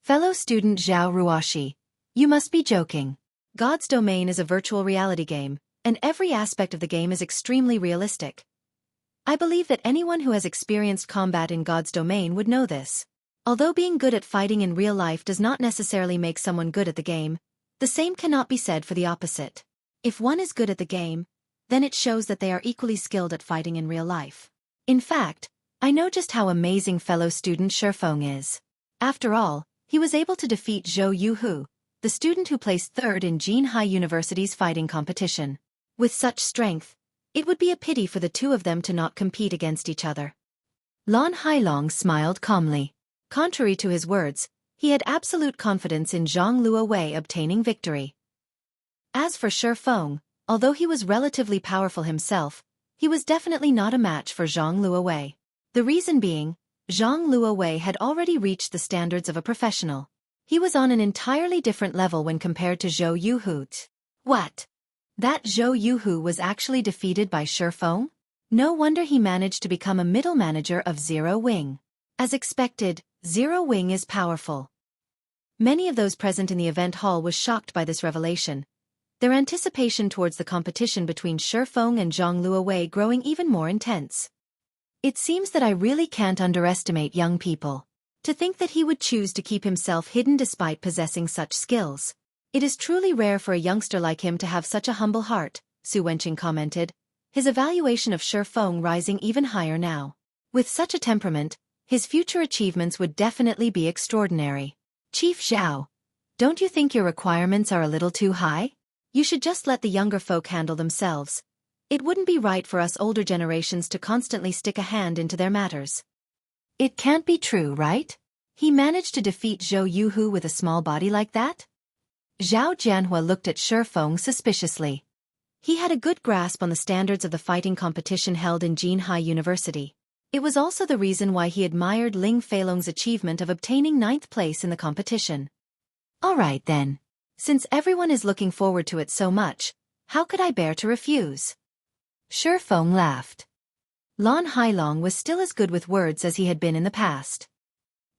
Fellow student Zhao Ruoshi, you must be joking. God's Domain is a virtual reality game, and every aspect of the game is extremely realistic. I believe that anyone who has experienced combat in God's Domain would know this. Although being good at fighting in real life does not necessarily make someone good at the game, the same cannot be said for the opposite. If one is good at the game, then it shows that they are equally skilled at fighting in real life. In fact, I know just how amazing fellow student Shifeng is. After all, he was able to defeat Zhou Yuhu, the student who placed third in Jinhai University's fighting competition. With such strength, it would be a pity for the two of them to not compete against each other. Lan Hailong smiled calmly. Contrary to his words, he had absolute confidence in Zhang Luowei obtaining victory. As for Shifeng, although he was relatively powerful himself, he was definitely not a match for Zhang Luowei. The reason being, Zhang Luowei had already reached the standards of a professional. He was on an entirely different level when compared to Zhou Yuhu. What? That Zhou Yuhu was actually defeated by Shifeng? No wonder he managed to become a middle manager of Zero Wing. As expected, Zero Wing is powerful. Many of those present in the event hall was shocked by this revelation, their anticipation towards the competition between Shifeng and Zhang Luowei growing even more intense. It seems that I really can't underestimate young people. To think that he would choose to keep himself hidden despite possessing such skills. It is truly rare for a youngster like him to have such a humble heart, Su Wenqing commented, his evaluation of Shifeng rising even higher now. With such a temperament, his future achievements would definitely be extraordinary. Chief Zhao, don't you think your requirements are a little too high? You should just let the younger folk handle themselves. It wouldn't be right for us older generations to constantly stick a hand into their matters. It can't be true, right? He managed to defeat Zhou Yuhu with a small body like that? Zhao Jianhua looked at Shifeng suspiciously. He had a good grasp on the standards of the fighting competition held in Jinhai University. It was also the reason why he admired Ling Feilong's achievement of obtaining 9th place in the competition. All right then. Since everyone is looking forward to it so much, how could I bear to refuse? Shifeng laughed. Lan Hailong was still as good with words as he had been in the past.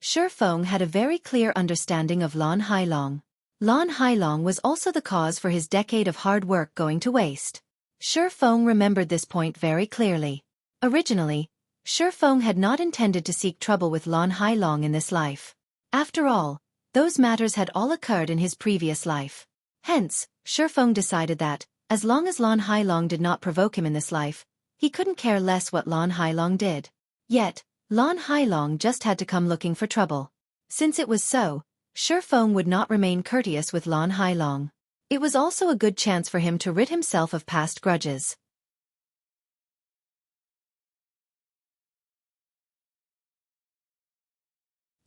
Shifeng had a very clear understanding of Lan Hailong. Lan Hailong was also the cause for his decade of hard work going to waste. Shifeng remembered this point very clearly. Originally, Shifeng had not intended to seek trouble with Lan Hailong in this life. After all, those matters had all occurred in his previous life. Hence, Shifeng decided that, as long as Lan Hailong did not provoke him in this life, he couldn't care less what Lan Hailong did. Yet, Lan Hailong just had to come looking for trouble. Since it was so, Shifeng would not remain courteous with Lan Hailong. It was also a good chance for him to rid himself of past grudges.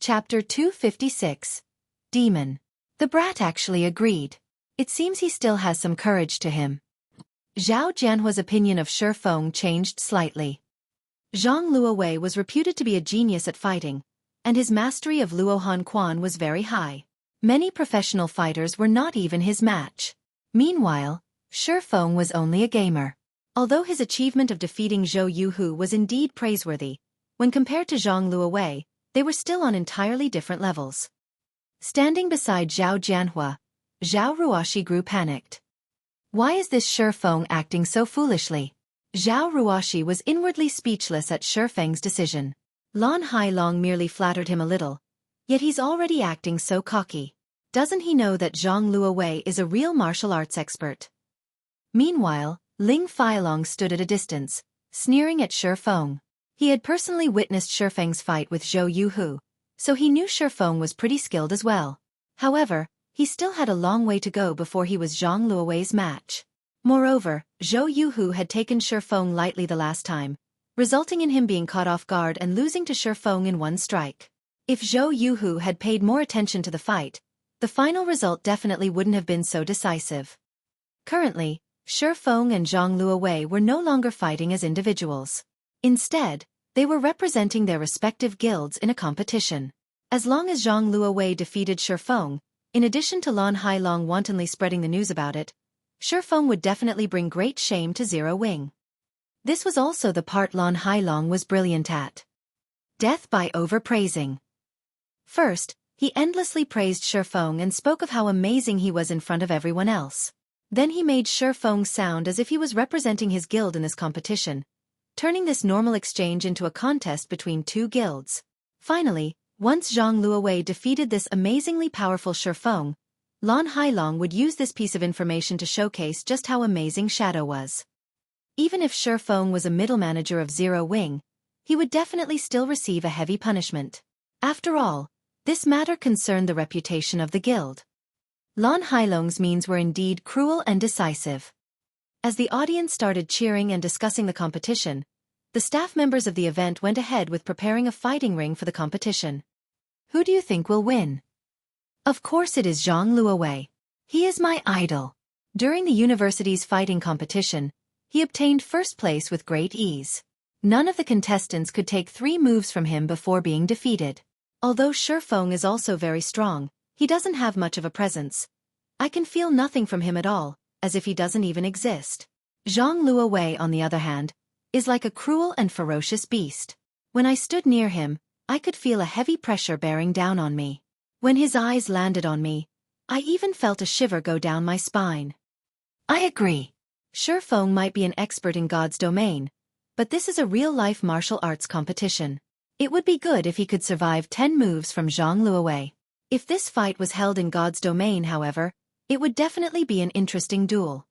Chapter 256. Demon. The brat actually agreed. It seems he still has some courage to him. Zhao Jianhua's opinion of Shifeng changed slightly. Zhang Luowei was reputed to be a genius at fighting, and his mastery of Luohan Quan was very high. Many professional fighters were not even his match. Meanwhile, Shifeng was only a gamer. Although his achievement of defeating Zhou Yuhu was indeed praiseworthy, when compared to Zhang Luowei, they were still on entirely different levels. Standing beside Zhao Jianhua, Zhao Ruoxi grew panicked. Why is this Shi Feng acting so foolishly? Zhao Ruoxi was inwardly speechless at Shi Feng's decision. Lan Hailong merely flattered him a little, yet he's already acting so cocky. Doesn't he know that Zhang Luowei is a real martial arts expert? Meanwhile, Ling Feilong stood at a distance, sneering at Shi Feng. He had personally witnessed Shi Feng's fight with Zhou Yuhu, so he knew Shi Feng was pretty skilled as well. However, he still had a long way to go before he was Zhang Luowei's match. Moreover, Zhou Yuhu had taken Shi Feng lightly the last time, resulting in him being caught off guard and losing to Shi Feng in one strike. If Zhou Yuhu had paid more attention to the fight, the final result definitely wouldn't have been so decisive. Currently, Shi Feng and Zhang Luowei were no longer fighting as individuals. Instead, they were representing their respective guilds in a competition. As long as Zhang Luowei defeated Shi Feng, in addition to Lan Hailong wantonly spreading the news about it, Shi Feng would definitely bring great shame to Zero Wing. This was also the part Lan Hailong was brilliant at. Death by overpraising. First, he endlessly praised Shi Feng and spoke of how amazing he was in front of everyone else. Then he made Shi Feng sound as if he was representing his guild in this competition, turning this normal exchange into a contest between two guilds. Finally, once Zhang Luowei defeated this amazingly powerful Shi Feng, Lan Hailong would use this piece of information to showcase just how amazing Shadow was. Even if Shi Feng was a middle manager of Zero Wing, he would definitely still receive a heavy punishment. After all, this matter concerned the reputation of the guild. Lan Hailong's means were indeed cruel and decisive. As the audience started cheering and discussing the competition, the staff members of the event went ahead with preparing a fighting ring for the competition. Who do you think will win? Of course it is Zhang Luowei. He is my idol. During the university's fighting competition, he obtained first place with great ease. None of the contestants could take 3 moves from him before being defeated. Although Shi Feng is also very strong, he doesn't have much of a presence. I can feel nothing from him at all, as if he doesn't even exist. Zhang Luowei, on the other hand, is like a cruel and ferocious beast. When I stood near him, I could feel a heavy pressure bearing down on me. When his eyes landed on me, I even felt a shiver go down my spine. I agree. Shi Feng might be an expert in God's domain, but this is a real-life martial arts competition. It would be good if he could survive 10 moves from Zhang Luowei. If this fight was held in God's domain, however, it would definitely be an interesting duel.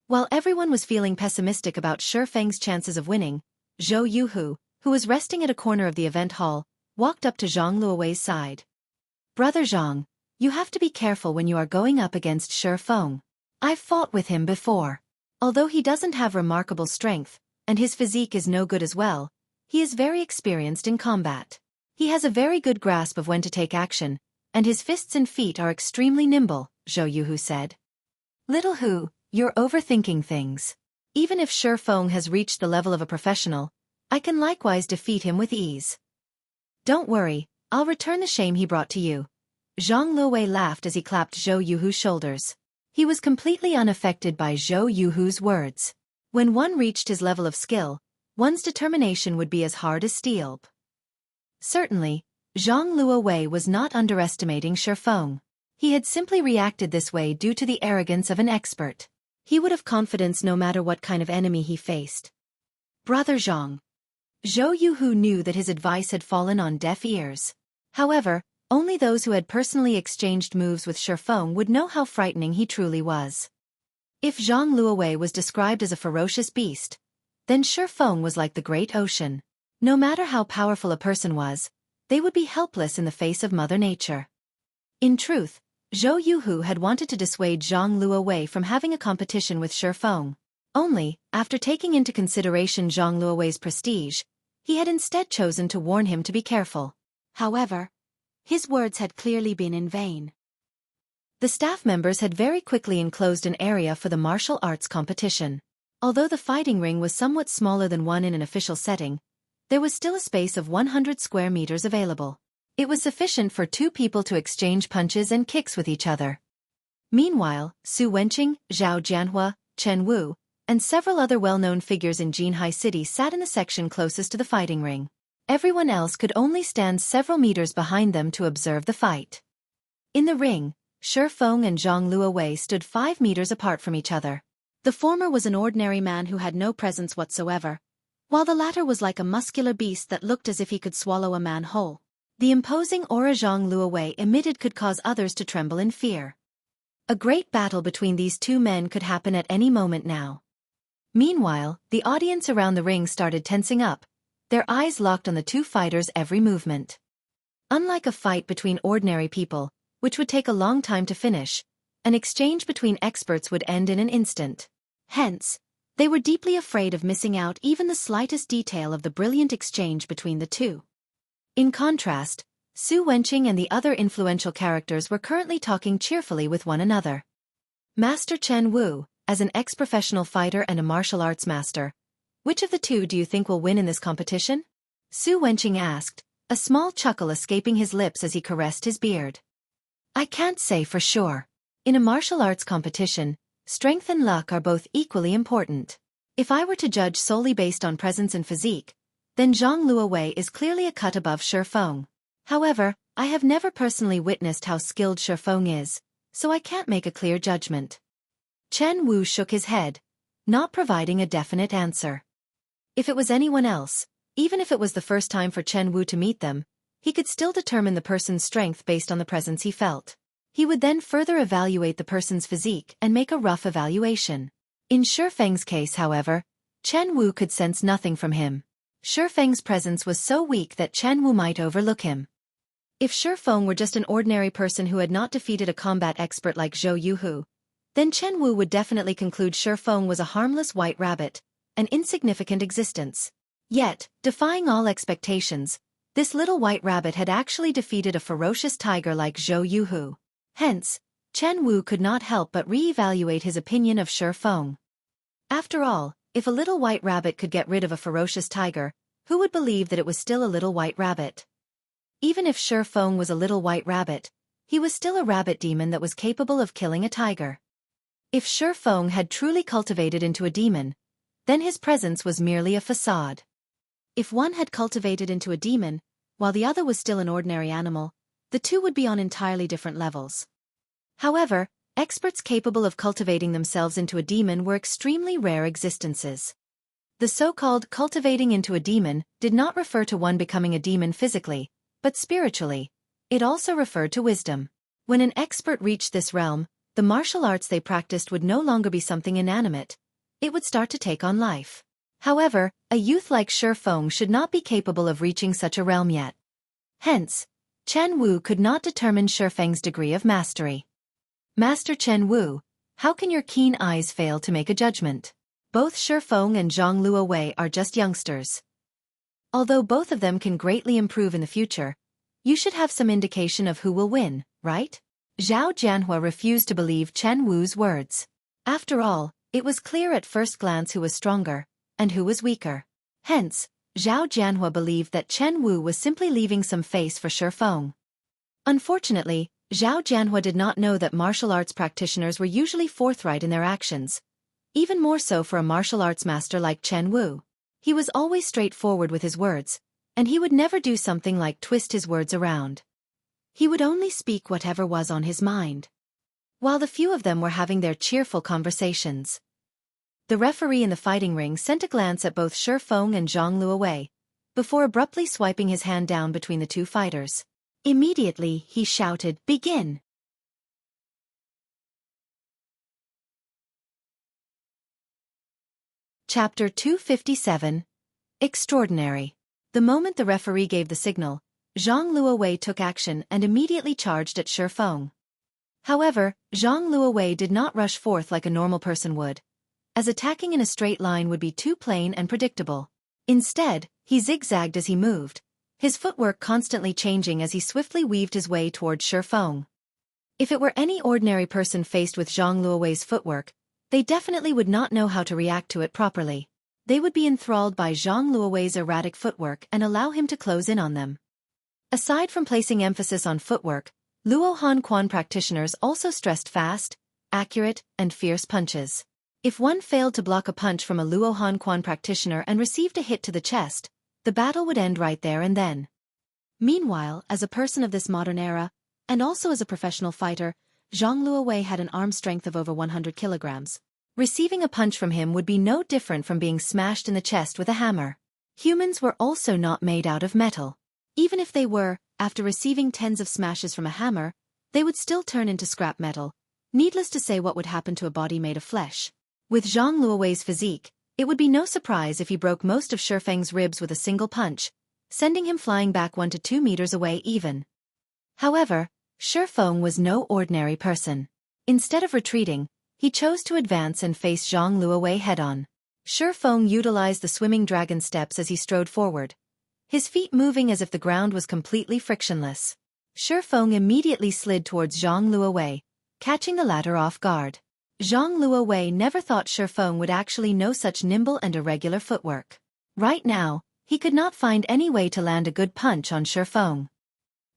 While everyone was feeling pessimistic about Shi Feng's chances of winning, Zhou Yuhu, who was resting at a corner of the event hall, walked up to Zhang Luowei's side. Brother Zhang, you have to be careful when you are going up against Shi Feng. I've fought with him before. Although he doesn't have remarkable strength, and his physique is no good as well, he is very experienced in combat. He has a very good grasp of when to take action, and his fists and feet are extremely nimble, Zhou Yuhu said. Little Hu, you're overthinking things. Even if Shi Feng has reached the level of a professional, I can likewise defeat him with ease. Don't worry, I'll return the shame he brought to you. Zhang Luowei laughed as he clapped Zhou Yuhu's shoulders. He was completely unaffected by Zhou Yuhu's words. When one reached his level of skill, one's determination would be as hard as steel. Certainly, Zhang Luowei was not underestimating Shi Feng. He had simply reacted this way due to the arrogance of an expert. He would have confidence no matter what kind of enemy he faced. Brother Zhang. Zhou Yuhu knew that his advice had fallen on deaf ears. However, only those who had personally exchanged moves with Shi Feng would know how frightening he truly was. If Zhang Luowei was described as a ferocious beast, then Shi Feng was like the great ocean. No matter how powerful a person was, they would be helpless in the face of Mother Nature. In truth, Zhou Yuhu had wanted to dissuade Zhang Luowei from having a competition with Shi Feng. Only, after taking into consideration Zhang Luowei's prestige, he had instead chosen to warn him to be careful. However, his words had clearly been in vain. The staff members had very quickly enclosed an area for the martial arts competition. Although the fighting ring was somewhat smaller than one in an official setting, there was still a space of 100 square meters available. It was sufficient for 2 people to exchange punches and kicks with each other. Meanwhile, Su Wenqing, Zhao Jianhua, Chen Wu, and several other well-known figures in Jinhai City sat in the section closest to the fighting ring. Everyone else could only stand several meters behind them to observe the fight. In the ring, Shi Feng and Zhang Luowei stood 5 meters apart from each other. The former was an ordinary man who had no presence whatsoever, while the latter was like a muscular beast that looked as if he could swallow a man whole. The imposing aura Zhang Luowei emitted could cause others to tremble in fear. A great battle between these two men could happen at any moment now. Meanwhile, the audience around the ring started tensing up, their eyes locked on the two fighters' every movement. Unlike a fight between ordinary people, which would take a long time to finish, an exchange between experts would end in an instant. Hence, they were deeply afraid of missing out even the slightest detail of the brilliant exchange between the two. In contrast, Xueqi and the other influential characters were currently talking cheerfully with one another. Master Chen Wu, as an ex-professional fighter and a martial arts master, which of the two do you think will win in this competition? Xueqi asked, a small chuckle escaping his lips as he caressed his beard. I can't say for sure. In a martial arts competition, strength and luck are both equally important. If I were to judge solely based on presence and physique, then Zhang Luowei is clearly a cut above Shi Feng. However, I have never personally witnessed how skilled Shi Feng is, so I can't make a clear judgment. Chen Wu shook his head, not providing a definite answer. If it was anyone else, even if it was the first time for Chen Wu to meet them, he could still determine the person's strength based on the presence he felt. He would then further evaluate the person's physique and make a rough evaluation. In Shi Feng's case, however, Chen Wu could sense nothing from him. Shi Feng's presence was so weak that Chen Wu might overlook him. If Shi Feng were just an ordinary person who had not defeated a combat expert like Zhou Yuhu, then Chen Wu would definitely conclude Shi Feng was a harmless white rabbit, an insignificant existence. Yet, defying all expectations, this little white rabbit had actually defeated a ferocious tiger like Zhou Yuhu. Hence, Chen Wu could not help but re-evaluate his opinion of Shi Feng. After all, if a little white rabbit could get rid of a ferocious tiger, who would believe that it was still a little white rabbit? Even if Shi Feng was a little white rabbit, he was still a rabbit demon that was capable of killing a tiger. If Shi Feng had truly cultivated into a demon, then his presence was merely a facade. If one had cultivated into a demon, while the other was still an ordinary animal, the two would be on entirely different levels. However, experts capable of cultivating themselves into a demon were extremely rare existences. The so-called cultivating into a demon did not refer to one becoming a demon physically, but spiritually. It also referred to wisdom. When an expert reached this realm, the martial arts they practiced would no longer be something inanimate. It would start to take on life. However, a youth like Shi Feng should not be capable of reaching such a realm yet. Hence, Chen Wu could not determine Shi Feng's degree of mastery. Master Chen Wu, how can your keen eyes fail to make a judgment? Both Shi Feng and Zhang Luowei are just youngsters. Although both of them can greatly improve in the future, you should have some indication of who will win, right? Zhao Jianhua refused to believe Chen Wu's words. After all, it was clear at first glance who was stronger, and who was weaker. Hence, Zhao Jianhua believed that Chen Wu was simply leaving some face for Shi Feng. Unfortunately, Zhao Jianhua did not know that martial arts practitioners were usually forthright in their actions, even more so for a martial arts master like Chen Wu. He was always straightforward with his words, and he would never do something like twist his words around. He would only speak whatever was on his mind. While the few of them were having their cheerful conversations, the referee in the fighting ring sent a glance at both Shi Feng and Zhang Luowei, before abruptly swiping his hand down between the two fighters. Immediately, he shouted, "Begin!" Chapter 257. Extraordinary. The moment the referee gave the signal, Zhang Luowei took action and immediately charged at Shi Feng. However, Zhang Luowei did not rush forth like a normal person would, as attacking in a straight line would be too plain and predictable. Instead, he zigzagged as he moved, his footwork constantly changing as he swiftly weaved his way toward Shi Feng. If it were any ordinary person faced with Zhang Luowei's footwork, they definitely would not know how to react to it properly. They would be enthralled by Zhang Luowei's erratic footwork and allow him to close in on them. Aside from placing emphasis on footwork, Luo Han Quan practitioners also stressed fast, accurate, and fierce punches. If one failed to block a punch from a Luo Han Quan practitioner and received a hit to the chest, The battle would end right there and then. Meanwhile, as a person of this modern era, and also as a professional fighter, Zhang Luowei had an arm strength of over 100 kilograms. Receiving a punch from him would be no different from being smashed in the chest with a hammer. Humans were also not made out of metal. Even if they were, after receiving tens of smashes from a hammer, they would still turn into scrap metal. Needless to say what would happen to a body made of flesh. With Zhang Luowei's physique, it would be no surprise if he broke most of Shifeng's ribs with a single punch, sending him flying back 1 to 2 meters away even. However, Shifeng was no ordinary person. Instead of retreating, he chose to advance and face Zhang Luowei head-on. Shifeng utilized the swimming dragon steps as he strode forward, his feet moving as if the ground was completely frictionless. Shifeng immediately slid towards Zhang Luowei, catching the latter off guard. Zhang Luowei never thought Shifeng would actually know such nimble and irregular footwork. Right now, he could not find any way to land a good punch on Shifeng.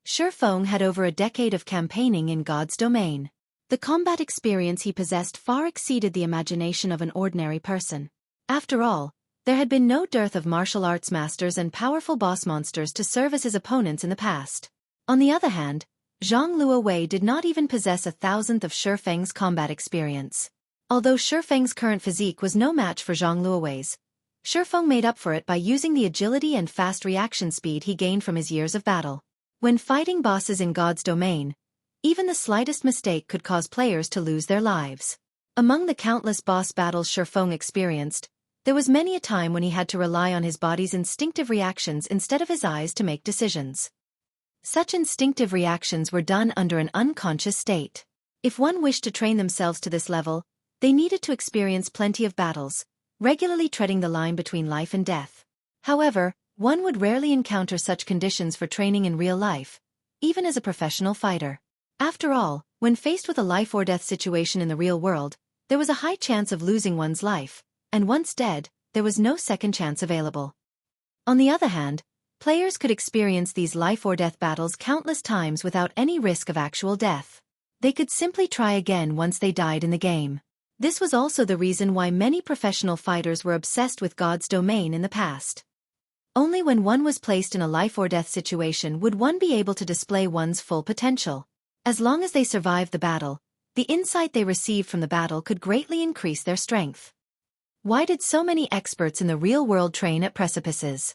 Shifeng had over a decade of campaigning in God's domain. The combat experience he possessed far exceeded the imagination of an ordinary person. After all, there had been no dearth of martial arts masters and powerful boss monsters to serve as his opponents in the past. On the other hand, Zhang Luowei did not even possess 1,000th of Shifeng's combat experience. Although Shifeng's current physique was no match for Zhang Luowei's, Shifeng made up for it by using the agility and fast reaction speed he gained from his years of battle. When fighting bosses in God's domain, even the slightest mistake could cause players to lose their lives. Among the countless boss battles Shifeng experienced, there was many a time when he had to rely on his body's instinctive reactions instead of his eyes to make decisions. Such instinctive reactions were done under an unconscious state. If one wished to train themselves to this level, they needed to experience plenty of battles, regularly treading the line between life and death. However, one would rarely encounter such conditions for training in real life, even as a professional fighter. After all, when faced with a life-or-death situation in the real world, there was a high chance of losing one's life, and once dead, there was no second chance available. On the other hand, players could experience these life-or-death battles countless times without any risk of actual death. They could simply try again once they died in the game. This was also the reason why many professional fighters were obsessed with God's domain in the past. Only when one was placed in a life-or-death situation would one be able to display one's full potential. As long as they survived the battle, the insight they received from the battle could greatly increase their strength. Why did so many experts in the real world train at precipices?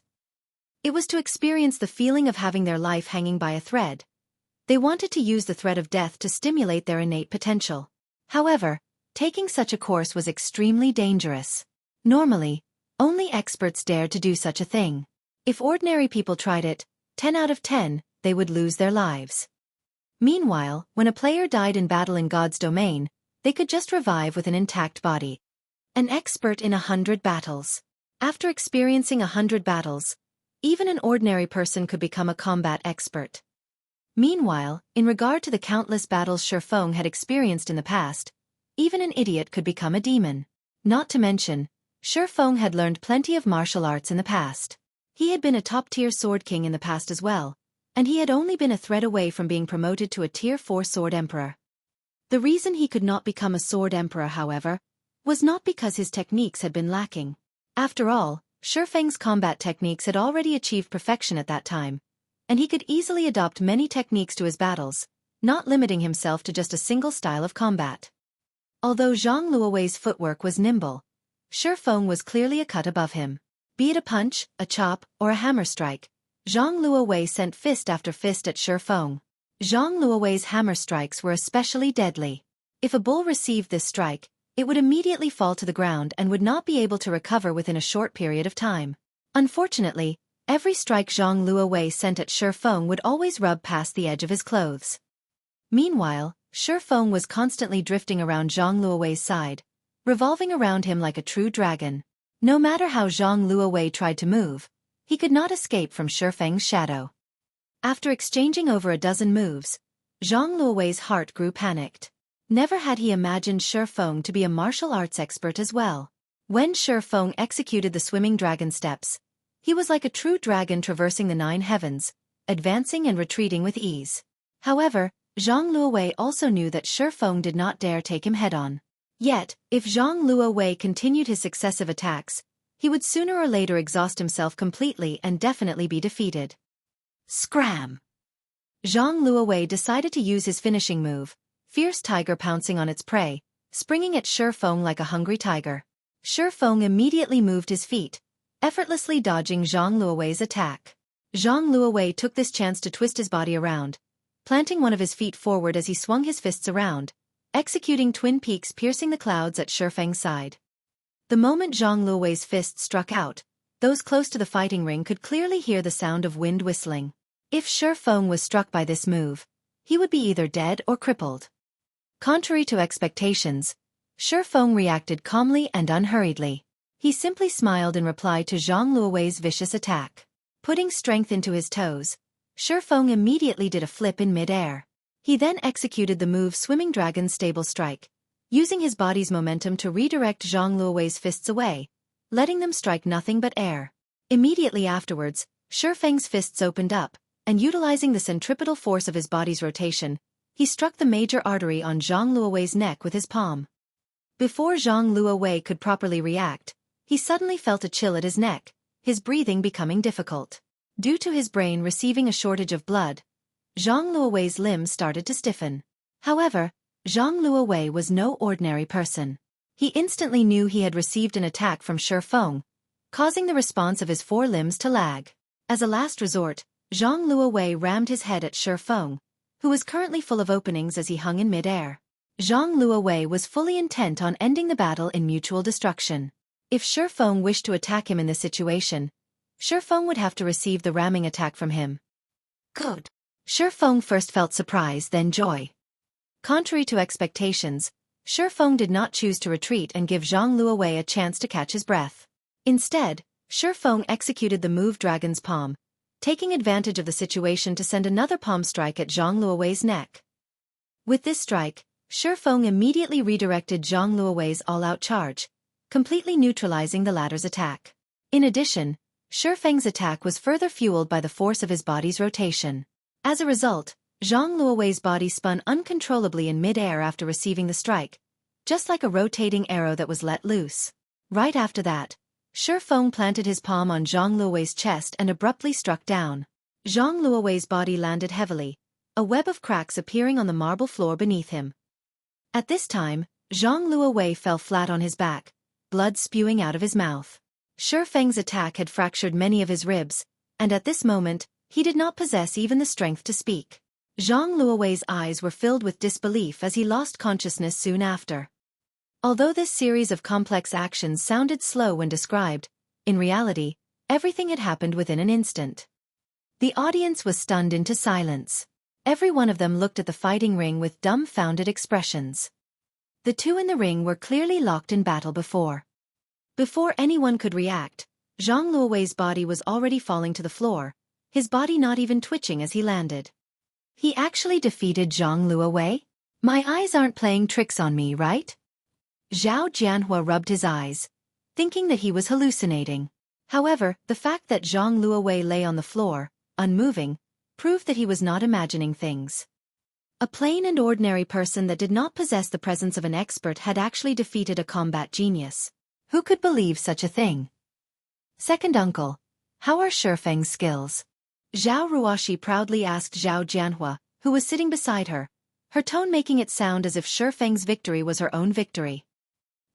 It was to experience the feeling of having their life hanging by a thread. They wanted to use the threat of death to stimulate their innate potential. However, taking such a course was extremely dangerous. Normally, only experts dared to do such a thing. If ordinary people tried it, 10 out of 10, they would lose their lives. Meanwhile, when a player died in battle in God's domain, they could just revive with an intact body. An expert in 100 battles. After experiencing 100 battles, even an ordinary person could become a combat expert. Meanwhile, in regard to the countless battles Shifeng had experienced in the past, even an idiot could become a demon. Not to mention, Shifeng had learned plenty of martial arts in the past. He had been a top-tier sword king in the past as well, and he had only been a thread away from being promoted to a Tier 4 sword emperor. The reason he could not become a sword emperor, however, was not because his techniques had been lacking. After all, Shifeng's combat techniques had already achieved perfection at that time, and he could easily adopt many techniques to his battles, not limiting himself to just a single style of combat. Although Zhang Luowei's footwork was nimble, Shifeng was clearly a cut above him. Be it a punch, a chop, or a hammer strike, Zhang Luowei sent fist after fist at Shifeng. Zhang Luowei's hammer strikes were especially deadly. If a bull received this strike, it would immediately fall to the ground and would not be able to recover within a short period of time. Unfortunately, every strike Zhang Luowei sent at Shifeng would always rub past the edge of his clothes. Meanwhile, Shifeng was constantly drifting around Zhang Luowei's side, revolving around him like a true dragon. No matter how Zhang Luowei tried to move, he could not escape from Shifeng's shadow. After exchanging over a dozen moves, Zhang Luowei's heart grew panicked. Never had he imagined Shifeng to be a martial arts expert as well. When Shifeng executed the swimming dragon steps, he was like a true dragon traversing the 9 heavens, advancing and retreating with ease. However, Zhang Luowei also knew that Shifeng did not dare take him head-on. Yet, if Zhang Luowei continued his successive attacks, he would sooner or later exhaust himself completely and definitely be defeated. Scram! Zhang Luowei decided to use his finishing move, Fierce Tiger pouncing on its prey, springing at Shifeng like a hungry tiger. Shifeng immediately moved his feet, effortlessly dodging Zhang Luowei's attack. Zhang Luowei took this chance to twist his body around, planting one of his feet forward as he swung his fists around, executing twin peaks piercing the clouds at Shifeng's side. The moment Zhang Luowei's fists struck out, those close to the fighting ring could clearly hear the sound of wind whistling. If Shifeng was struck by this move, he would be either dead or crippled. Contrary to expectations, Shifeng reacted calmly and unhurriedly. He simply smiled in reply to Zhang Luowei's vicious attack. Putting strength into his toes, Shifeng immediately did a flip in mid-air. He then executed the move Swimming Dragon's Stable Strike, using his body's momentum to redirect Zhang Luowei's fists away, letting them strike nothing but air. Immediately afterwards, Shifeng's fists opened up, and utilizing the centripetal force of his body's rotation, he struck the major artery on Zhang Luowei's neck with his palm. Before Zhang Luowei could properly react, he suddenly felt a chill at his neck, his breathing becoming difficult. Due to his brain receiving a shortage of blood, Zhang Luowei's limbs started to stiffen. However, Zhang Luowei was no ordinary person. He instantly knew he had received an attack from Shifeng, causing the response of his four limbs to lag. As a last resort, Zhang Luowei rammed his head at Shifeng, who was currently full of openings as he hung in mid-air. Zhang Luowei was fully intent on ending the battle in mutual destruction. If Shifeng wished to attack him in this situation, Shifeng would have to receive the ramming attack from him. Good. Shifeng first felt surprise, then joy. Contrary to expectations, Shifeng did not choose to retreat and give Zhang Luowei a chance to catch his breath. Instead, Shifeng executed the move Dragon's Palm, taking advantage of the situation to send another palm strike at Zhang Luowei's neck. With this strike, Shifeng immediately redirected Zhang Luowei's all-out charge, completely neutralizing the latter's attack. In addition, Shifeng's attack was further fueled by the force of his body's rotation. As a result, Zhang Luowei's body spun uncontrollably in mid-air after receiving the strike, just like a rotating arrow that was let loose. Right after that, Shifeng planted his palm on Zhang Luowei's chest and abruptly struck down. Zhang Luowei's body landed heavily, a web of cracks appearing on the marble floor beneath him. At this time, Zhang Luowei fell flat on his back, blood spewing out of his mouth. Shifeng's attack had fractured many of his ribs, and at this moment, he did not possess even the strength to speak. Zhang Luowei's eyes were filled with disbelief as he lost consciousness soon after. Although this series of complex actions sounded slow when described, in reality, everything had happened within an instant. The audience was stunned into silence. Every one of them looked at the fighting ring with dumbfounded expressions. The two in the ring were clearly locked in battle before. Before anyone could react, Zhang Luowei's body was already falling to the floor, his body not even twitching as he landed. He actually defeated Zhang Luowei? My eyes aren't playing tricks on me, right? Zhao Jianhua rubbed his eyes, thinking that he was hallucinating. However, the fact that Zhang Luowei lay on the floor, unmoving, proved that he was not imagining things. A plain and ordinary person that did not possess the presence of an expert had actually defeated a combat genius. Who could believe such a thing? Second uncle, how are Shifeng's skills? Zhao Ruoshi proudly asked Zhao Jianhua, who was sitting beside her, her tone making it sound as if Shifeng's victory was her own victory.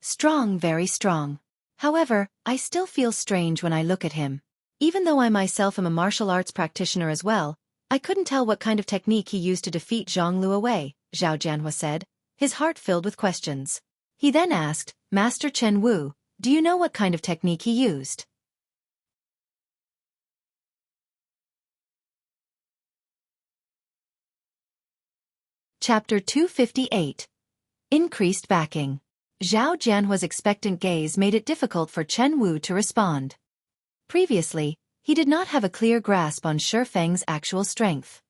Strong, very strong. However, I still feel strange when I look at him. Even though I myself am a martial arts practitioner as well, I couldn't tell what kind of technique he used to defeat Zhang Luowei, Zhao Jianhua said, his heart filled with questions. He then asked, Master Chen Wu, do you know what kind of technique he used? Chapter 258. Increased backing. Zhao Jianhua's expectant gaze made it difficult for Chen Wu to respond. Previously, he did not have a clear grasp on Shifeng's actual strength.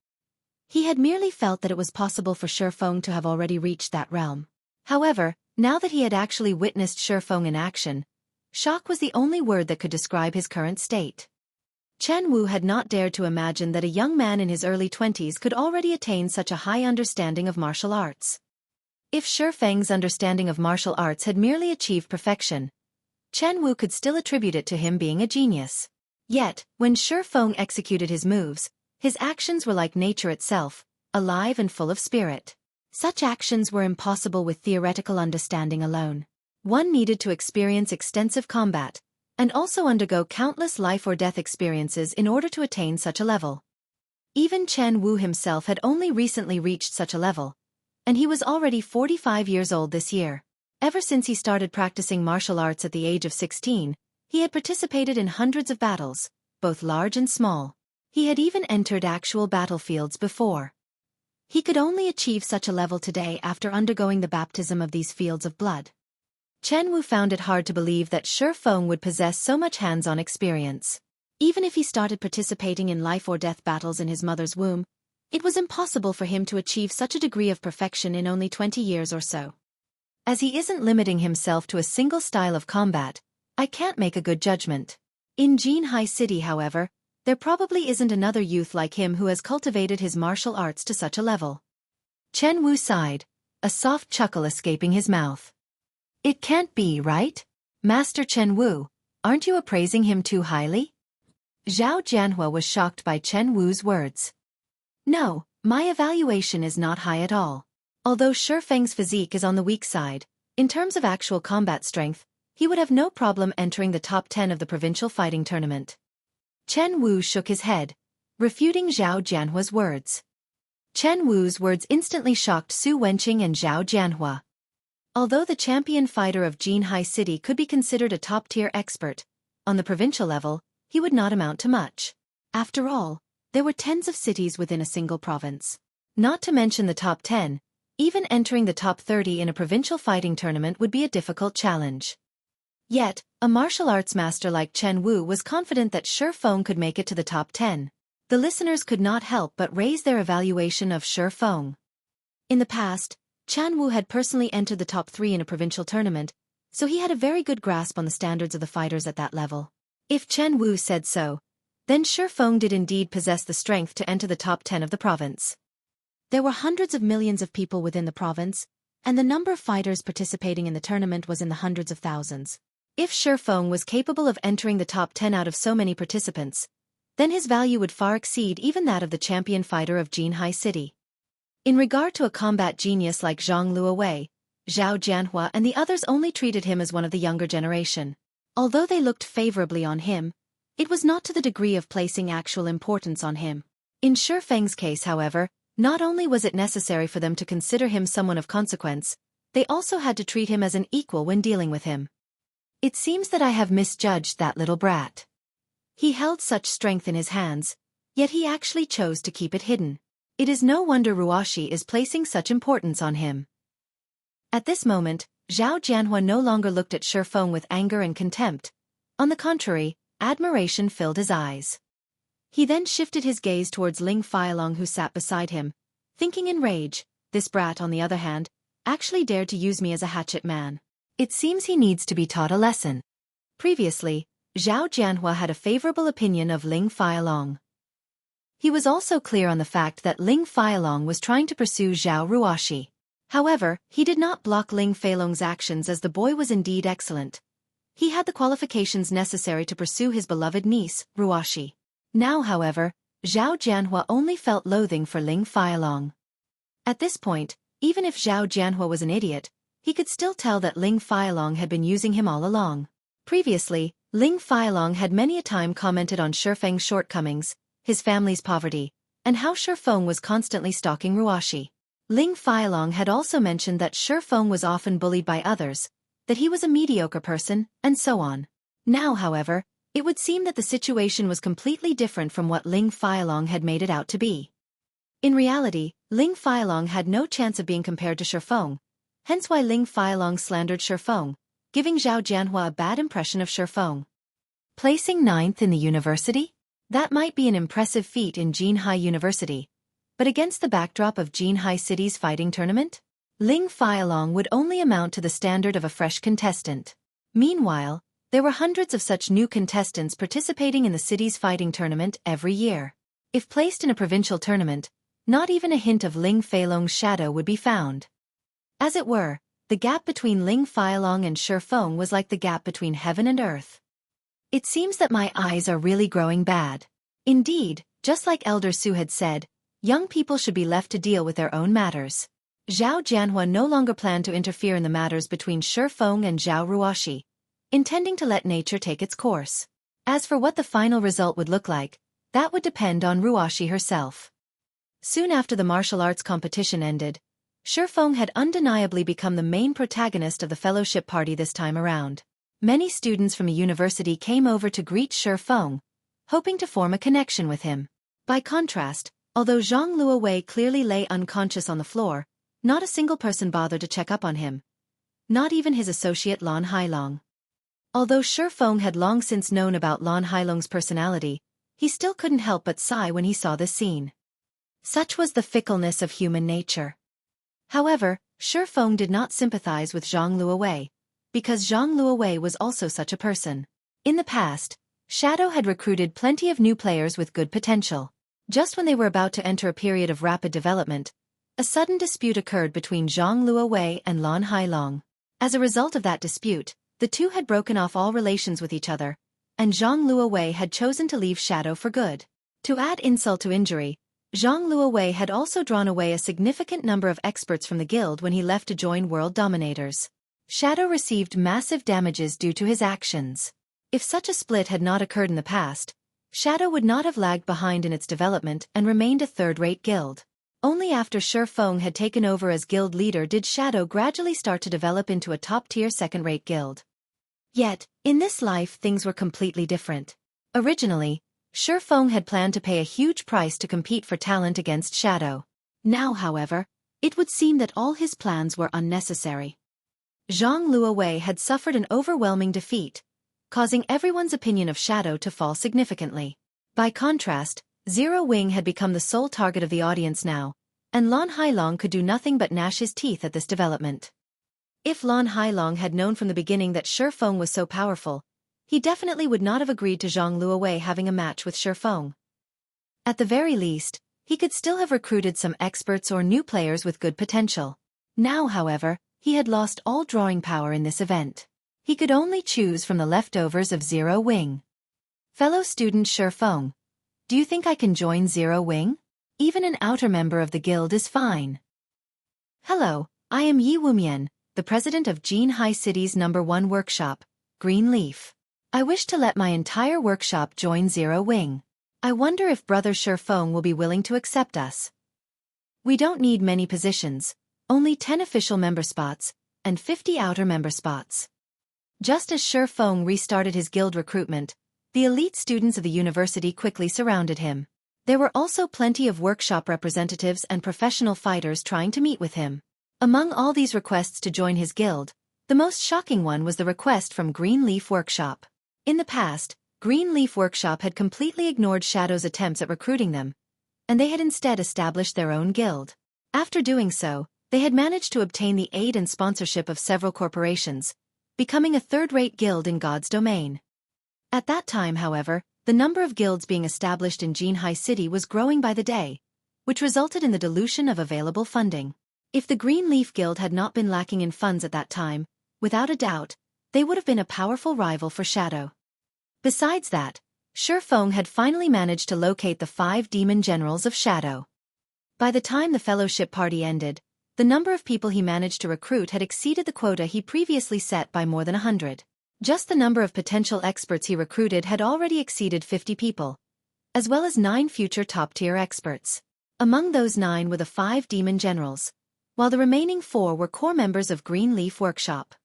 He had merely felt that it was possible for Shifeng to have already reached that realm. However, now that he had actually witnessed Shifeng in action, shock was the only word that could describe his current state. Chen Wu had not dared to imagine that a young man in his early 20s could already attain such a high understanding of martial arts. If Shifeng's understanding of martial arts had merely achieved perfection, Chen Wu could still attribute it to him being a genius. Yet, when Feng executed his moves, his actions were like nature itself, alive and full of spirit. Such actions were impossible with theoretical understanding alone. One needed to experience extensive combat, and also undergo countless life-or-death experiences in order to attain such a level. Even Chen Wu himself had only recently reached such a level, and he was already 45 years old this year. Ever since he started practicing martial arts at the age of 16, he had participated in hundreds of battles, both large and small. He had even entered actual battlefields before. He could only achieve such a level today after undergoing the baptism of these fields of blood. Chen Wu found it hard to believe that Feng would possess so much hands-on experience. Even if he started participating in life-or-death battles in his mother's womb, it was impossible for him to achieve such a degree of perfection in only 20 years or so. As he isn't limiting himself to a single style of combat, I can't make a good judgment. In Jinhai City, however, there probably isn't another youth like him who has cultivated his martial arts to such a level. Chen Wu sighed, a soft chuckle escaping his mouth. It can't be, right? Master Chen Wu, aren't you appraising him too highly? Zhao Jianhua was shocked by Chen Wu's words. No, my evaluation is not high at all. Although Feng's physique is on the weak side, in terms of actual combat strength, he would have no problem entering the top 10 of the provincial fighting tournament. Chen Wu shook his head, refuting Zhao Jianhua's words. Chen Wu's words instantly shocked Su Wenqing and Zhao Jianhua. Although the champion fighter of Jinhai City could be considered a top-tier expert, on the provincial level, he would not amount to much. After all, there were tens of cities within a single province. Not to mention the top 10, even entering the top 30 in a provincial fighting tournament would be a difficult challenge. Yet, a martial arts master like Chen Wu was confident that Feng could make it to the top 10. The listeners could not help but raise their evaluation of Feng. In the past, Chen Wu had personally entered the top 3 in a provincial tournament, so he had a very good grasp on the standards of the fighters at that level. If Chen Wu said so, then Feng did indeed possess the strength to enter the top 10 of the province. There were hundreds of millions of people within the province, and the number of fighters participating in the tournament was in the hundreds of thousands. If Feng was capable of entering the top 10 out of so many participants, then his value would far exceed even that of the champion fighter of Jinhai City. In regard to a combat genius like Zhang Luowei, Zhao Jianhua and the others only treated him as one of the younger generation. Although they looked favorably on him, it was not to the degree of placing actual importance on him. In Feng's case, however, not only was it necessary for them to consider him someone of consequence, they also had to treat him as an equal when dealing with him. It seems that I have misjudged that little brat. He held such strength in his hands, yet he actually chose to keep it hidden. It is no wonder Ruoshi is placing such importance on him. At this moment, Zhao Jianhua no longer looked at Feng with anger and contempt. On the contrary, admiration filled his eyes. He then shifted his gaze towards Ling Feilong who sat beside him, thinking in rage, this brat on the other hand, actually dared to use me as a hatchet man. It seems he needs to be taught a lesson. Previously, Zhao Jianhua had a favorable opinion of Ling Feilong. He was also clear on the fact that Ling Feilong was trying to pursue Zhao Ruoshi. However, he did not block Ling Feilong's actions as the boy was indeed excellent. He had the qualifications necessary to pursue his beloved niece, Ruoshi. Now, however, Zhao Jianhua only felt loathing for Ling Feilong. At this point, even if Zhao Jianhua was an idiot, he could still tell that Ling Feilong had been using him all along. Previously, Ling Feilong had many a time commented on Feng's shortcomings, his family's poverty, and how Feng was constantly stalking Ruoshi. Ling Feilong had also mentioned that Feng was often bullied by others, that he was a mediocre person, and so on. Now, however, it would seem that the situation was completely different from what Ling Feilong had made it out to be. In reality, Ling Feilong had no chance of being compared to Feng, hence why Ling Feilong slandered Feng, giving Zhao Jianhua a bad impression of Feng. Placing 9th in the university? That might be an impressive feat in Jinhai University, but against the backdrop of Jinhai City's fighting tournament, Ling Feilong would only amount to the standard of a fresh contestant. Meanwhile, there were hundreds of such new contestants participating in the city's fighting tournament every year. If placed in a provincial tournament, not even a hint of Ling Feilong's shadow would be found. As it were, the gap between Ling Feilong and Shi Feng was like the gap between heaven and earth. It seems that my eyes are really growing bad. Indeed, just like Elder Su had said, young people should be left to deal with their own matters. Zhao Jianhua no longer planned to interfere in the matters between Shi Feng and Zhao Ruoxi, intending to let nature take its course. As for what the final result would look like, that would depend on Ruoxi herself. Soon after the martial arts competition ended, Shi Feng had undeniably become the main protagonist of the fellowship party this time around. Many students from the university came over to greet Shi Feng, hoping to form a connection with him. By contrast, although Zhang Luowei clearly lay unconscious on the floor, not a single person bothered to check up on him. Not even his associate Lan Hailong. Although Shi Feng had long since known about Lan Hailong's personality, he still couldn't help but sigh when he saw this scene. Such was the fickleness of human nature. However, Shi Feng did not sympathize with Zhang Luowei, because Zhang Luowei was also such a person. In the past, Shadow had recruited plenty of new players with good potential. Just when they were about to enter a period of rapid development, a sudden dispute occurred between Zhang Luowei and Lan Hailong. As a result of that dispute, the two had broken off all relations with each other, and Zhang Luowei had chosen to leave Shadow for good. To add insult to injury, Zhang Luowei had also drawn away a significant number of experts from the guild when he left to join World Dominators. Shadow received massive damages due to his actions. If such a split had not occurred in the past, Shadow would not have lagged behind in its development and remained a third-rate guild. Only after Shi Feng had taken over as guild leader did Shadow gradually start to develop into a top-tier second-rate guild. Yet, in this life things were completely different. Originally, Shi Feng had planned to pay a huge price to compete for talent against Shadow. Now, however, it would seem that all his plans were unnecessary. Zhang Luowei had suffered an overwhelming defeat, causing everyone's opinion of Shadow to fall significantly. By contrast, Zero Wing had become the sole target of the audience now, and Lan Hailong could do nothing but gnash his teeth at this development. If Lan Hailong had known from the beginning that Shi Feng was so powerful, he definitely would not have agreed to Zhang Luowei having a match with Shi Feng. At the very least, he could still have recruited some experts or new players with good potential. Now, however, he had lost all drawing power in this event. He could only choose from the leftovers of Zero Wing. Fellow student Shi Feng, do you think I can join Zero Wing? Even an outer member of the guild is fine. Hello, I am Yi Wumian, the president of Jinhai City's #1 workshop, Green Leaf. I wish to let my entire workshop join Zero Wing. I wonder if Brother Shi Feng will be willing to accept us. We don't need many positions, only 10 official member spots, and 50 outer member spots. Just as Shi Feng restarted his guild recruitment, the elite students of the university quickly surrounded him. There were also plenty of workshop representatives and professional fighters trying to meet with him. Among all these requests to join his guild, the most shocking one was the request from Green Leaf Workshop. In the past, Green Leaf Workshop had completely ignored Shadow's attempts at recruiting them, and they had instead established their own guild. After doing so, they had managed to obtain the aid and sponsorship of several corporations, becoming a third-rate guild in God's domain. At that time, however, the number of guilds being established in Jinhai City was growing by the day, which resulted in the dilution of available funding. If the Green Leaf Guild had not been lacking in funds at that time, without a doubt, they would have been a powerful rival for Shadow. Besides that, Shi Feng had finally managed to locate the 5 demon generals of Shadow. By the time the fellowship party ended, the number of people he managed to recruit had exceeded the quota he previously set by more than 100. Just the number of potential experts he recruited had already exceeded 50 people, as well as 9 future top-tier experts. Among those 9 were the 5 demon generals, while the remaining 4 were core members of Green Leaf Workshop.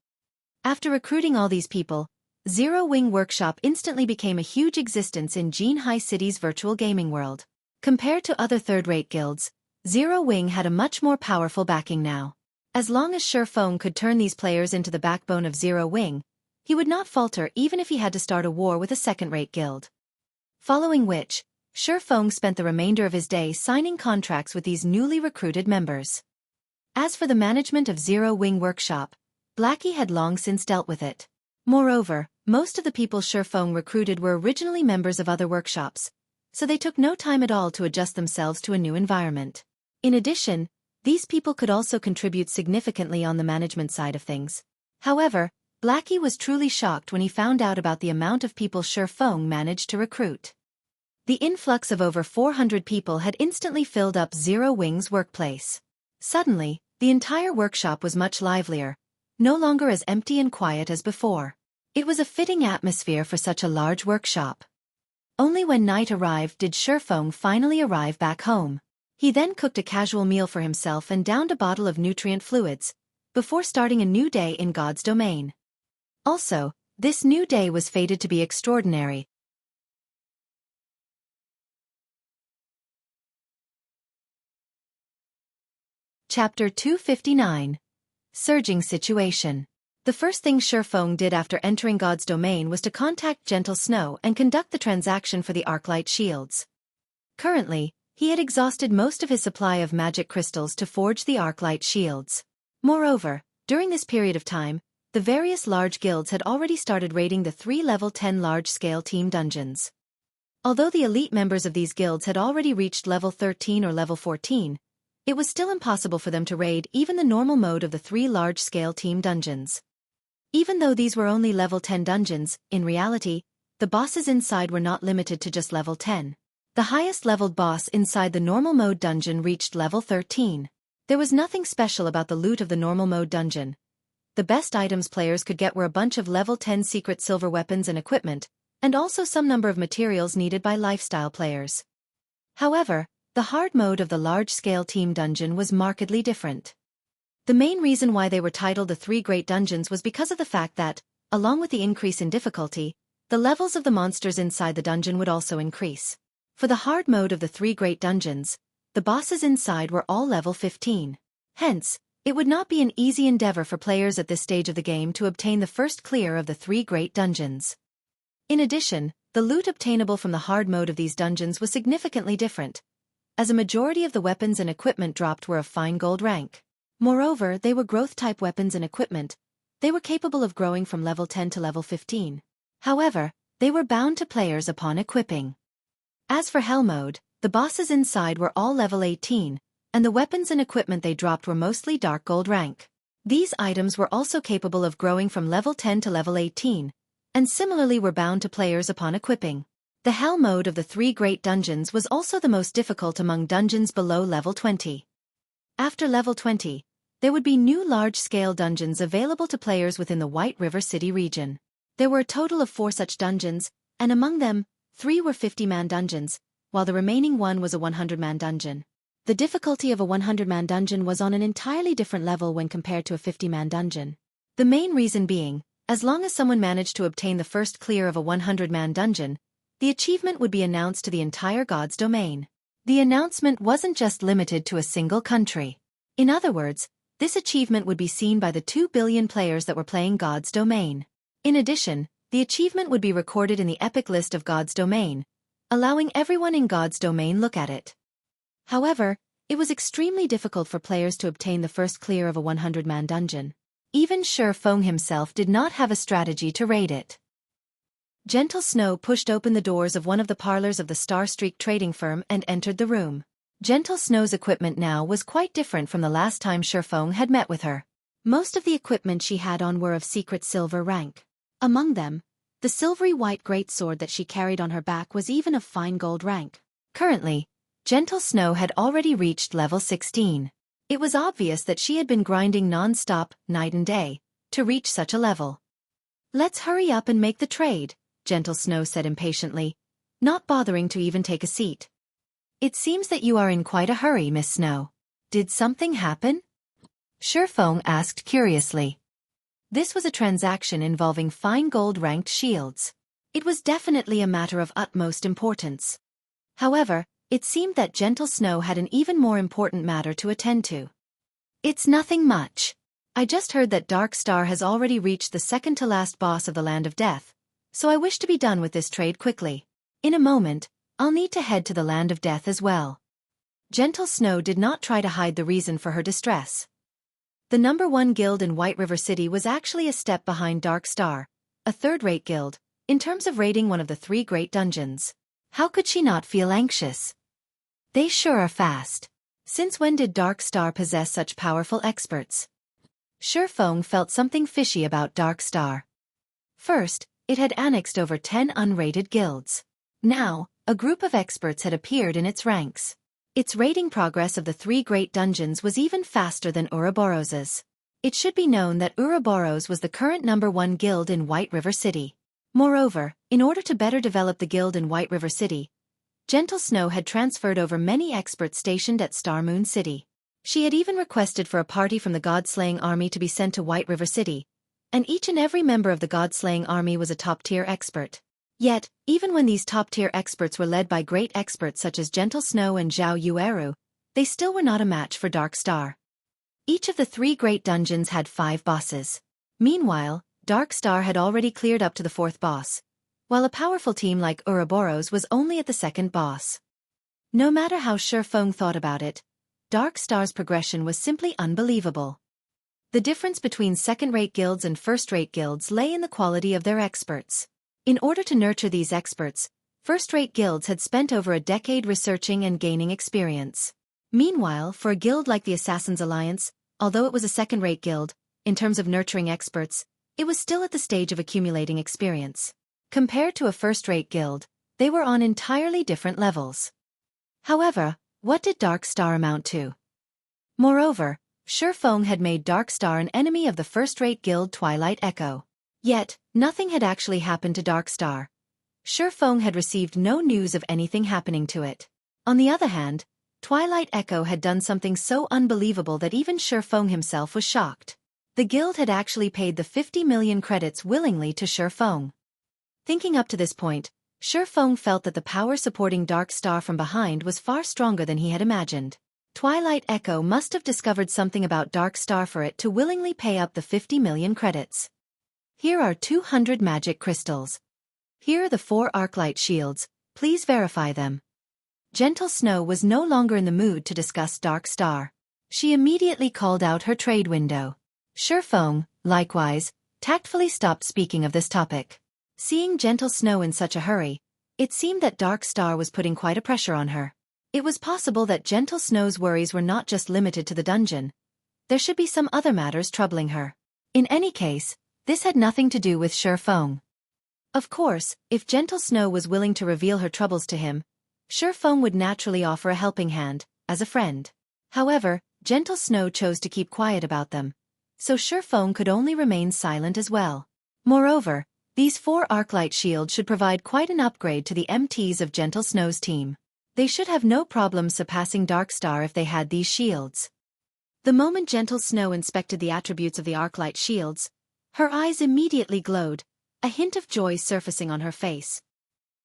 After recruiting all these people, Zero Wing Workshop instantly became a huge existence in Jinhai City's virtual gaming world. Compared to other third-rate guilds, Zero Wing had a much more powerful backing now. As long as Shi Feng could turn these players into the backbone of Zero Wing, he would not falter even if he had to start a war with a second-rate guild. Following which, Shi Feng spent the remainder of his day signing contracts with these newly recruited members. As for the management of Zero Wing Workshop, Blackie had long since dealt with it. Moreover, most of the people Shi Feng recruited were originally members of other workshops, so they took no time at all to adjust themselves to a new environment. In addition, These people could also contribute significantly on the management side of things. However, Blackie was truly shocked when he found out about the amount of people Xueqi managed to recruit. The influx of over 400 people had instantly filled up Zero Wing's workplace. Suddenly, the entire workshop was much livelier, no longer as empty and quiet as before. It was a fitting atmosphere for such a large workshop. Only when night arrived did Xueqi finally arrive back home. He then cooked a casual meal for himself and downed a bottle of nutrient fluids, before starting a new day in God's domain. Also, this new day was fated to be extraordinary. Chapter 259. Surging Situation. The first thing Xueqi did after entering God's domain was to contact Gentle Snow and conduct the transaction for the Arclight shields. Currently, he had exhausted most of his supply of magic crystals to forge the Arclight shields. Moreover, during this period of time, the various large guilds had already started raiding the 3 level 10 large-scale team dungeons. Although the elite members of these guilds had already reached level 13 or level 14, it was still impossible for them to raid even the normal mode of the 3 large-scale team dungeons. Even though these were only level 10 dungeons, in reality, the bosses inside were not limited to just level 10. The highest leveled boss inside the normal mode dungeon reached level 13. There was nothing special about the loot of the normal mode dungeon. The best items players could get were a bunch of level 10 secret silver weapons and equipment, and also some number of materials needed by lifestyle players. However, the hard mode of the large-scale team dungeon was markedly different. The main reason why they were titled the 3 Great Dungeons was because of the fact that, along with the increase in difficulty, the levels of the monsters inside the dungeon would also increase. For the hard mode of the 3 Great Dungeons, the bosses inside were all level 15. Hence, it would not be an easy endeavor for players at this stage of the game to obtain the first clear of the 3 Great Dungeons. In addition, the loot obtainable from the hard mode of these dungeons was significantly different, as a majority of the weapons and equipment dropped were of fine gold rank. Moreover, they were growth-type weapons and equipment. They were capable of growing from level 10 to level 15. However, they were bound to players upon equipping. As for Hell mode, the bosses inside were all level 18, and the weapons and equipment they dropped were mostly dark gold rank. These items were also capable of growing from level 10 to level 18, and similarly were bound to players upon equipping. The Hell mode of the 3 Great Dungeons was also the most difficult among dungeons below level 20. After level 20, there would be new large-scale dungeons available to players within the White River City region. There were a total of 4 such dungeons, and among them, 3 were 50-man dungeons, while the remaining one was a 100-man dungeon. The difficulty of a 100-man dungeon was on an entirely different level when compared to a 50-man dungeon. The main reason being, as long as someone managed to obtain the first clear of a 100-man dungeon, the achievement would be announced to the entire God's domain. The announcement wasn't just limited to a single country. In other words, this achievement would be seen by the 2 billion players that were playing God's domain. In addition, the achievement would be recorded in the epic list of God's domain, allowing everyone in God's domain look at it. However, it was extremely difficult for players to obtain the first clear of a 100-man dungeon. Even Xueqi himself did not have a strategy to raid it. Gentle Snow pushed open the doors of one of the parlors of the Star Streak trading firm and entered the room. Gentle Snow's equipment now was quite different from the last time Xueqi had met with her. Most of the equipment she had on were of secret silver rank. Among them, the silvery white greatsword that she carried on her back was even of fine gold rank. Currently, Gentle Snow had already reached level 16. It was obvious that she had been grinding non-stop, night and day, to reach such a level. "Let's hurry up and make the trade," Gentle Snow said impatiently, not bothering to even take a seat. "It seems that you are in quite a hurry, Miss Snow. Did something happen?" Xueqi asked curiously. This was a transaction involving fine gold-ranked shields. It was definitely a matter of utmost importance. However, it seemed that Gentle Snow had an even more important matter to attend to. "It's nothing much. I just heard that Dark Star has already reached the second-to-last boss of the Land of Death, so I wish to be done with this trade quickly. In a moment, I'll need to head to the Land of Death as well." Gentle Snow did not try to hide the reason for her distress. The number 1 guild in White River City was actually a step behind Dark Star, a third-rate guild, in terms of raiding one of the 3 Great Dungeons. How could she not feel anxious? "They sure are fast. Since when did Dark Star possess such powerful experts? Xueqi felt something fishy about Dark Star. First, it had annexed over 10 unrated guilds. Now, a group of experts had appeared in its ranks. Its raiding progress of the 3 great dungeons was even faster than Ouroboros's. It should be known that Ouroboros was the current #1 guild in White River City. Moreover, in order to better develop the guild in White River City, Gentle Snow had transferred over many experts stationed at Star Moon City. She had even requested for a party from the God-slaying army to be sent to White River City, and each and every member of the God-slaying army was a top-tier expert. Yet, even when these top-tier experts were led by great experts such as Gentle Snow and Zhao Yueru, they still were not a match for Dark Star. Each of the 3 great dungeons had 5 bosses. Meanwhile, Dark Star had already cleared up to the 4th boss, while a powerful team like Ouroboros was only at the 2nd boss. No matter how Xueqi thought about it, Dark Star's progression was simply unbelievable. The difference between second-rate guilds and first-rate guilds lay in the quality of their experts. In order to nurture these experts, first-rate guilds had spent over a decade researching and gaining experience. Meanwhile, for a guild like the Assassin's Alliance, although it was a second-rate guild, in terms of nurturing experts, it was still at the stage of accumulating experience. Compared to a first-rate guild, they were on entirely different levels. However, what did Dark Star amount to? Moreover, Xueqi had made Dark Star an enemy of the first-rate guild Twilight Echo. Yet, nothing had actually happened to Dark Star. Xueqi had received no news of anything happening to it. On the other hand, Twilight Echo had done something so unbelievable that even Xueqi himself was shocked. The guild had actually paid the 50 million credits willingly to Xueqi. Thinking up to this point, Xueqi felt that the power supporting Dark Star from behind was far stronger than he had imagined. Twilight Echo must have discovered something about Dark Star for it to willingly pay up the 50 million credits. Here are 200 magic crystals. Here are the 4 Arclight shields, please verify them. Gentle Snow was no longer in the mood to discuss Dark Star. She immediately called out her trade window. Xueqi, likewise, tactfully stopped speaking of this topic. Seeing Gentle Snow in such a hurry, it seemed that Dark Star was putting quite a pressure on her. It was possible that Gentle Snow's worries were not just limited to the dungeon. There should be some other matters troubling her. In any case, this had nothing to do with Xueqi. Of course, if Gentle Snow was willing to reveal her troubles to him, Xueqi would naturally offer a helping hand, as a friend. However, Gentle Snow chose to keep quiet about them, so Xueqi could only remain silent as well. Moreover, these 4 Arclight shields should provide quite an upgrade to the MTs of Gentle Snow's team. They should have no problem surpassing Dark Star if they had these shields. The moment Gentle Snow inspected the attributes of the Arclight shields, her eyes immediately glowed, a hint of joy surfacing on her face.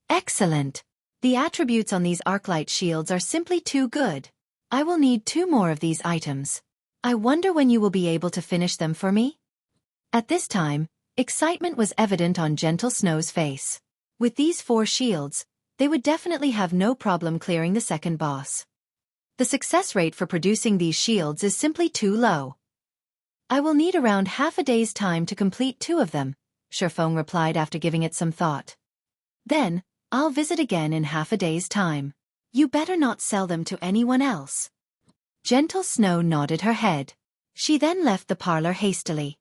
Excellent! The attributes on these Arclight shields are simply too good. I will need 2 more of these items. I wonder when you will be able to finish them for me? At this time, excitement was evident on Gentle Snow's face. With these 4 shields, they would definitely have no problem clearing the 2nd boss. The success rate for producing these shields is simply too low. I will need around half a day's time to complete 2 of them, Xueqi replied after giving it some thought. Then, I'll visit again in half a day's time. You better not sell them to anyone else. Gentle Snow nodded her head. She then left the parlor hastily.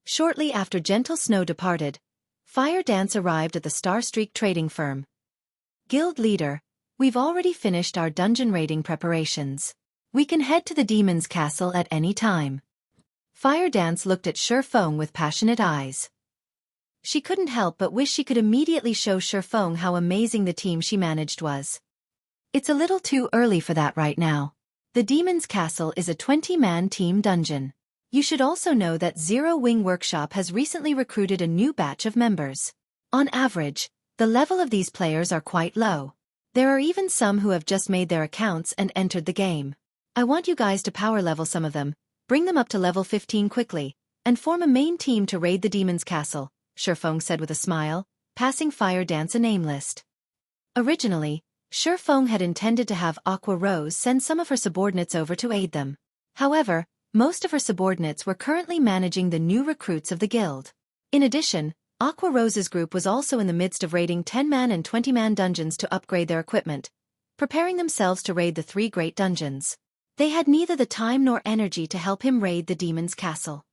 Shortly after Gentle Snow departed, Fire Dance arrived at the Star Streak trading firm. Guild leader, we've already finished our dungeon raiding preparations. We can head to the Demon's Castle at any time. Fire Dance looked at Xueqi with passionate eyes. She couldn't help but wish she could immediately show Xueqi how amazing the team she managed was. It's a little too early for that right now. The Demon's Castle is a 20-man team dungeon. You should also know that Zero Wing Workshop has recently recruited a new batch of members. On average, the level of these players are quite low. There are even some who have just made their accounts and entered the game. I want you guys to power level some of them, bring them up to level 15 quickly, and form a main team to raid the Demon's Castle, Xueqi said with a smile, passing Fire Dance a name list. Originally, Xueqi had intended to have Aqua Rose send some of her subordinates over to aid them. However, most of her subordinates were currently managing the new recruits of the guild. In addition, Aqua Rose's group was also in the midst of raiding 10-man and 20-man dungeons to upgrade their equipment, preparing themselves to raid the 3 great dungeons. They had neither the time nor energy to help him raid the demon's castle.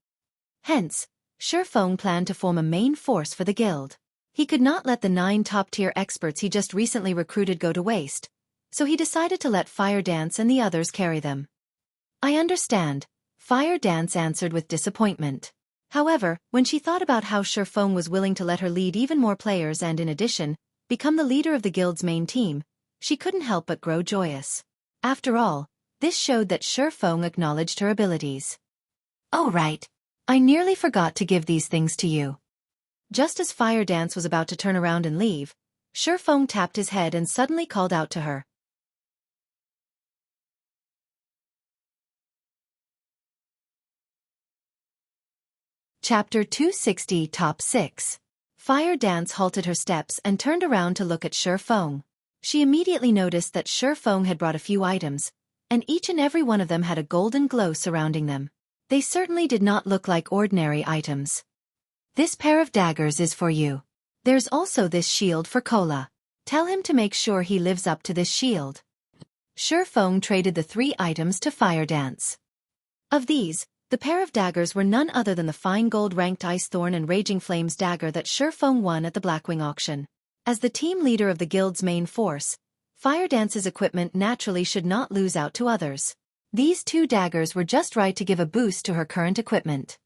Hence, Xueqi planned to form a main force for the guild. He could not let the 9 top-tier experts he just recently recruited go to waste, so he decided to let Fire Dance and the others carry them. I understand, Fire Dance answered with disappointment. However, when she thought about how Xueqi was willing to let her lead even more players and in addition, become the leader of the guild's main team, she couldn't help but grow joyous. After all, this showed that Xueqi acknowledged her abilities. Oh right. I nearly forgot to give these things to you. Just as Fire Dance was about to turn around and leave, Xueqi tapped his head and suddenly called out to her. Chapter 260 Top 6. Fire Dance halted her steps and turned around to look at Xueqi. She immediately noticed that Xueqi had brought a few items, and each and every one of them had a golden glow surrounding them. They certainly did not look like ordinary items. This pair of daggers is for you. There's also this shield for Cola. Tell him to make sure he lives up to this shield. Xueqi traded the 3 items to Fire Dance. Of these, the pair of daggers were none other than the fine gold-ranked Ice Thorn and Raging Flames dagger that Xueqi won at the Blackwing auction. As the team leader of the guild's main force, Fire Dance's equipment naturally should not lose out to others. These 2 daggers were just right to give a boost to her current equipment.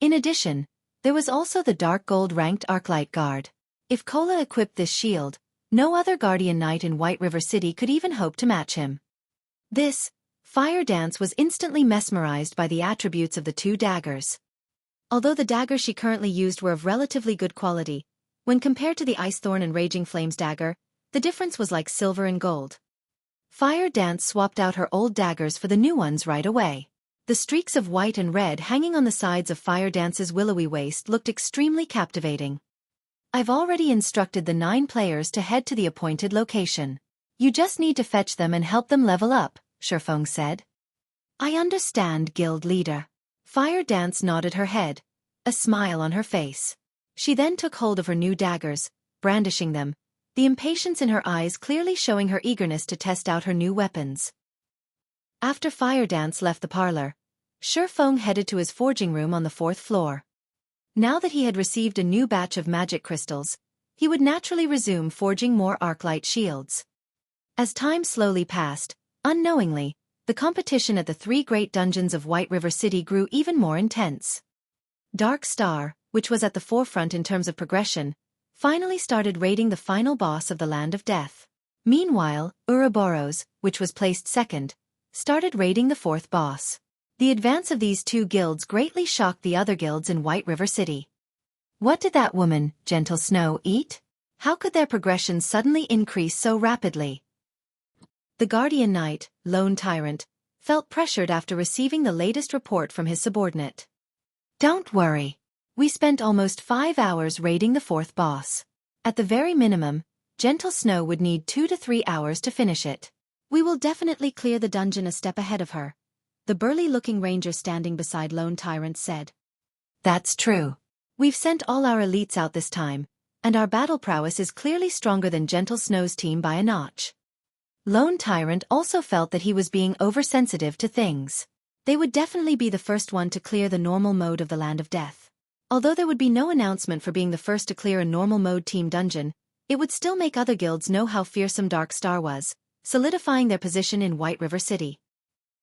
In addition, there was also the dark gold-ranked Arclight Guard. If Cola equipped this shield, no other Guardian Knight in White River City could even hope to match him. Fire Dance was instantly mesmerized by the attributes of the 2 daggers. Although the daggers she currently used were of relatively good quality, when compared to the Ice Thorn and Raging Flames dagger, the difference was like silver and gold. Fire Dance swapped out her old daggers for the new ones right away. The streaks of white and red hanging on the sides of Fire Dance's willowy waist looked extremely captivating. I've already instructed the 9 players to head to the appointed location. You just need to fetch them and help them level up, Xueqi said. I understand, guild leader. Fire Dance nodded her head, a smile on her face. She then took hold of her new daggers, brandishing them, the impatience in her eyes clearly showing her eagerness to test out her new weapons. After Fire Dance left the parlor, Xueqi headed to his forging room on the 4th floor. Now that he had received a new batch of magic crystals, he would naturally resume forging more Arclight shields. As time slowly passed, unknowingly, the competition at the 3 great dungeons of White River City grew even more intense. Dark Star, which was at the forefront in terms of progression, finally started raiding the final boss of the Land of Death. Meanwhile, Ouroboros, which was placed second, started raiding the 4th boss. The advance of these 2 guilds greatly shocked the other guilds in White River City. What did that woman, Gentle Snow, eat? How could their progression suddenly increase so rapidly? The Guardian Knight, Lone Tyrant, felt pressured after receiving the latest report from his subordinate. Don't worry. We spent almost 5 hours raiding the 4th boss. At the very minimum, Gentle Snow would need 2 to 3 hours to finish it. We will definitely clear the dungeon a step ahead of her, the burly-looking ranger standing beside Lone Tyrant said. That's true. We've sent all our elites out this time, and our battle prowess is clearly stronger than Gentle Snow's team by a notch. Lone Tyrant also felt that he was being oversensitive to things. They would definitely be the first one to clear the normal mode of the Land of Death. Although there would be no announcement for being the first to clear a normal mode team dungeon, it would still make other guilds know how fearsome Dark Star was, solidifying their position in White River City.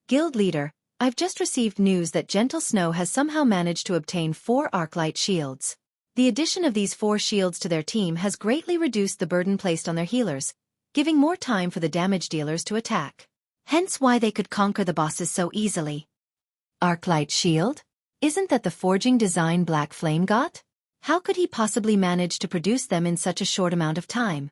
Guild leader, I've just received news that Gentle Snow has somehow managed to obtain 4 Arclight shields. The addition of these 4 shields to their team has greatly reduced the burden placed on their healers, giving more time for the damage dealers to attack. Hence why they could conquer the bosses so easily. Arclight shield? Isn't that the forging design Black Flame got? How could he possibly manage to produce them in such a short amount of time?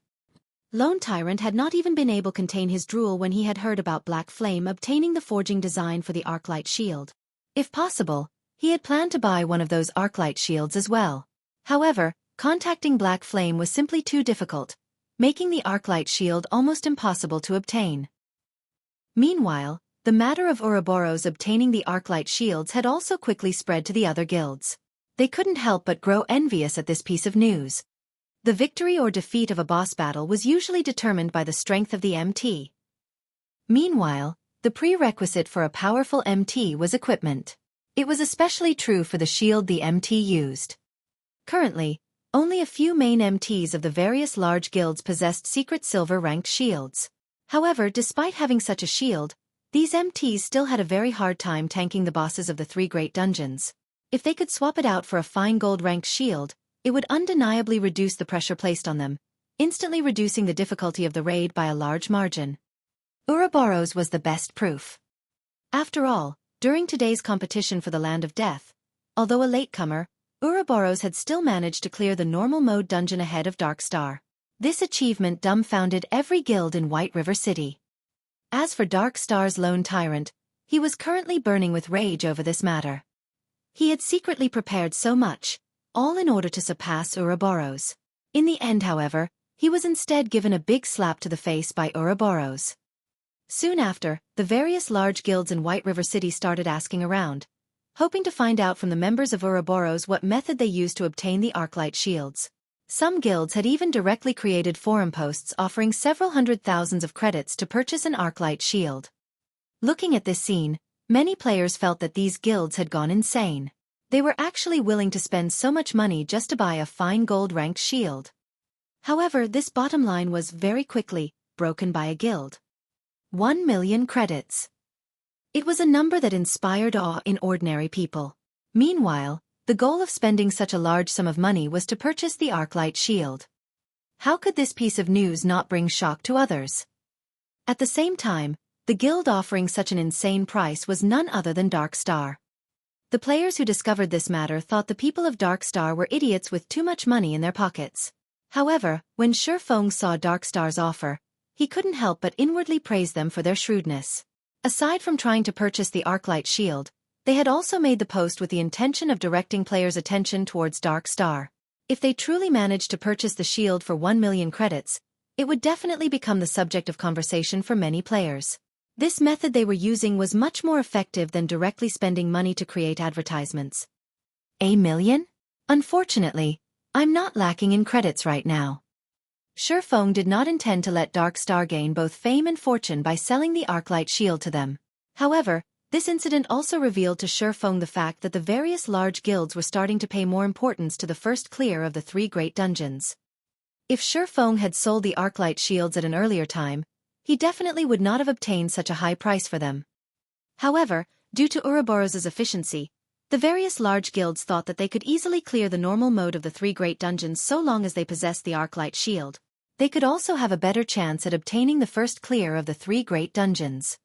Lone Tyrant had not even been able to contain his drool when he had heard about Black Flame obtaining the forging design for the Arclight shield. If possible, he had planned to buy one of those Arclight shields as well. However, contacting Black Flame was simply too difficult, making the Arclight shield almost impossible to obtain. Meanwhile, the matter of Ouroboros obtaining the Arclight shields had also quickly spread to the other guilds. They couldn't help but grow envious at this piece of news. The victory or defeat of a boss battle was usually determined by the strength of the MT. Meanwhile, the prerequisite for a powerful MT was equipment. It was especially true for the shield the MT used. Currently, only a few main MTs of the various large guilds possessed secret silver-ranked shields. However, despite having such a shield, these MTs still had a very hard time tanking the bosses of the three great dungeons. If they could swap it out for a fine gold-ranked shield, it would undeniably reduce the pressure placed on them, instantly reducing the difficulty of the raid by a large margin. Ouroboros was the best proof. After all, during today's competition for the Land of Death, although a latecomer, Ouroboros had still managed to clear the normal mode dungeon ahead of Dark Star. This achievement dumbfounded every guild in White River City. As for Dark Star's lone tyrant, he was currently burning with rage over this matter. He had secretly prepared so much, all in order to surpass Ouroboros. In the end, however, he was instead given a big slap to the face by Ouroboros. Soon after, the various large guilds in White River City started asking around, hoping to find out from the members of Ouroboros what method they used to obtain the Arclight shields. Some guilds had even directly created forum posts offering several hundred thousands of credits to purchase an Arclight shield. Looking at this scene, many players felt that these guilds had gone insane. They were actually willing to spend so much money just to buy a fine gold-ranked shield. However, this bottom line was very quickly broken by a guild. 1 million credits. It was a number that inspired awe in ordinary people. Meanwhile, the goal of spending such a large sum of money was to purchase the Arclight shield. How could this piece of news not bring shock to others? At the same time, the guild offering such an insane price was none other than Dark Star. The players who discovered this matter thought the people of Dark Star were idiots with too much money in their pockets. However, when Xueqi saw Dark Star's offer, he couldn't help but inwardly praise them for their shrewdness. Aside from trying to purchase the Arclight shield, they had also made the post with the intention of directing players' attention towards Dark Star. If they truly managed to purchase the shield for 1 million credits, it would definitely become the subject of conversation for many players. This method they were using was much more effective than directly spending money to create advertisements. A million? Unfortunately, I'm not lacking in credits right now. Xueqi did not intend to let Dark Star gain both fame and fortune by selling the Arclight shield to them. However, this incident also revealed to Xueqi the fact that the various large guilds were starting to pay more importance to the first clear of the three great dungeons. If Xueqi had sold the Arclight shields at an earlier time, he definitely would not have obtained such a high price for them. However, due to Ouroboros' efficiency, the various large guilds thought that they could easily clear the normal mode of the three great dungeons so long as they possessed the Arclight shield. They could also have a better chance at obtaining the first clear of the three great dungeons.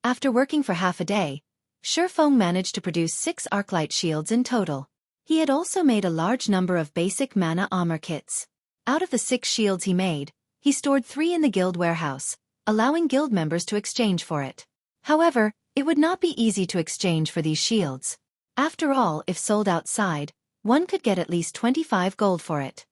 After working for half a day, Xueqi managed to produce 6 Arclight shields in total. He had also made a large number of basic mana armor kits. Out of the 6 shields he made, he stored 3 in the guild warehouse, allowing guild members to exchange for it. However, it would not be easy to exchange for these shields. After all, if sold outside, one could get at least 25 gold for it.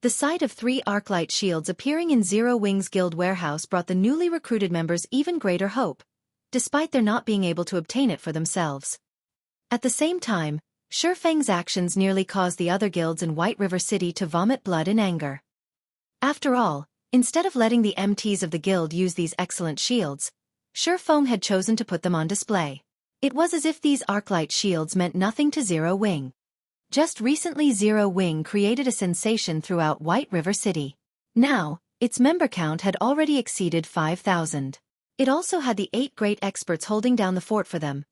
The sight of 3 Arclight shields appearing in Zero Wing's guild warehouse brought the newly recruited members even greater hope, despite their not being able to obtain it for themselves. At the same time, Xueqi's actions nearly caused the other guilds in White River City to vomit blood in anger. After all, instead of letting the MTs of the guild use these excellent shields, Xueqi had chosen to put them on display. It was as if these Arclight shields meant nothing to Zero Wing. Just recently Zero Wing created a sensation throughout White River City. Now, its member count had already exceeded 5,000. It also had the 8 great experts holding down the fort for them.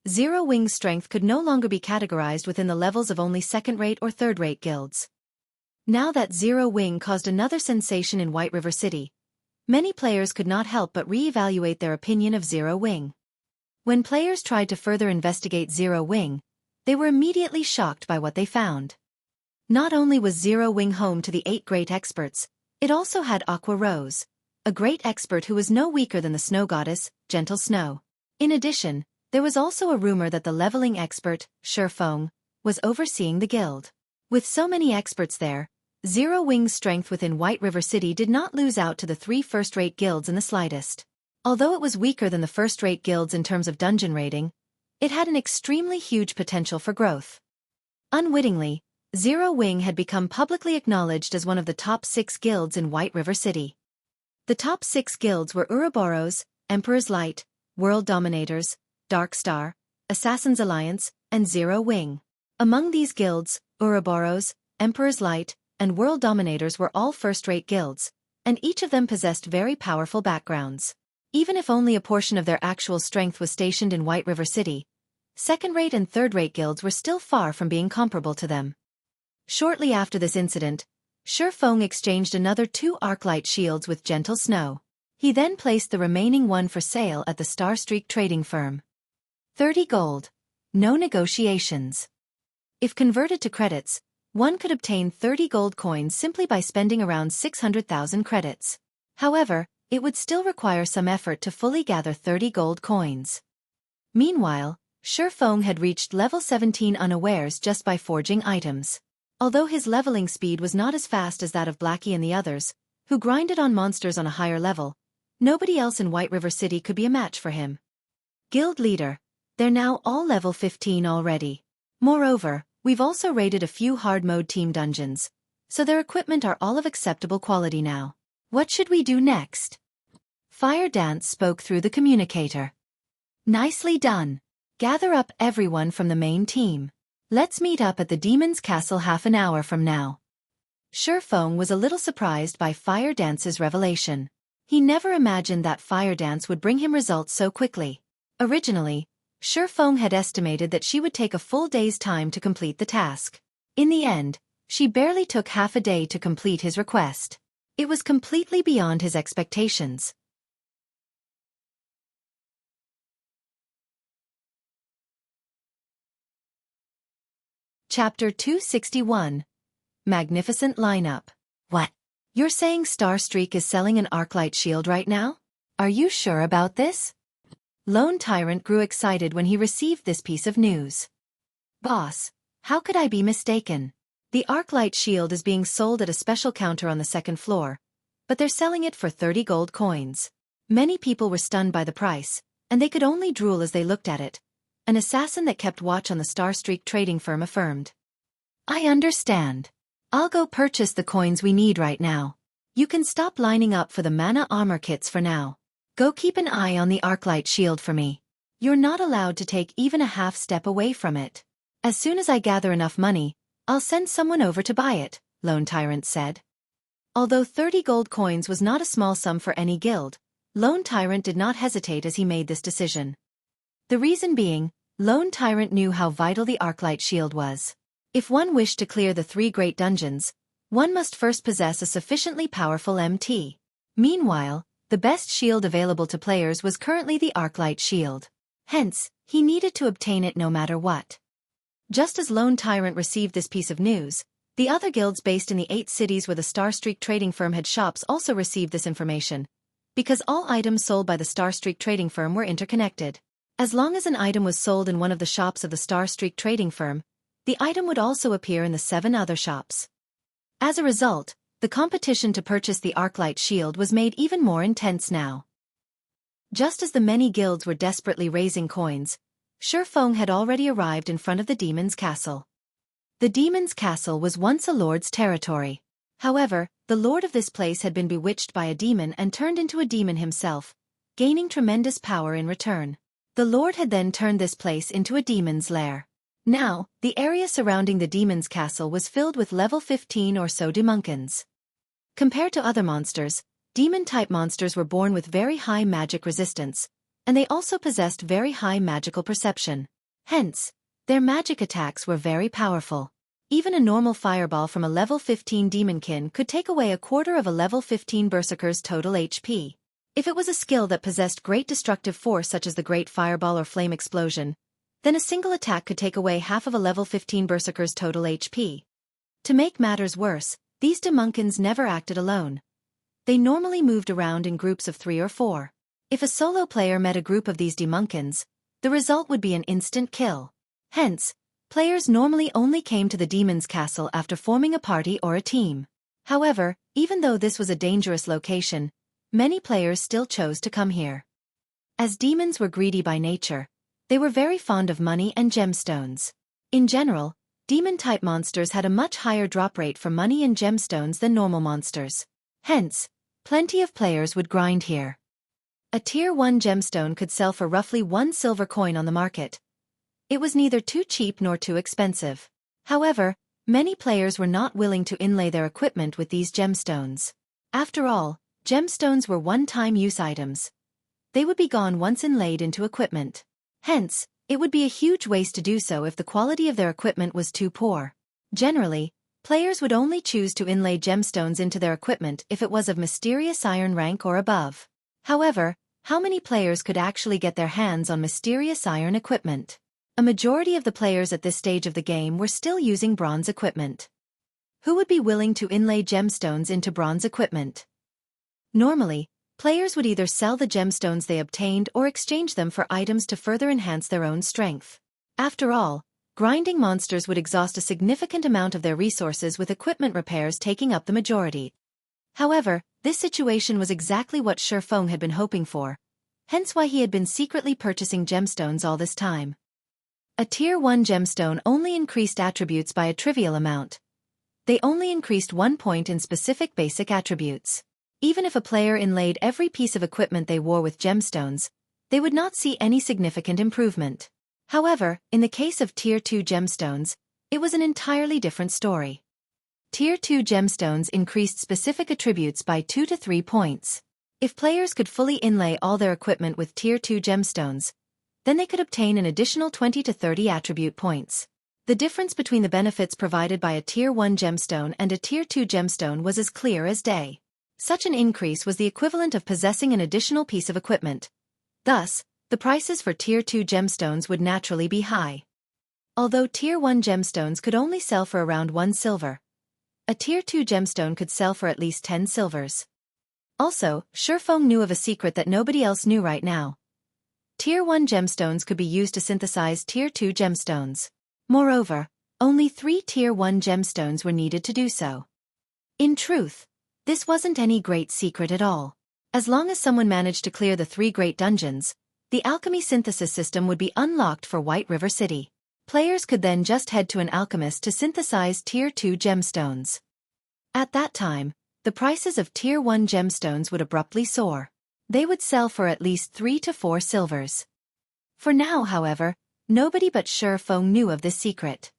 Zero Wing's strength could no longer be categorized within the levels of only second-rate or third-rate guilds. Now that Zero Wing caused another sensation in White River City, many players could not help but re-evaluate their opinion of Zero Wing. When players tried to further investigate Zero Wing, they were immediately shocked by what they found. Not only was Zero Wing home to the 8 great experts, it also had Aqua Rose, a great expert who was no weaker than the snow goddess, Gentle Snow. In addition, there was also a rumor that the leveling expert, Xueqi, was overseeing the guild. With so many experts there, Zero Wing's strength within White River City did not lose out to the 3 first-rate guilds in the slightest. Although it was weaker than the first-rate guilds in terms of dungeon raiding, it had an extremely huge potential for growth. Unwittingly, Zero Wing had become publicly acknowledged as one of the top 6 guilds in White River City. The top 6 guilds were Ouroboros, Emperor's Light, World Dominators, Dark Star, Assassin's Alliance, and Zero Wing. Among these guilds, Ouroboros, Emperor's Light, and World Dominators were all first-rate guilds, and each of them possessed very powerful backgrounds. Even if only a portion of their actual strength was stationed in White River City, second-rate and third-rate guilds were still far from being comparable to them. Shortly after this incident, Xueqi exchanged another 2 Arclight shields with Gentle Snow. He then placed the remaining one for sale at the Star Streak trading firm. 30 gold. No negotiations. If converted to credits, one could obtain 30 gold coins simply by spending around 600,000 credits. However, it would still require some effort to fully gather 30 gold coins. Meanwhile, Xueqi had reached level 17 unawares just by forging items. Although his leveling speed was not as fast as that of Blackie and the others, who grinded on monsters on a higher level, nobody else in White River City could be a match for him. Guild leader. They're now all level 15 already. Moreover, we've also raided a few hard mode team dungeons, so their equipment are all of acceptable quality now. What should we do next? Fire Dance spoke through the communicator. Nicely done. Gather up everyone from the main team. Let's meet up at the Demon's Castle half an hour from now. Xueqi was a little surprised by Fire Dance's revelation. He never imagined that Fire Dance would bring him results so quickly. Originally, Xueqi had estimated that she would take a full day's time to complete the task. In the end, she barely took half a day to complete his request. It was completely beyond his expectations. Chapter 261. Magnificent Lineup. What? You're saying Star Streak is selling an Arclight shield right now? Are you sure about this? Lone Tyrant grew excited when he received this piece of news. Boss, how could I be mistaken? The Arclight shield is being sold at a special counter on the 2nd floor, but they're selling it for 30 gold coins. Many people were stunned by the price, and they could only drool as they looked at it. An assassin that kept watch on the Star Streak trading firm affirmed. I understand. I'll go purchase the coins we need right now. You can stop lining up for the mana armor kits for now. Go keep an eye on the Arclight shield for me. You're not allowed to take even a half step away from it. As soon as I gather enough money, I'll send someone over to buy it, Lone Tyrant said. Although 30 gold coins was not a small sum for any guild, Lone Tyrant did not hesitate as he made this decision. The reason being, Lone Tyrant knew how vital the Arclight shield was. If one wished to clear the 3 great dungeons, one must first possess a sufficiently powerful MT. Meanwhile, the best shield available to players was currently the Arclight shield. Hence, he needed to obtain it no matter what. Just as Lone Tyrant received this piece of news, the other guilds based in the 8 cities where the Star Streak trading firm had shops also received this information, because all items sold by the Star Streak trading firm were interconnected. As long as an item was sold in one of the shops of the Star Streak trading firm, the item would also appear in the 7 other shops. As a result, the competition to purchase the Arclight shield was made even more intense now. Just as the many guilds were desperately raising coins, Xueqi had already arrived in front of the Demon's Castle. The Demon's Castle was once a lord's territory. However, the lord of this place had been bewitched by a demon and turned into a demon himself, gaining tremendous power in return. The lord had then turned this place into a demon's lair. Now, the area surrounding the Demon's Castle was filled with level 15 or so demonkins. Compared to other monsters, demon-type monsters were born with very high magic resistance, and they also possessed very high magical perception. Hence, their magic attacks were very powerful. Even a normal fireball from a level 15 demonkin could take away a quarter of a level 15 berserker's total HP. If it was a skill that possessed great destructive force such as the Great Fireball or Flame Explosion, then a single attack could take away half of a level 15 berserker's total HP. To make matters worse, these demonkins never acted alone. They normally moved around in groups of 3 or 4. If a solo player met a group of these demonkins, the result would be an instant kill. Hence, players normally only came to the Demon's Castle after forming a party or a team. However, even though this was a dangerous location, many players still chose to come here. As demons were greedy by nature, they were very fond of money and gemstones. In general, demon-type monsters had a much higher drop rate for money and gemstones than normal monsters. Hence, plenty of players would grind here. A Tier 1 gemstone could sell for roughly 1 silver coin on the market. It was neither too cheap nor too expensive. However, many players were not willing to inlay their equipment with these gemstones. After all, gemstones were one-time use items. They would be gone once inlaid into equipment. Hence, it would be a huge waste to do so if the quality of their equipment was too poor. Generally, players would only choose to inlay gemstones into their equipment if it was of mysterious iron rank or above. However, how many players could actually get their hands on mysterious iron equipment? A majority of the players at this stage of the game were still using bronze equipment. Who would be willing to inlay gemstones into bronze equipment? Normally, players would either sell the gemstones they obtained or exchange them for items to further enhance their own strength. After all, grinding monsters would exhaust a significant amount of their resources with equipment repairs taking up the majority. However, this situation was exactly what Xueqi had been hoping for, hence why he had been secretly purchasing gemstones all this time. A Tier 1 gemstone only increased attributes by a trivial amount. They only increased 1 point in specific basic attributes. Even if a player inlaid every piece of equipment they wore with gemstones, they would not see any significant improvement. However, in the case of Tier 2 gemstones, it was an entirely different story. Tier 2 gemstones increased specific attributes by 2 to 3 points. If players could fully inlay all their equipment with Tier 2 gemstones, then they could obtain an additional 20 to 30 attribute points. The difference between the benefits provided by a Tier 1 gemstone and a Tier 2 gemstone was as clear as day. Such an increase was the equivalent of possessing an additional piece of equipment. Thus, the prices for Tier 2 gemstones would naturally be high. Although Tier 1 gemstones could only sell for around 1 silver, a Tier 2 gemstone could sell for at least 10 silvers. Also, Xueqi knew of a secret that nobody else knew right now. Tier 1 gemstones could be used to synthesize Tier 2 gemstones. Moreover, only 3 Tier 1 gemstones were needed to do so. In truth, this wasn't any great secret at all. As long as someone managed to clear the 3 great dungeons, the alchemy synthesis system would be unlocked for White River City. Players could then just head to an alchemist to synthesize Tier 2 gemstones. At that time, the prices of Tier 1 gemstones would abruptly soar. They would sell for at least 3 to 4 silvers. For now, however, nobody but Xueqi knew of this secret.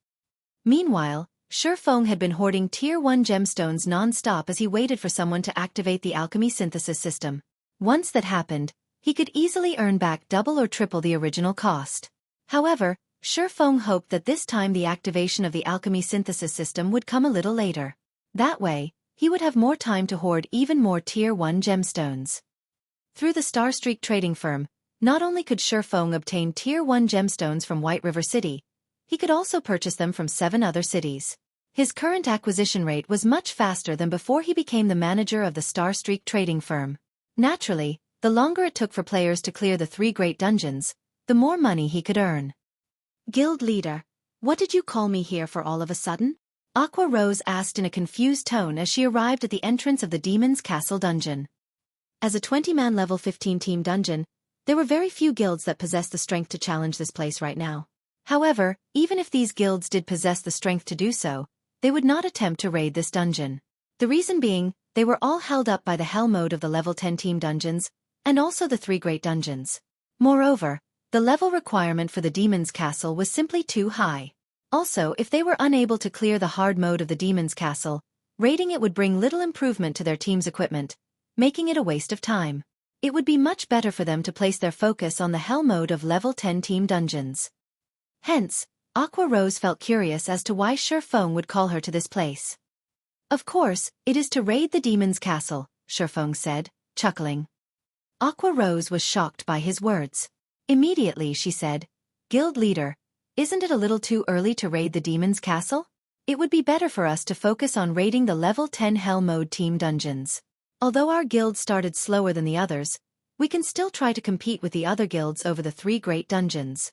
Meanwhile, Xueqi had been hoarding Tier 1 gemstones non-stop as he waited for someone to activate the alchemy synthesis system. Once that happened, he could easily earn back double or triple the original cost. However, Xueqi hoped that this time the activation of the alchemy synthesis system would come a little later. That way, he would have more time to hoard even more Tier 1 gemstones. Through the Star Streak trading firm, not only could Xueqi obtain Tier 1 gemstones from White River City, he could also purchase them from 7 other cities. His current acquisition rate was much faster than before he became the manager of the Star Streak trading firm. Naturally, the longer it took for players to clear the 3 great dungeons, the more money he could earn. Guild leader, what did you call me here for all of a sudden? Aqua Rose asked in a confused tone as she arrived at the entrance of the Demon's Castle dungeon. As a 20-man level 15 team dungeon, there were very few guilds that possessed the strength to challenge this place right now. However, even if these guilds did possess the strength to do so, they would not attempt to raid this dungeon. The reason being, they were all held up by the hell mode of the level 10 team dungeons, and also the 3 great dungeons. Moreover, the level requirement for the Demon's Castle was simply too high. Also, if they were unable to clear the hard mode of the Demon's Castle, raiding it would bring little improvement to their team's equipment, making it a waste of time. It would be much better for them to place their focus on the hell mode of level 10 team dungeons. Hence, Aqua Rose felt curious as to why Xueqi would call her to this place. Of course, it is to raid the Demon's Castle, Xueqi said, chuckling. Aqua Rose was shocked by his words. Immediately she said, Guild leader, isn't it a little too early to raid the Demon's Castle? It would be better for us to focus on raiding the level 10 hell mode team dungeons. Although our guild started slower than the others, we can still try to compete with the other guilds over the 3 great dungeons.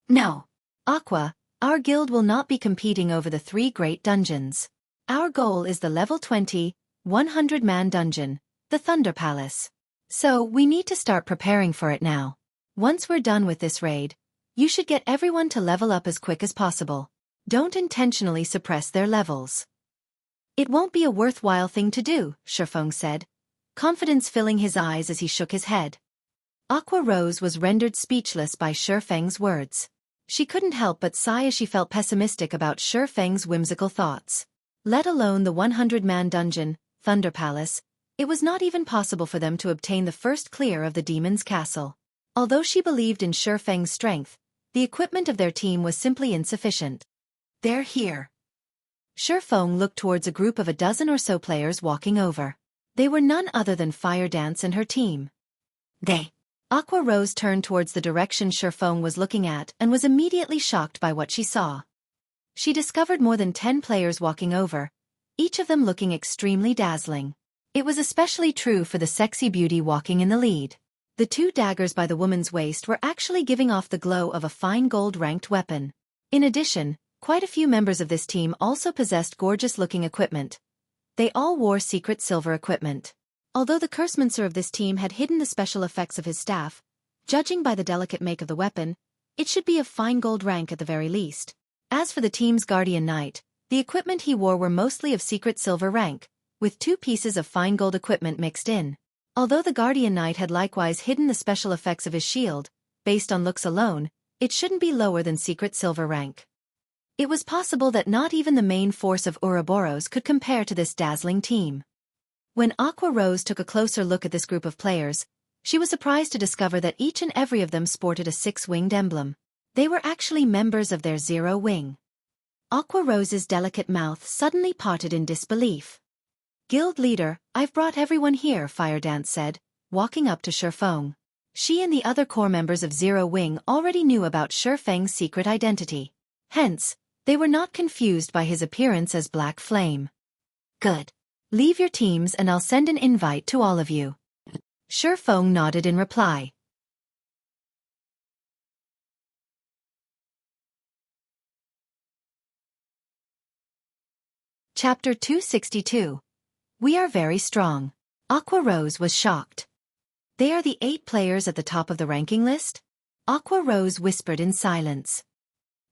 No. Aqua, our guild will not be competing over the 3 great dungeons. Our goal is the level 20, 100-man dungeon, the Thunder Palace. So we need to start preparing for it now. Once we're done with this raid, you should get everyone to level up as quick as possible. Don't intentionally suppress their levels. It won't be a worthwhile thing to do, Xuefeng said, confidence filling his eyes as he shook his head. Aqua Rose was rendered speechless by Xuefeng's words. She couldn't help but sigh as she felt pessimistic about Xuefeng's whimsical thoughts. Let alone the 100-man dungeon, Thunder Palace, it was not even possible for them to obtain the first clear of the demon's castle. Although she believed in Xuefeng's strength, the equipment of their team was simply insufficient. They're here. Xuefeng looked towards a group of a dozen or so players walking over. They were none other than Fire Dance and her team. Aqua Rose turned towards the direction Xuefeng was looking at and was immediately shocked by what she saw. She discovered more than 10 players walking over, each of them looking extremely dazzling. It was especially true for the sexy beauty walking in the lead. The 2 daggers by the woman's waist were actually giving off the glow of a fine gold-ranked weapon. In addition, quite a few members of this team also possessed gorgeous-looking equipment. They all wore secret silver equipment. Although the cursemancer of this team had hidden the special effects of his staff, judging by the delicate make of the weapon, it should be of fine gold rank at the very least. As for the team's guardian knight, the equipment he wore were mostly of secret silver rank, with 2 pieces of fine gold equipment mixed in. Although the guardian knight had likewise hidden the special effects of his shield, based on looks alone, it shouldn't be lower than secret silver rank. It was possible that not even the main force of Ouroboros could compare to this dazzling team. When Aqua Rose took a closer look at this group of players, she was surprised to discover that each and every of them sported a 6-winged emblem. They were actually members of their 0 wing. Aqua Rose's delicate mouth suddenly parted in disbelief. Guild leader, I've brought everyone here, Fire Dance said, walking up to Xuefeng. She and the other core members of 0 wing already knew about Xuefeng's secret identity. Hence, they were not confused by his appearance as Black Flame. Good. Leave your teams and I'll send an invite to all of you. Xuefeng nodded in reply. Chapter 262. We are very strong. Aqua Rose was shocked. They are the 8 players at the top of the ranking list? Aqua Rose whispered in silence.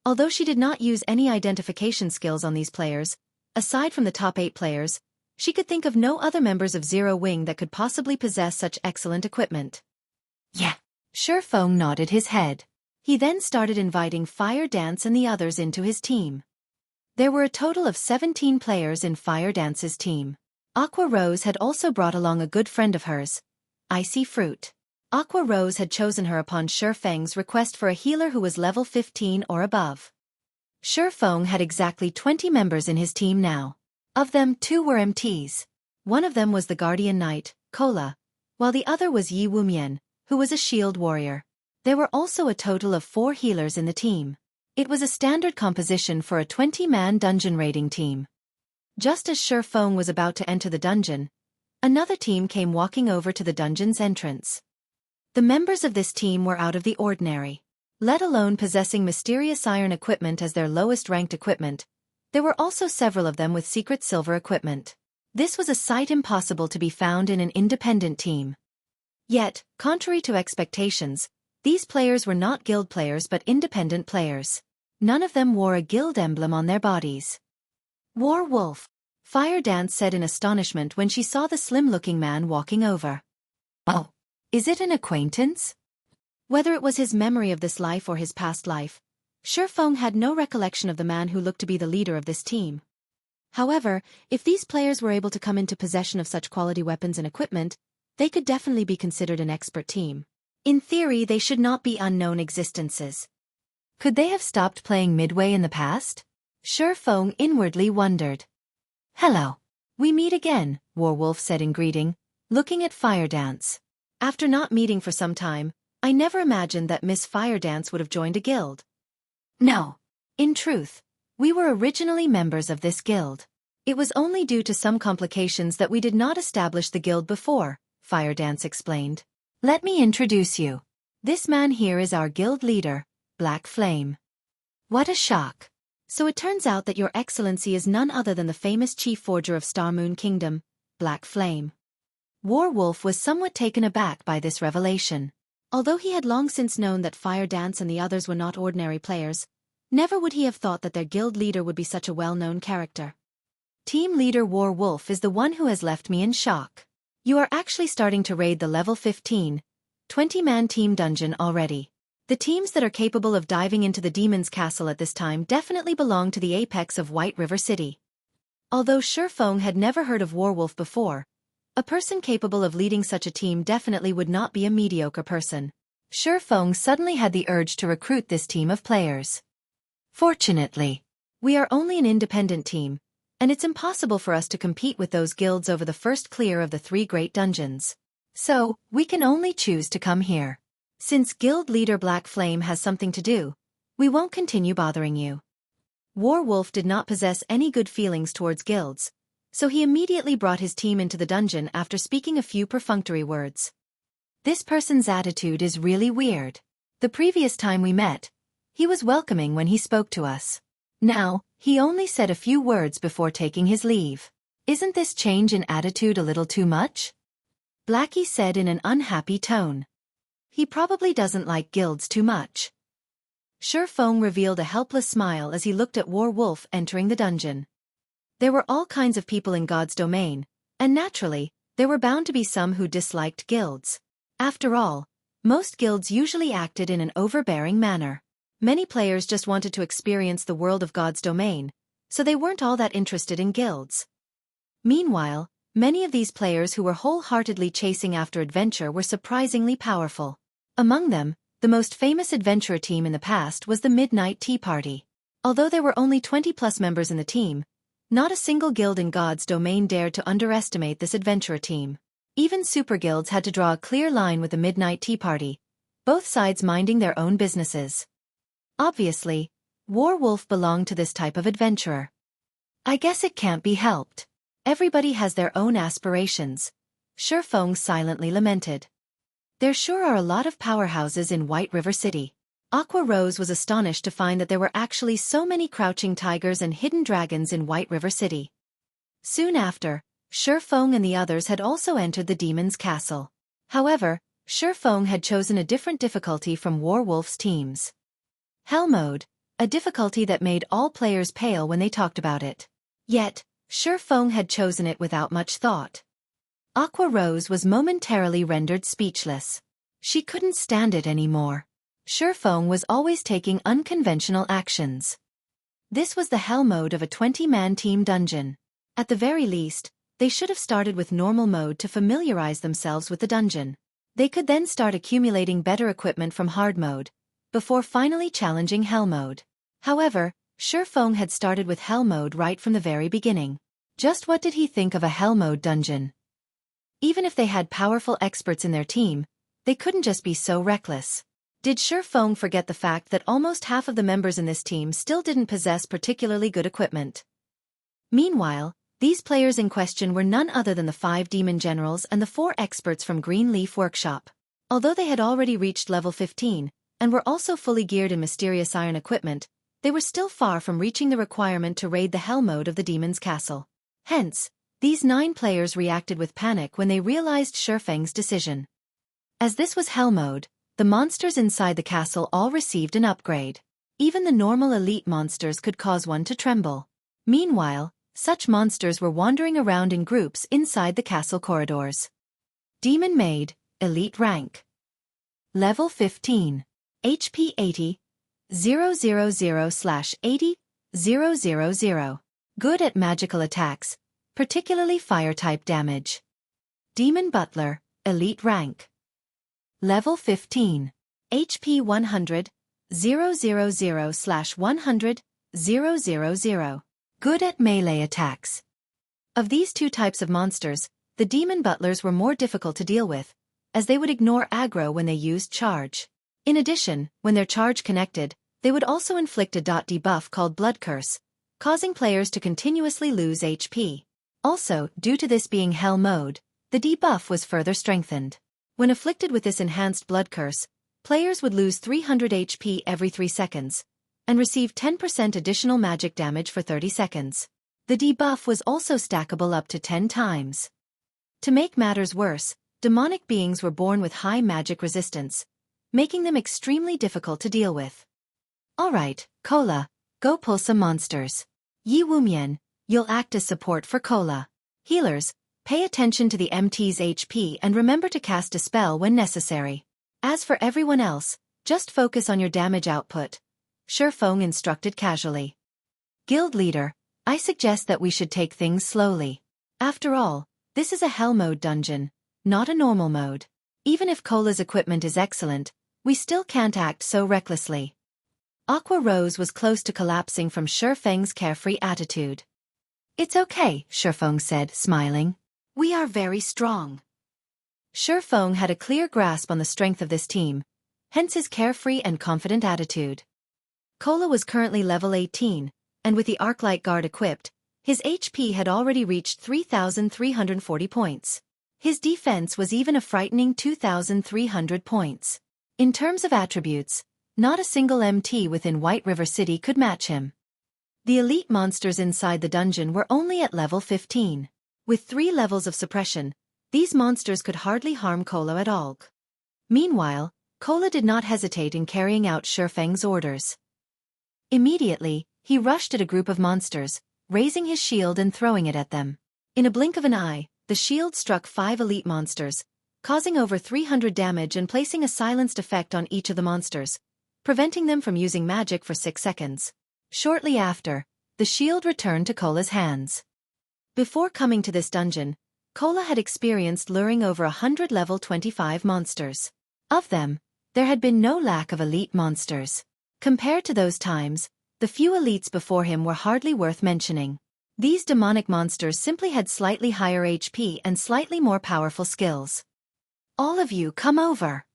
Although she did not use any identification skills on these players, aside from the top 8 players, she could think of no other members of 0 wing that could possibly possess such excellent equipment. Yeah. Xuefeng nodded his head. He then started inviting Fire Dance and the others into his team. There were a total of 17 players in Fire Dance's team. Aqua Rose had also brought along a good friend of hers, Icy Fruit. Aqua Rose had chosen her upon Xuefeng's request for a healer who was level 15 or above. Xuefeng had exactly 20 members in his team now. Of them, 2 were MTs. One of them was the Guardian Knight, Kola, while the other was Yi Wumian, who was a shield warrior. There were also a total of 4 healers in the team. It was a standard composition for a 20-man dungeon raiding team. Just as Xuefeng was about to enter the dungeon, another team came walking over to the dungeon's entrance. The members of this team were out of the ordinary. Let alone possessing mysterious iron equipment as their lowest-ranked equipment, there were also several of them with secret silver equipment. This was a sight impossible to be found in an independent team. Yet, contrary to expectations, these players were not guild players but independent players. None of them wore a guild emblem on their bodies. War Wolf, Fire Dance said in astonishment when she saw the slim-looking man walking over. Oh, is it an acquaintance? Whether it was his memory of this life or his past life, Xuefeng had no recollection of the man who looked to be the leader of this team. However, if these players were able to come into possession of such quality weapons and equipment, they could definitely be considered an expert team. In theory, they should not be unknown existences. Could they have stopped playing midway in the past? Xuefeng inwardly wondered. Hello. We meet again, Warwolf said in greeting, looking at Fire Dance. After not meeting for some time, I never imagined that Miss Fire Dance would have joined a guild. No. In truth, we were originally members of this guild. It was only due to some complications that we did not establish the guild before, Fire Dance explained. Let me introduce you. This man here is our guild leader, Black Flame. What a shock. So it turns out that your excellency is none other than the famous chief forger of Star Moon Kingdom, Black Flame. Warwolf was somewhat taken aback by this revelation. Although he had long since known that Fire Dance and the others were not ordinary players, Never would he have thought that their guild leader would be such a well-known character. Team leader War Wolf is the one who has left me in shock. You are actually starting to raid the level 15, 20-man team dungeon already. The teams that are capable of diving into the demon's castle at this time definitely belong to the apex of White River City. Although Xueqi had never heard of Warwolf before, a person capable of leading such a team definitely would not be a mediocre person. Xueqi suddenly had the urge to recruit this team of players. Fortunately, we are only an independent team, and it's impossible for us to compete with those guilds over the first clear of the 3 great dungeons. So, we can only choose to come here. Since guild leader Black Flame has something to do, we won't continue bothering you. Warwolf did not possess any good feelings towards guilds, so he immediately brought his team into the dungeon after speaking a few perfunctory words. This person's attitude is really weird. The previous time we met, he was welcoming when he spoke to us. Now, he only said a few words before taking his leave. Isn't this change in attitude a little too much? Blackie said in an unhappy tone. He probably doesn't like guilds too much. Xueqi revealed a helpless smile as he looked at Warwolf entering the dungeon. There were all kinds of people in God's domain, and naturally, there were bound to be some who disliked guilds. After all, most guilds usually acted in an overbearing manner. Many players just wanted to experience the world of God's domain, so they weren't all that interested in guilds. Meanwhile, many of these players who were wholeheartedly chasing after adventure were surprisingly powerful. Among them, the most famous adventurer team in the past was the Midnight Tea Party. Although there were only 20+ members in the team, not a single guild in God's domain dared to underestimate this adventurer team. Even super guilds had to draw a clear line with the Midnight Tea Party, both sides minding their own businesses. Obviously, Warwolf belonged to this type of adventurer. I guess it can't be helped. Everybody has their own aspirations, Xueqi silently lamented. There sure are a lot of powerhouses in White River City. Aqua Rose was astonished to find that there were actually so many crouching tigers and hidden dragons in White River City. Soon after, Xueqi and the others had also entered the demon's castle. However, Xueqi had chosen a different difficulty from Warwolf's teams. Hell Mode, a difficulty that made all players pale when they talked about it. Yet, Xueqi had chosen it without much thought. Aqua Rose was momentarily rendered speechless. She couldn't stand it anymore. Xueqi was always taking unconventional actions. This was the hell mode of a 20-man team dungeon. At the very least, they should have started with normal mode to familiarize themselves with the dungeon. They could then start accumulating better equipment from hard mode, before finally challenging hell mode. However, Xueqi had started with hell mode right from the very beginning. Just what did he think of a hell mode dungeon? Even if they had powerful experts in their team, they couldn't just be so reckless. Did Xueqi forget the fact that almost half of the members in this team still didn't possess particularly good equipment? Meanwhile, these players in question were none other than the 5 demon generals and the 4 experts from Greenleaf Workshop. Although they had already reached level 15, and were also fully geared in mysterious iron equipment, they were still far from reaching the requirement to raid the hell mode of the demon's castle. Hence, these 9 players reacted with panic when they realized Xueqi's decision. As this was hell mode, the monsters inside the castle all received an upgrade. Even the normal elite monsters could cause one to tremble. Meanwhile, such monsters were wandering around in groups inside the castle corridors. Demon Maid, Elite Rank. Level 15. HP 80, 000/80, 000. Good at magical attacks, particularly fire-type damage. Demon Butler, Elite Rank. Level 15. HP 100, 000/100, 000. Good at melee attacks. Of these 2 types of monsters, the Demon Butlers were more difficult to deal with, as they would ignore aggro when they used charge. In addition, when their charge connected, they would also inflict a debuff called Blood Curse, causing players to continuously lose HP. Also, due to this being hell mode, the debuff was further strengthened. When afflicted with this enhanced Blood Curse, players would lose 300 HP every 3 seconds, and receive 10% additional magic damage for 30 seconds. The debuff was also stackable up to 10 times. To make matters worse, demonic beings were born with high magic resistance, making them extremely difficult to deal with. Alright, Cola, go pull some monsters. Yi Wumian, you'll act as support for Cola. Healers, pay attention to the MT's HP and remember to cast a spell when necessary. As for everyone else, just focus on your damage output, Shifeng instructed casually. Guild leader, I suggest that we should take things slowly. After all, this is a hell mode dungeon, not a normal mode. Even if Cola's equipment is excellent, we still can't act so recklessly. Aqua Rose was close to collapsing from Shifeng's carefree attitude. It's okay, Shifeng said, smiling. We are very strong. Shifeng had a clear grasp on the strength of this team, hence his carefree and confident attitude. Cola was currently level 18, and with the Arclight Guard equipped, his HP had already reached 3,340 points. His defense was even a frightening 2,300 points. In terms of attributes, not a single MT within White River City could match him. The elite monsters inside the dungeon were only at level 15. With 3 levels of suppression, these monsters could hardly harm Cola at all. Meanwhile, Cola did not hesitate in carrying out Shifeng's orders. Immediately, he rushed at a group of monsters, raising his shield and throwing it at them. In a blink of an eye, the shield struck 5 elite monsters, causing over 300 damage and placing a silenced effect on each of the monsters, preventing them from using magic for 6 seconds. Shortly after, the shield returned to Cola's hands. Before coming to this dungeon, Cola had experienced luring over 100 level 25 monsters. Of them, there had been no lack of elite monsters. Compared to those times, the few elites before him were hardly worth mentioning. These demonic monsters simply had slightly higher HP and slightly more powerful skills. All of you come over.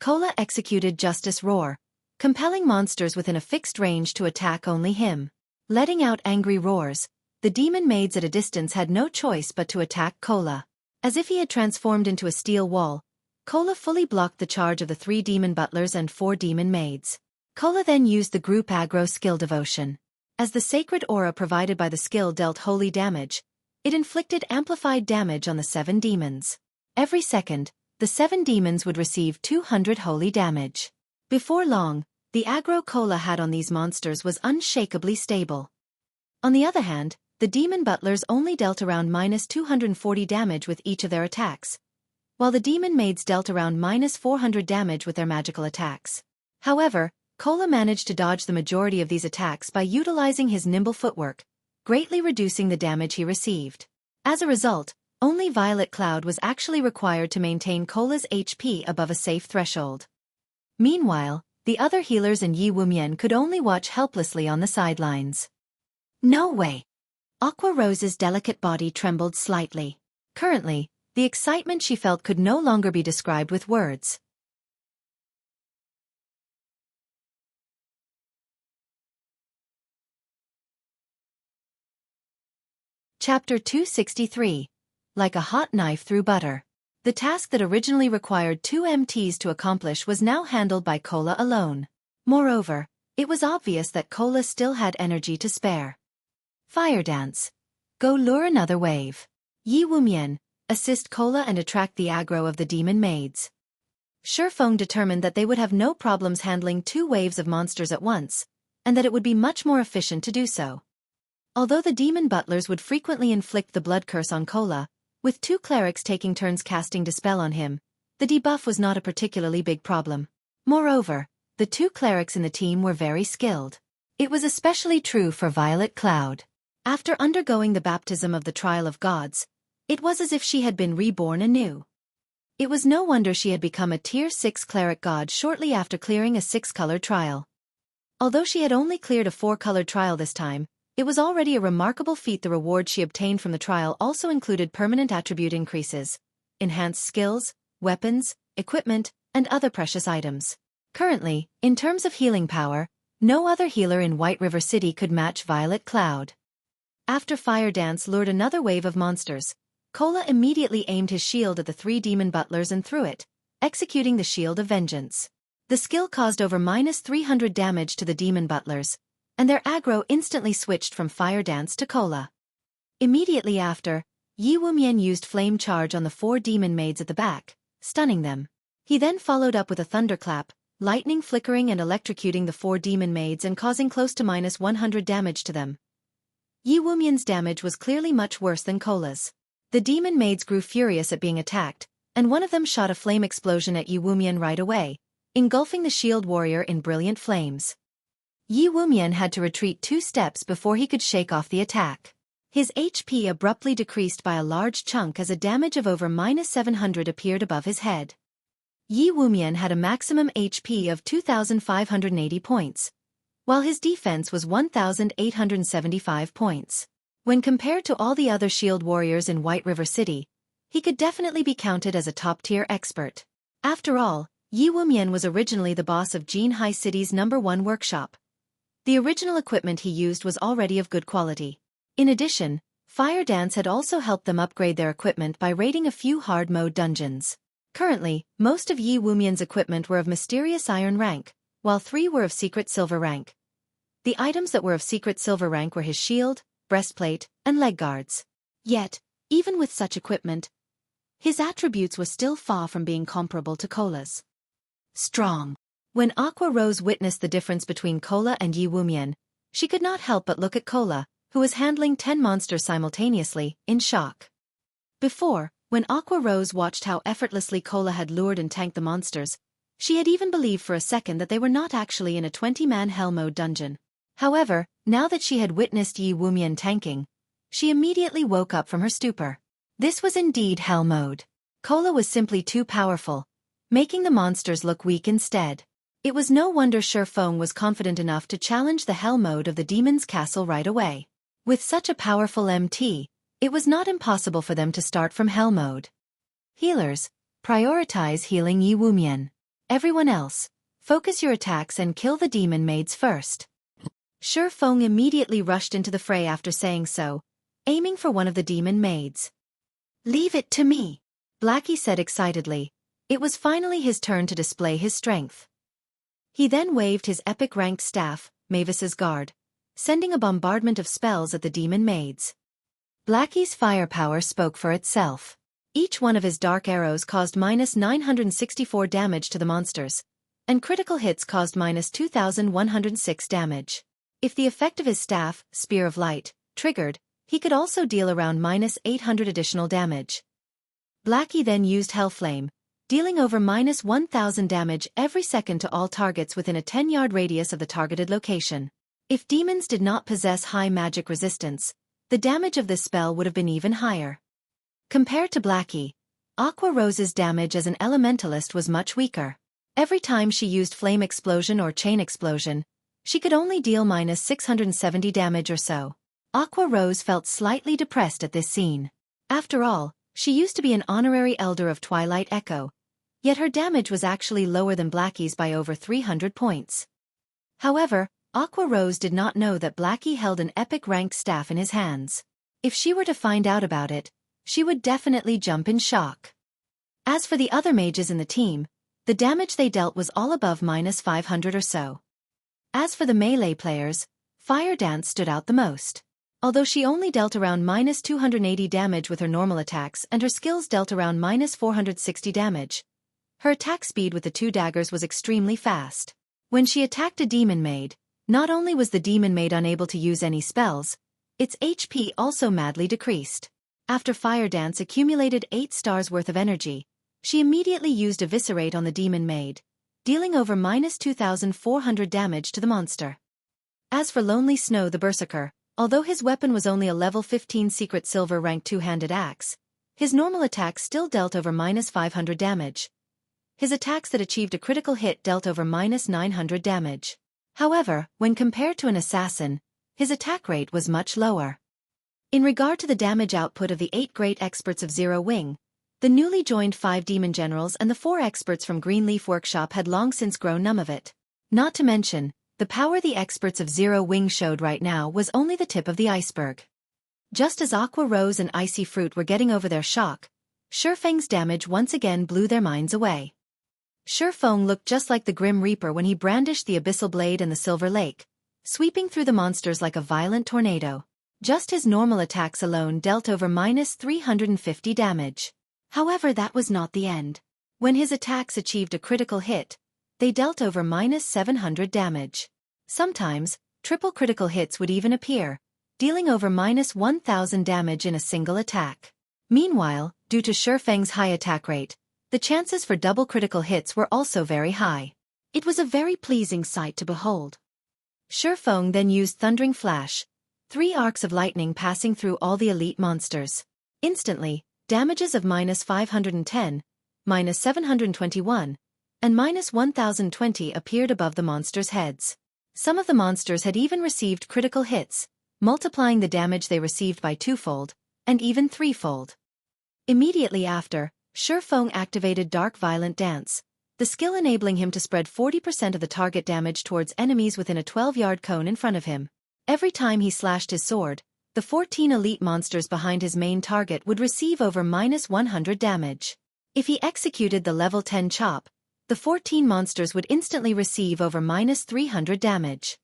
Cola executed Justice Roar, compelling monsters within a fixed range to attack only him. Letting out angry roars, the demon maids at a distance had no choice but to attack Cola. As if he had transformed into a steel wall, Cola fully blocked the charge of the 3 demon butlers and 4 demon maids. Cola then used the group aggro skill Devotion. As the sacred aura provided by the skill dealt holy damage, it inflicted amplified damage on the 7 demons. Every second, the 7 demons would receive 200 holy damage. Before long, the aggro Cola had on these monsters was unshakably stable. On the other hand, the demon butlers only dealt around -240 damage with each of their attacks, while the demon maids dealt around -400 damage with their magical attacks. However, Cola managed to dodge the majority of these attacks by utilizing his nimble footwork, greatly reducing the damage he received. As a result, only Violet Cloud was actually required to maintain Cola's HP above a safe threshold. Meanwhile, the other healers and Yi Wumian could only watch helplessly on the sidelines. No way! Aqua Rose's delicate body trembled slightly. Currently, the excitement she felt could no longer be described with words. Chapter 263. Like a hot knife through butter. The task that originally required 2 MTs to accomplish was now handled by Cola alone. Moreover, it was obvious that Cola still had energy to spare. Fire Dance. Go lure another wave. Yi Wumian, assist Cola and attract the aggro of the demon maids. Shifeng determined that they would have no problems handling 2 waves of monsters at once, and that it would be much more efficient to do so. Although the demon butlers would frequently inflict the blood curse on Cola, with 2 clerics taking turns casting Dispel on him, the debuff was not a particularly big problem. Moreover, the 2 clerics in the team were very skilled. It was especially true for Violet Cloud. After undergoing the baptism of the Trial of Gods, it was as if she had been reborn anew. It was no wonder she had become a Tier 6 cleric god shortly after clearing a 6-colored trial. Although she had only cleared a 4-colored trial this time, it was already a remarkable feat. The reward she obtained from the trial also included permanent attribute increases, enhanced skills, weapons, equipment, and other precious items. Currently, in terms of healing power, no other healer in White River City could match Violet Cloud. After Fire Dance lured another wave of monsters, Cola immediately aimed his shield at the 3 demon butlers and threw it, executing the Shield of Vengeance. The skill caused over -300 damage to the demon butlers, and their aggro instantly switched from Fire Dance to Cola. Immediately after, Yi Wumian used Flame Charge on the 4 demon maids at the back, stunning them. He then followed up with a Thunderclap, lightning flickering and electrocuting the 4 demon maids and causing close to -100 damage to them. Yi Wumian's damage was clearly much worse than Cola's. The demon maids grew furious at being attacked, and one of them shot a flame explosion at Yi Wumian right away, engulfing the shield warrior in brilliant flames. Yi Wumian had to retreat 2 steps before he could shake off the attack. His HP abruptly decreased by a large chunk as a damage of over -700 appeared above his head. Yi Wumian had a maximum HP of 2,580 points, while his defense was 1,875 points. When compared to all the other shield warriors in White River City, he could definitely be counted as a top-tier expert. After all, Yi Wumian was originally the boss of Jinhai City's #1 workshop. The original equipment he used was already of good quality. In addition, Fire Dance had also helped them upgrade their equipment by raiding a few hard-mode dungeons. Currently, most of Yi Wumian's equipment were of mysterious iron rank, while 3 were of secret silver rank. The items that were of secret silver rank were his shield, breastplate, and leg guards. Yet, even with such equipment, his attributes were still far from being comparable to Cola's. Strong. When Aqua Rose witnessed the difference between Cola and Yi Wumian, she could not help but look at Cola, who was handling 10 monsters simultaneously, in shock. Before, when Aqua Rose watched how effortlessly Cola had lured and tanked the monsters, she had even believed for a second that they were not actually in a 20-man hell mode dungeon. However, now that she had witnessed Yi Wumian tanking, she immediately woke up from her stupor. This was indeed hell mode. Cola was simply too powerful, making the monsters look weak instead. It was no wonder Xueqi was confident enough to challenge the hell mode of the demon's castle right away. With such a powerful MT, it was not impossible for them to start from hell mode. Healers, prioritize healing Yi Wumian. Everyone else, focus your attacks and kill the demon maids first. Xueqi immediately rushed into the fray after saying so, aiming for one of the demon maids. Leave it to me, Blackie said excitedly. It was finally his turn to display his strength. He then waved his epic-ranked staff, Mavis's Guard, sending a bombardment of spells at the demon maids. Blackie's firepower spoke for itself. Each one of his dark arrows caused -964 damage to the monsters, and critical hits caused -2,106 damage. If the effect of his staff, Spear of Light, triggered, he could also deal around -800 additional damage. Blackie then used Hellflame, dealing over -1,000 damage every second to all targets within a 10-yard radius of the targeted location. If demons did not possess high magic resistance, the damage of this spell would have been even higher. Compared to Blackie, Aqua Rose's damage as an elementalist was much weaker. Every time she used Flame Explosion or Chain Explosion, she could only deal -670 damage or so. Aqua Rose felt slightly depressed at this scene. After all, she used to be an honorary elder of Twilight Echo, yet her damage was actually lower than Blackie's by over 300 points. However, Aqua Rose did not know that Blackie held an epic-ranked staff in his hands. If she were to find out about it, she would definitely jump in shock. As for the other mages in the team, the damage they dealt was all above -500 or so. As for the melee players, Fire Dance stood out the most. Although she only dealt around -280 damage with her normal attacks and her skills dealt around -460 damage, her attack speed with the 2 daggers was extremely fast. When she attacked a demon maid, not only was the demon maid unable to use any spells, its HP also madly decreased. After Fire Dance accumulated 8 stars worth of energy, she immediately used Eviscerate on the demon maid, dealing over -2,400 damage to the monster. As for Lonely Snow the Berserker, although his weapon was only a level 15 secret silver rank 2-handed axe, his normal attacks still dealt over -500 damage. His attacks that achieved a critical hit dealt over -900 damage. However, when compared to an assassin, his attack rate was much lower. In regard to the damage output of the 8 great experts of Zero Wing, the newly joined 5 demon generals and the 4 experts from Greenleaf Workshop had long since grown numb of it. Not to mention, the power the experts of Zero Wing showed right now was only the tip of the iceberg. Just as Aqua Rose and Icy Fruit were getting over their shock, Xueqi's damage once again blew their minds away. Xueqi looked just like the Grim Reaper when he brandished the Abyssal Blade and the Silver Lake, sweeping through the monsters like a violent tornado. Just his normal attacks alone dealt over -350 damage. However, that was not the end. When his attacks achieved a critical hit, they dealt over -700 damage. Sometimes, triple critical hits would even appear, dealing over -1000 damage in a single attack. Meanwhile, due to Shifeng's high attack rate, the chances for double critical hits were also very high. It was a very pleasing sight to behold. Shifeng then used Thundering Flash, 3 arcs of lightning passing through all the elite monsters. Instantly, damages of -510, -721, and -1020 appeared above the monsters' heads. Some of the monsters had even received critical hits, multiplying the damage they received by 2-fold, and even 3-fold. Immediately after, Shifeng activated Dark Violent Dance, the skill enabling him to spread 40% of the target damage towards enemies within a 12-yard cone in front of him. Every time he slashed his sword, the 14 elite monsters behind his main target would receive over -100 damage. If he executed the level 10 chop, the 14 monsters would instantly receive over -300 damage.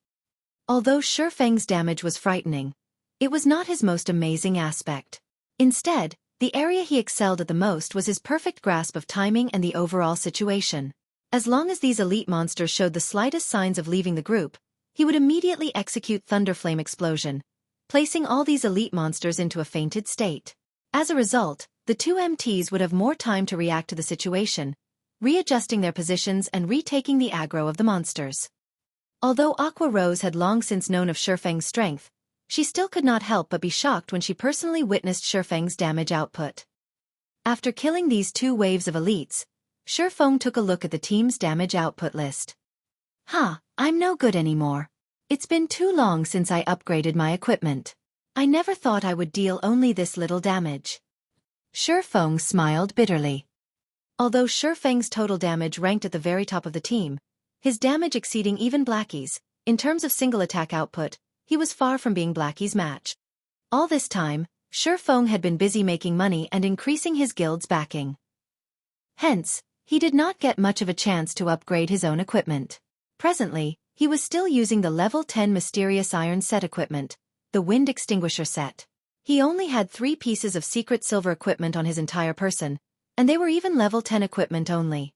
Although Shifeng's damage was frightening, it was not his most amazing aspect. Instead, the area he excelled at the most was his perfect grasp of timing and the overall situation. As long as these elite monsters showed the slightest signs of leaving the group, he would immediately execute Thunderflame Explosion, placing all these elite monsters into a fainted state. As a result, the two MTs would have more time to react to the situation, readjusting their positions and retaking the aggro of the monsters. Although Aqua Rose had long since known of Shifeng's strength, she still could not help but be shocked when she personally witnessed Shifeng's damage output. After killing these 2 waves of elites, Shifeng took a look at the team's damage output list. I'm no good anymore. It's been too long since I upgraded my equipment. I never thought I would deal only this little damage. Shifeng smiled bitterly. Although Shifeng's total damage ranked at the very top of the team, his damage exceeding even Blackie's, in terms of single attack output, he was far from being Blackie's match. All this time, Shifeng had been busy making money and increasing his guild's backing. Hence, he did not get much of a chance to upgrade his own equipment. Presently, he was still using the level 10 Mysterious Iron set equipment, the Wind Extinguisher set. He only had 3 pieces of secret silver equipment on his entire person, and they were even level 10 equipment only.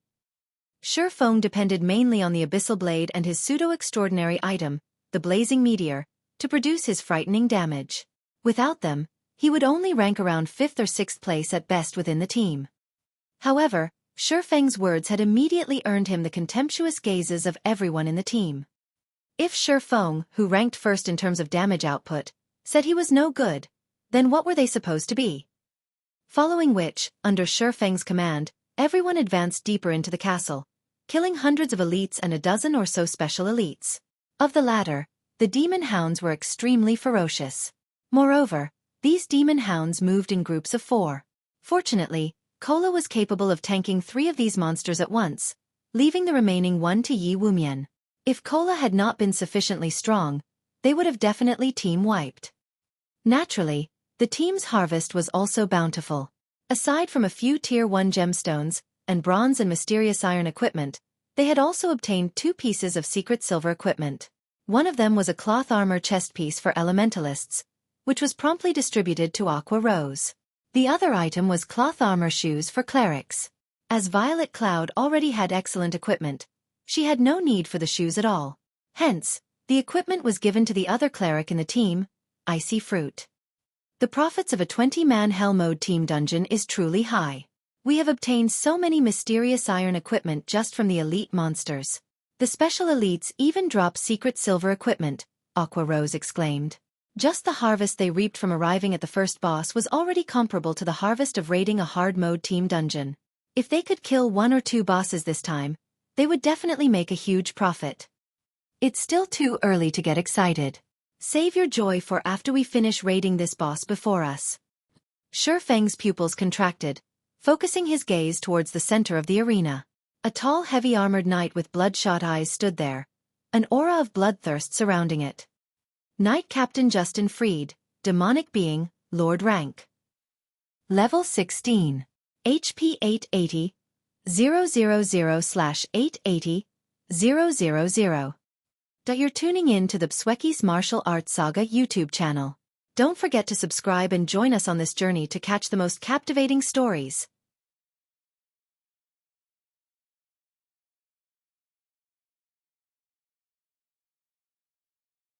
Shifeng depended mainly on the Abyssal Blade and his pseudo-extraordinary item, the Blazing Meteor, to produce his frightening damage. Without them, he would only rank around 5th or 6th place at best within the team. However, Shifeng's words had immediately earned him the contemptuous gazes of everyone in the team. If Shifeng, who ranked first in terms of damage output, said he was no good, then what were they supposed to be? Following which, under Shifeng's command, everyone advanced deeper into the castle, killing hundreds of elites and a dozen or so special elites. Of the latter, the demon hounds were extremely ferocious. Moreover, these demon hounds moved in groups of 4. Fortunately, Cola was capable of tanking 3 of these monsters at once, leaving the remaining 1 to Yi Wumian. If Cola had not been sufficiently strong, they would have definitely team-wiped. Naturally, the team's harvest was also bountiful. Aside from a few Tier 1 gemstones, and bronze and mysterious iron equipment, they had also obtained 2 pieces of secret silver equipment. One of them was a cloth armor chest piece for elementalists, which was promptly distributed to Aqua Rose. The other item was cloth armor shoes for clerics. As Violet Cloud already had excellent equipment, she had no need for the shoes at all. Hence, the equipment was given to the other cleric in the team, Icy Fruit. The profits of a 20-man Hell Mode team dungeon is truly high. We have obtained so many mysterious iron equipment just from the elite monsters. The special elites even drop secret silver equipment, Aqua Rose exclaimed. Just the harvest they reaped from arriving at the first boss was already comparable to the harvest of raiding a hard mode team dungeon. If they could kill 1 or 2 bosses this time, they would definitely make a huge profit. It's still too early to get excited. Save your joy for after we finish raiding this boss before us. Shifeng's pupils contracted, focusing his gaze towards the center of the arena. A tall heavy-armored knight with bloodshot eyes stood there, an aura of bloodthirst surrounding it. Knight Captain Justin Freed, demonic being, Lord rank. Level 16. HP 880, 000/880, 000. You're tuning in to the Xueqi's Martial Arts Saga YouTube channel. Don't forget to subscribe and join us on this journey to catch the most captivating stories.